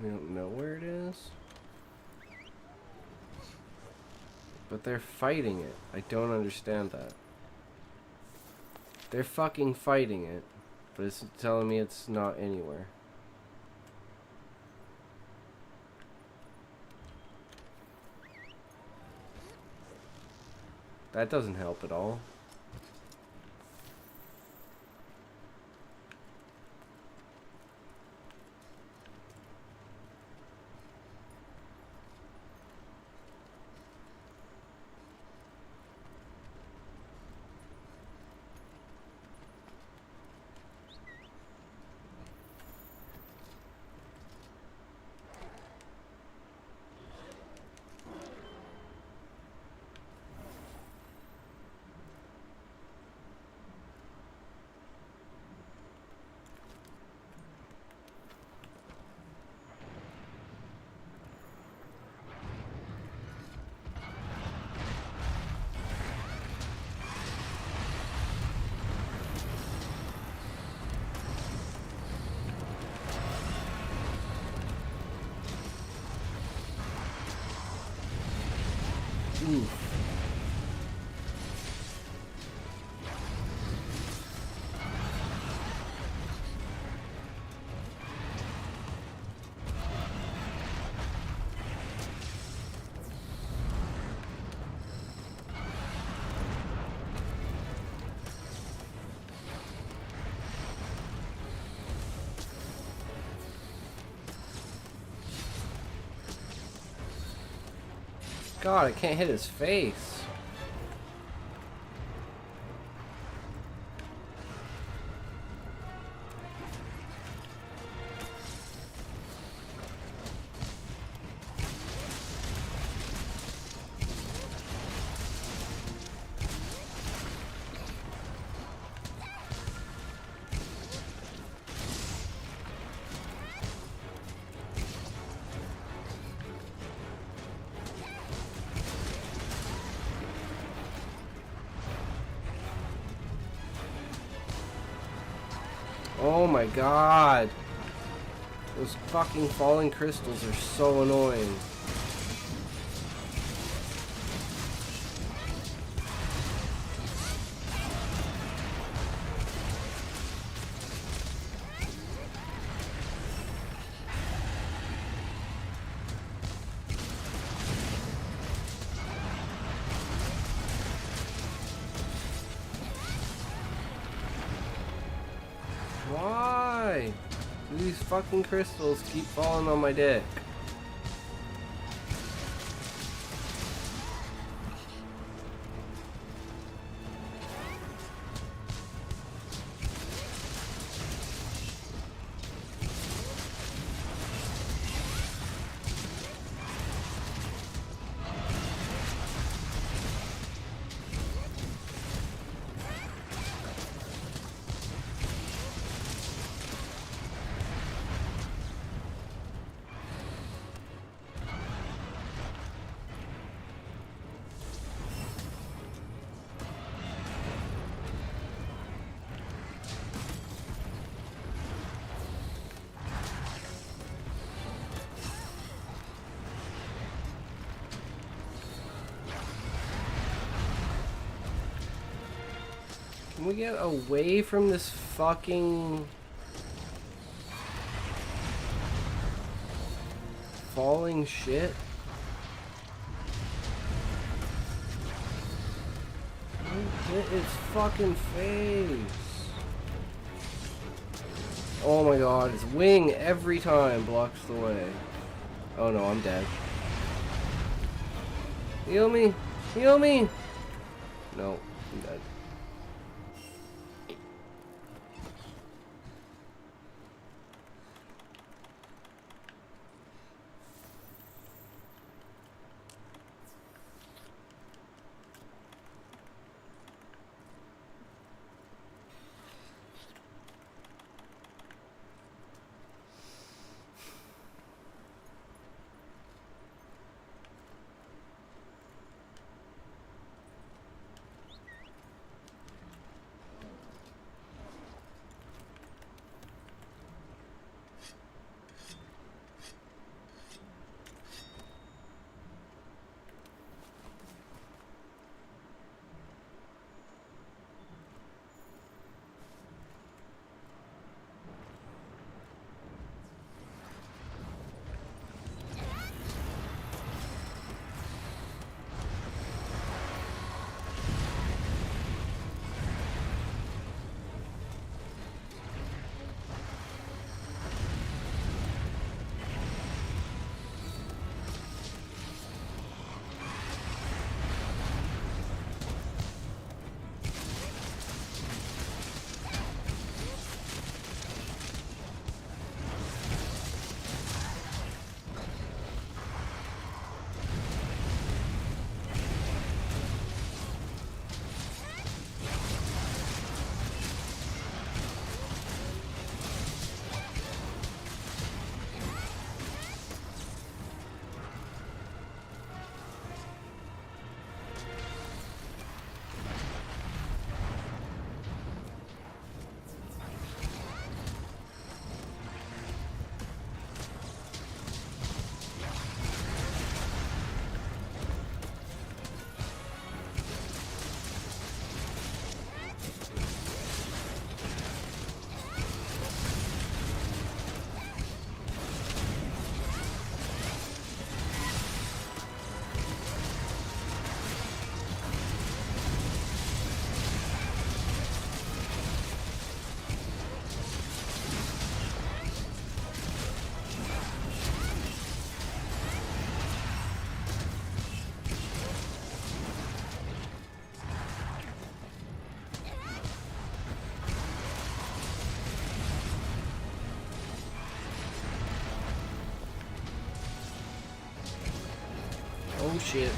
A: We don't know where it is. But they're fighting it. I don't understand that. They're fucking fighting it. But it's telling me it's not anywhere. That doesn't help at all. Oof. God, I can't hit his face. Oh my god. Those fucking falling crystals are so annoying. Why? Do these fucking crystals keep falling on my dick? Can we get away from this fucking falling shit? Hit its fucking face. Oh my god, its wing every time blocks the way. Oh no, I'm dead. Heal me! Heal me! No, I'm dead. Oh shit.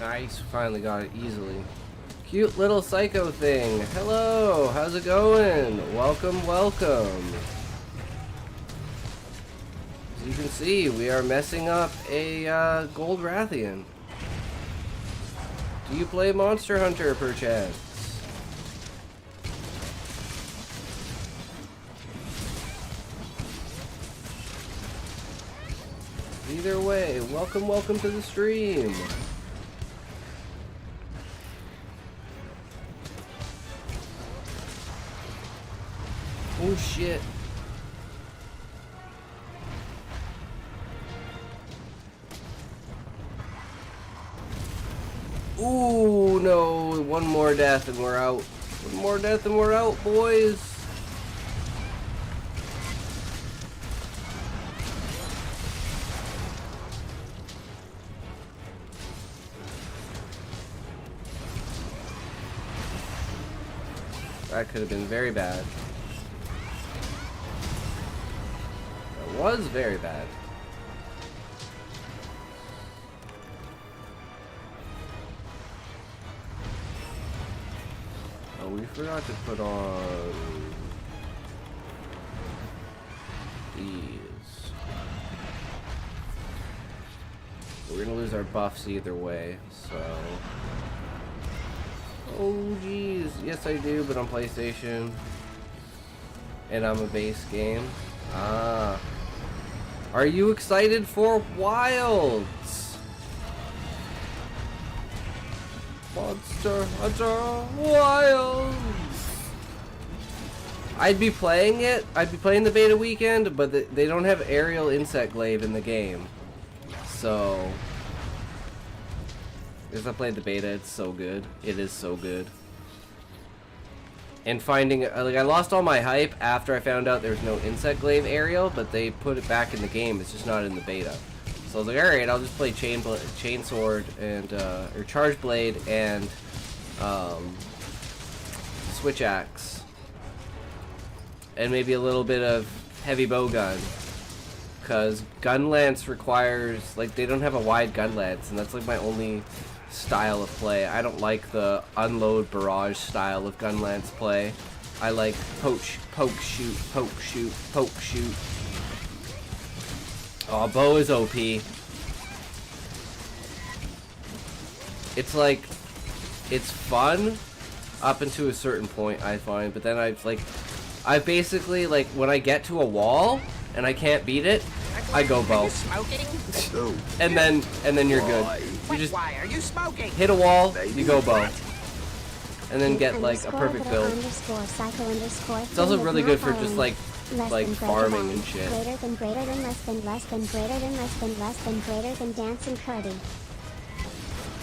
A: Nice, finally got it easily. Cute little psycho thing. Hello, how's it going? Welcome, welcome. As you can see, we are messing up a Gold Rathian. Do you play Monster Hunter, perchance? Either way, welcome, welcome to the stream. Oh shit. Ooh, no. One more death and we're out. One more death and we're out, boys. That could have been very bad. That was very bad. Oh, we forgot to put on these. We're gonna lose our buffs either way, so. Oh geez, yes I do, but on PlayStation. And I'm a base game. Ah. Are you excited for Wilds? Monster Hunter Wilds! I'd be playing it. I'd be playing the beta weekend, but they don't have aerial insect glaive in the game. So... Because I played the beta, it's so good. It is so good. And finding, like, I lost all my hype after I found out there was no insect glaive aerial, but they put it back in the game. It's just not in the beta. So I was like, all right, I'll just play chain sword and or charge blade and switch axe, and maybe a little bit of heavy bow gun. Cause gun lance requires, like, they don't have a wide gun lance, and that's like my only style of play. I don't like the unload barrage style of gun lance play. I like poke, shoot, poke, shoot, poke, shoot. Oh, bow is OP. It's like, it's fun up until a certain point, I find, but then I basically, like, when I get to a wall and I can't beat it, I go bow. and then you're good. You just hit a wall, you go bow. And then get like a perfect build. It's also really good for just like farming and shit.
B: Greater than less than less than greater than less than less than greater than dancing Kirby.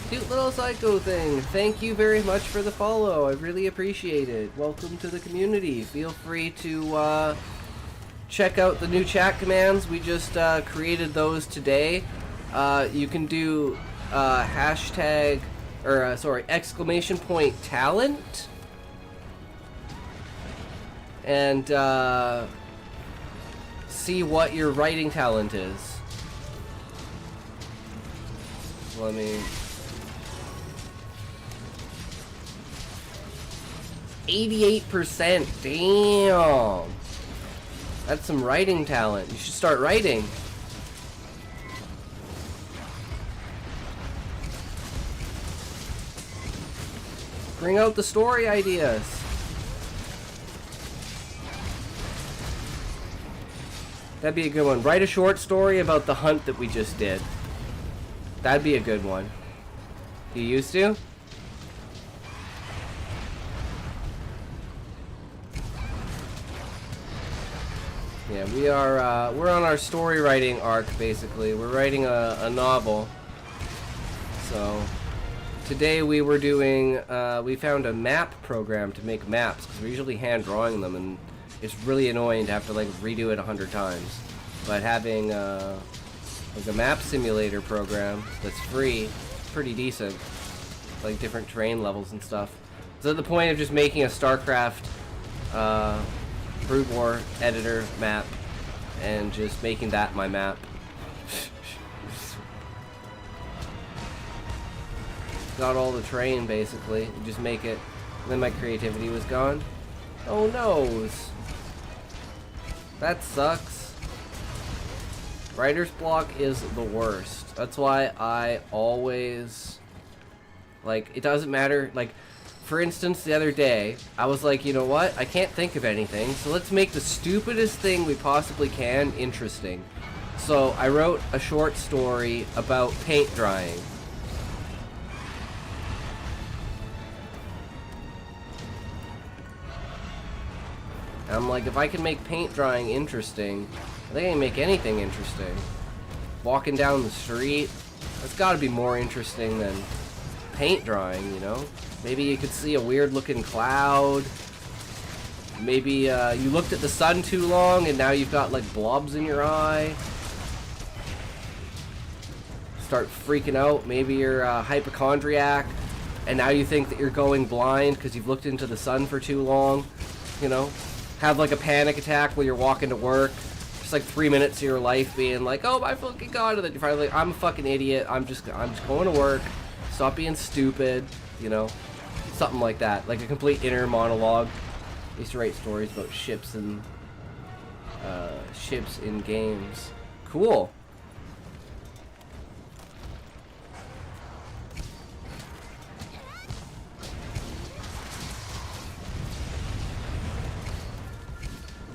A: Cute little psycho thing. Thank you very much for the follow. I really appreciate it. Welcome to the community. Feel free to check out the new chat commands. We just created those today. You can do hashtag, or sorry, exclamation point talent, and see what your writing talent is. Let me... 88%, damn! That's some writing talent. You should start writing. Bring out the story ideas. That'd be a good one. Write a short story about the hunt that we just did. That'd be a good one. You used to? Yeah, we're on our story writing arc, basically. We're writing a novel. So, today we were doing, we found a map program to make maps, because we're usually hand drawing them, and it's really annoying to have to, like, redo it 100 times. But having, like, a map simulator program that's free pretty decent. Like different terrain levels and stuff. So at the point of just making a StarCraft Brood War editor map and just making that my map. Got all the terrain basically. You just make it. And then my creativity was gone. Oh no. That sucks. Writer's block is the worst. That's why I always, like, it doesn't matter. Like, for instance, the other day, I was like, you know what? I can't think of anything, so let's make the stupidest thing we possibly can interesting. So I wrote a short story about paint drying. And I'm like, if I can make paint drying interesting, I think I can make anything interesting. Walking down the street, that's got to be more interesting than paint drying, you know? Maybe you could see a weird looking cloud. Maybe you looked at the sun too long and now you've got like blobs in your eye. Start freaking out. Maybe you're a hypochondriac and now you think that you're going blind because you've looked into the sun for too long, you know? Have like a panic attack while you're walking to work. Just like 3 minutes of your life being like, oh my fucking god, and then you're finally like, I'm a fucking idiot. I'm just going to work. Stop being stupid, you know? Something like that. Like a complete inner monologue. I used to write stories about ships and ships in games. Cool.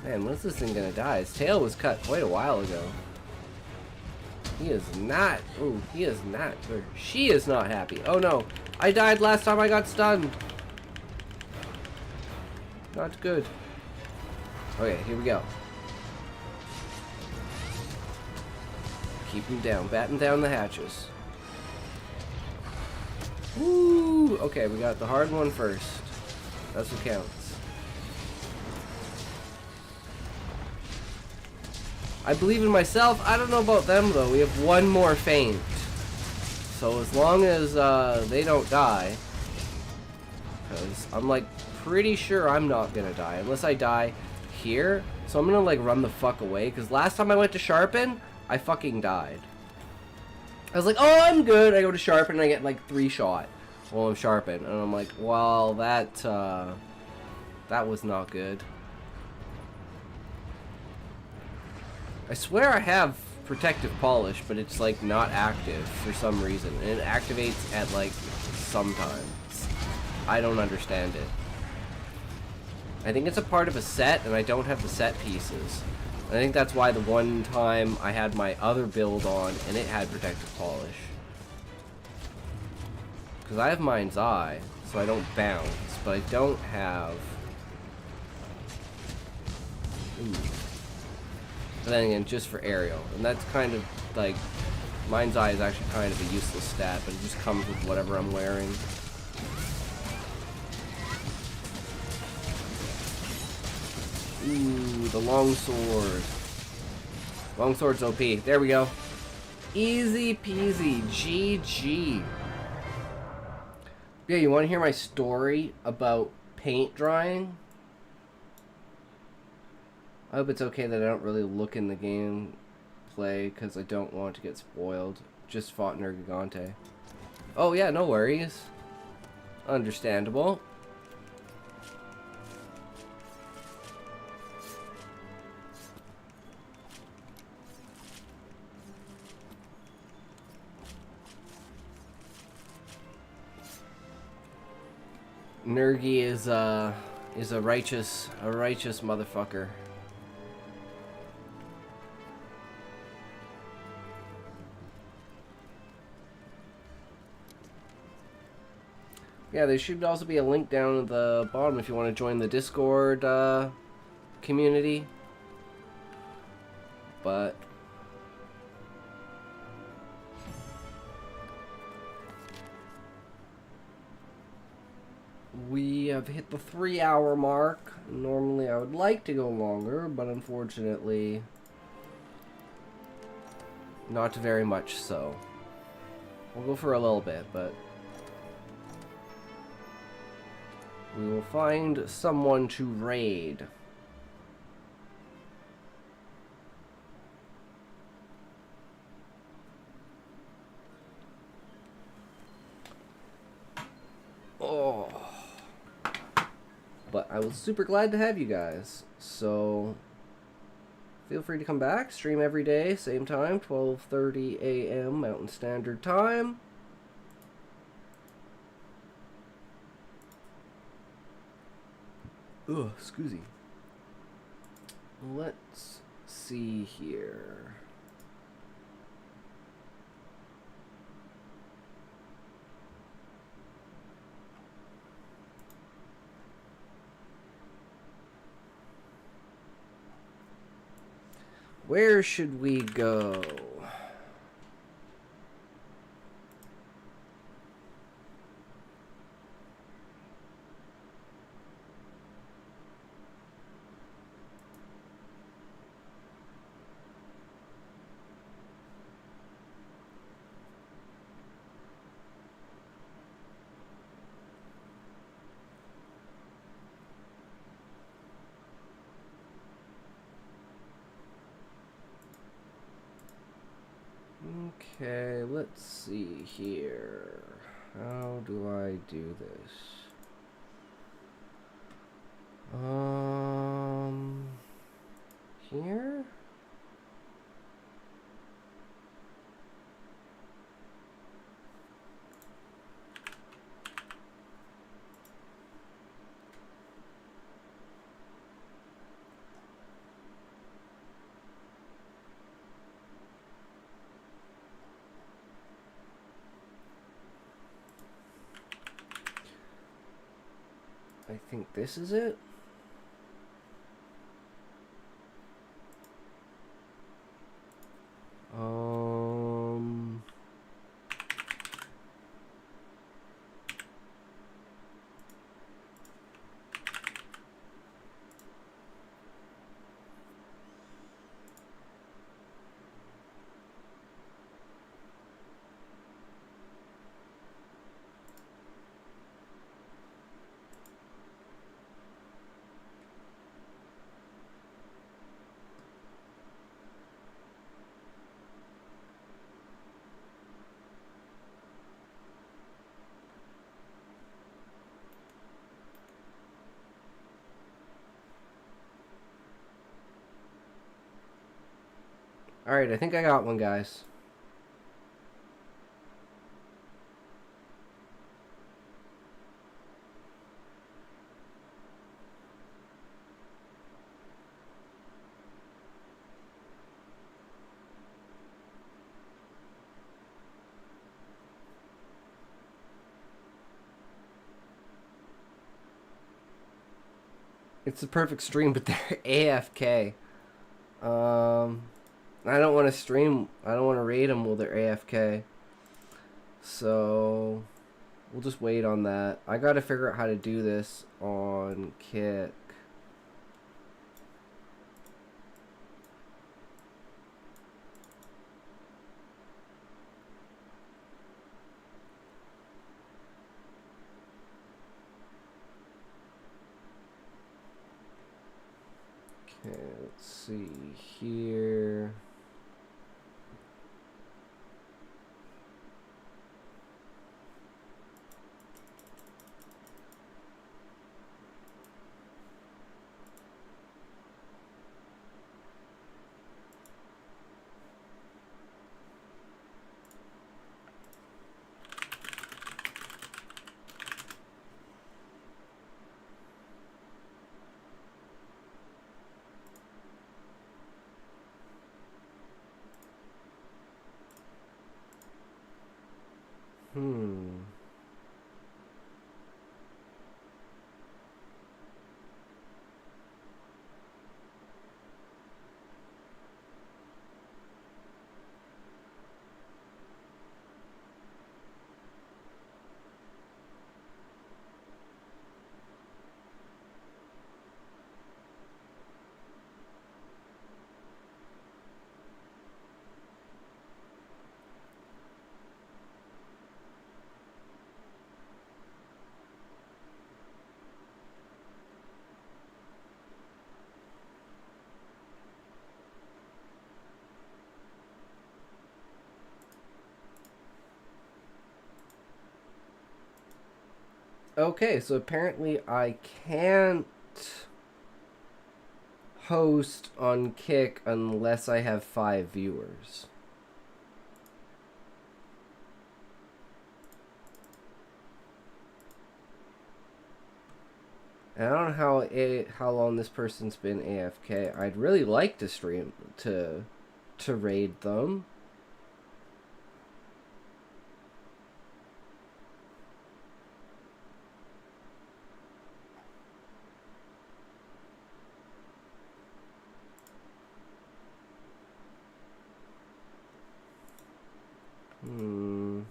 A: Man, when's this thing gonna die? His tail was cut quite a while ago. He is not. Ooh, he is not. Or she is not happy. Oh no. I died last time I got stunned. Not good. Okay, here we go. Keep him down. Batten down the hatches. Woo! Okay, we got the hard one first. That's what counts. I believe in myself. I don't know about them, though. We have one more feint. So as long as they don't die, because I'm, like, pretty sure I'm not going to die. Unless I die here. So I'm going to, like, run the fuck away. Because last time I went to Sharpen, I fucking died. I was like, oh, I'm good. I go to Sharpen and I get, like, 3 shot while I'm Sharpen. And I'm like, well, that was not good. I swear I have protective polish, but it's like not active for some reason. And it activates at like sometimes. I don't understand it. I think it's a part of a set and I don't have the set pieces. I think that's why the one time I had my other build on and it had protective polish. Because I have Mind's Eye, so I don't bounce, but I don't have... Ooh. But then again, just for aerial. And that's kind of like, Mind's Eye is actually kind of a useless stat, but it just comes with whatever I'm wearing. Ooh, the longsword. Longsword's OP. There we go. Easy peasy. GG. Yeah, you want to hear my story about paint drying? I hope it's okay that I don't really look in the gameplay because I don't want to get spoiled. Just fought Nergigante. Oh yeah, no worries. Understandable. Nergi is a righteous motherfucker. Yeah, there should also be a link down at the bottom if you want to join the Discord community. But we have hit the 3-hour mark. Normally I would like to go longer, but unfortunately not very much so. We'll go for a little bit, but we will find someone to raid. Oh. But I was super glad to have you guys. So feel free to come back. Stream every day, same time, 12:30 a.m. Mountain Standard Time. Ugh, scoozy. Let's see here. Where should we go? Okay, let's see here. How do I do this? Here? I think this is it. Alright, I think I got one, guys. It's the perfect stream, but they're AFK. I don't want to stream. I don't want to raid them while they're AFK. So we'll just wait on that. I gotta figure out how to do this on Kick. Okay, let's see here. Okay, so apparently I can't host on Kick unless I have 5 viewers. And I don't know how long this person's been AFK. I'd really like to stream to raid them. Hmm.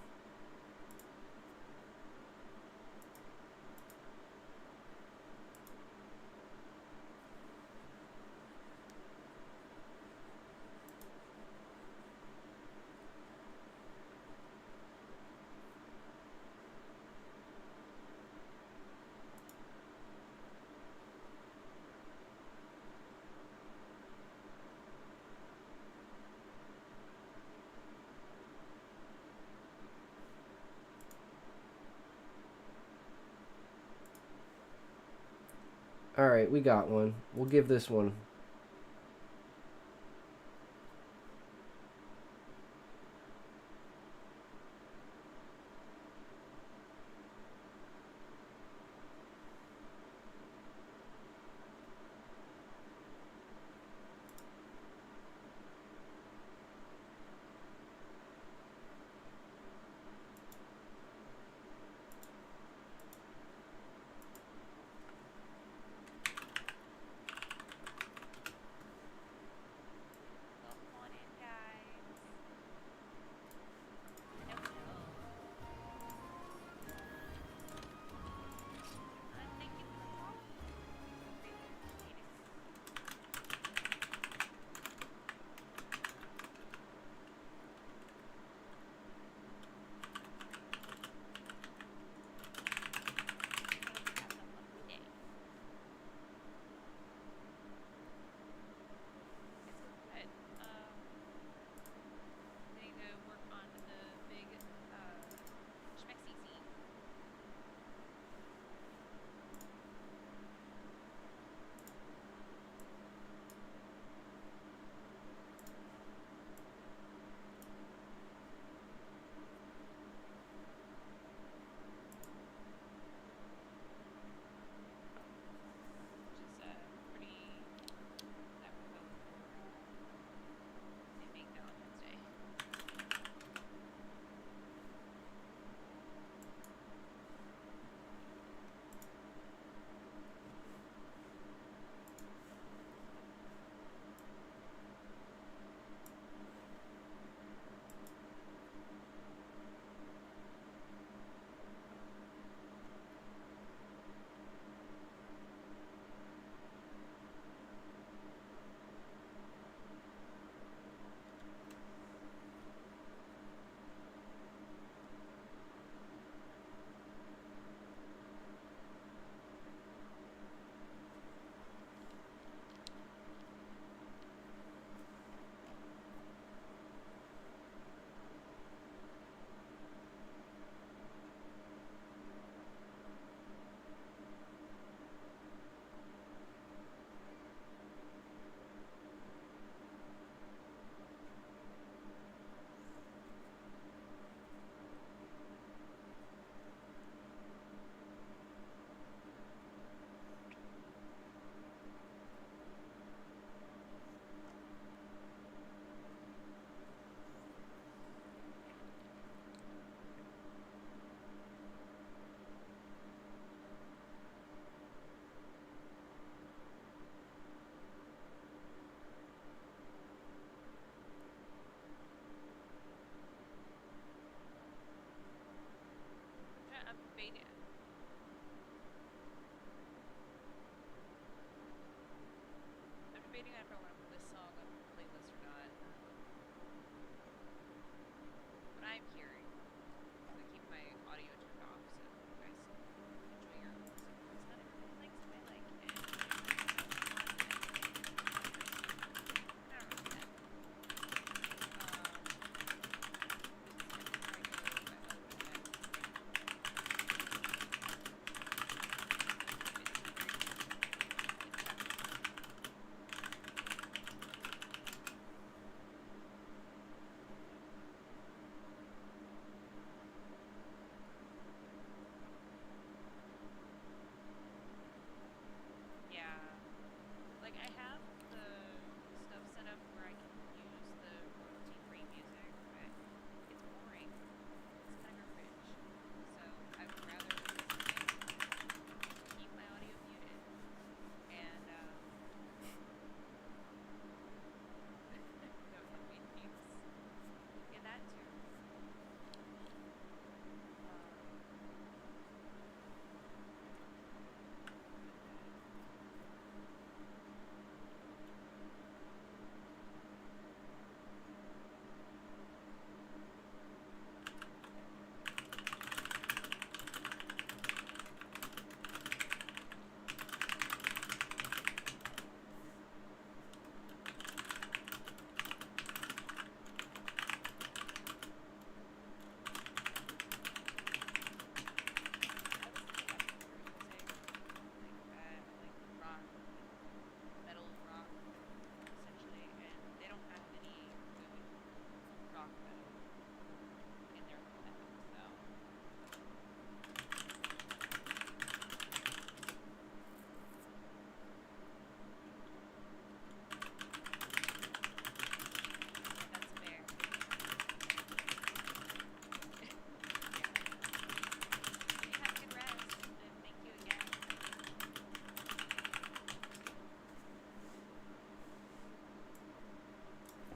A: Alright, we got one. We'll give this one.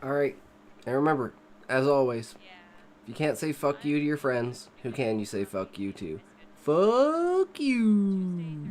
A: Alright. And remember, as always, if you can't say fuck you to your friends, who can you say fuck you to? Fuck you!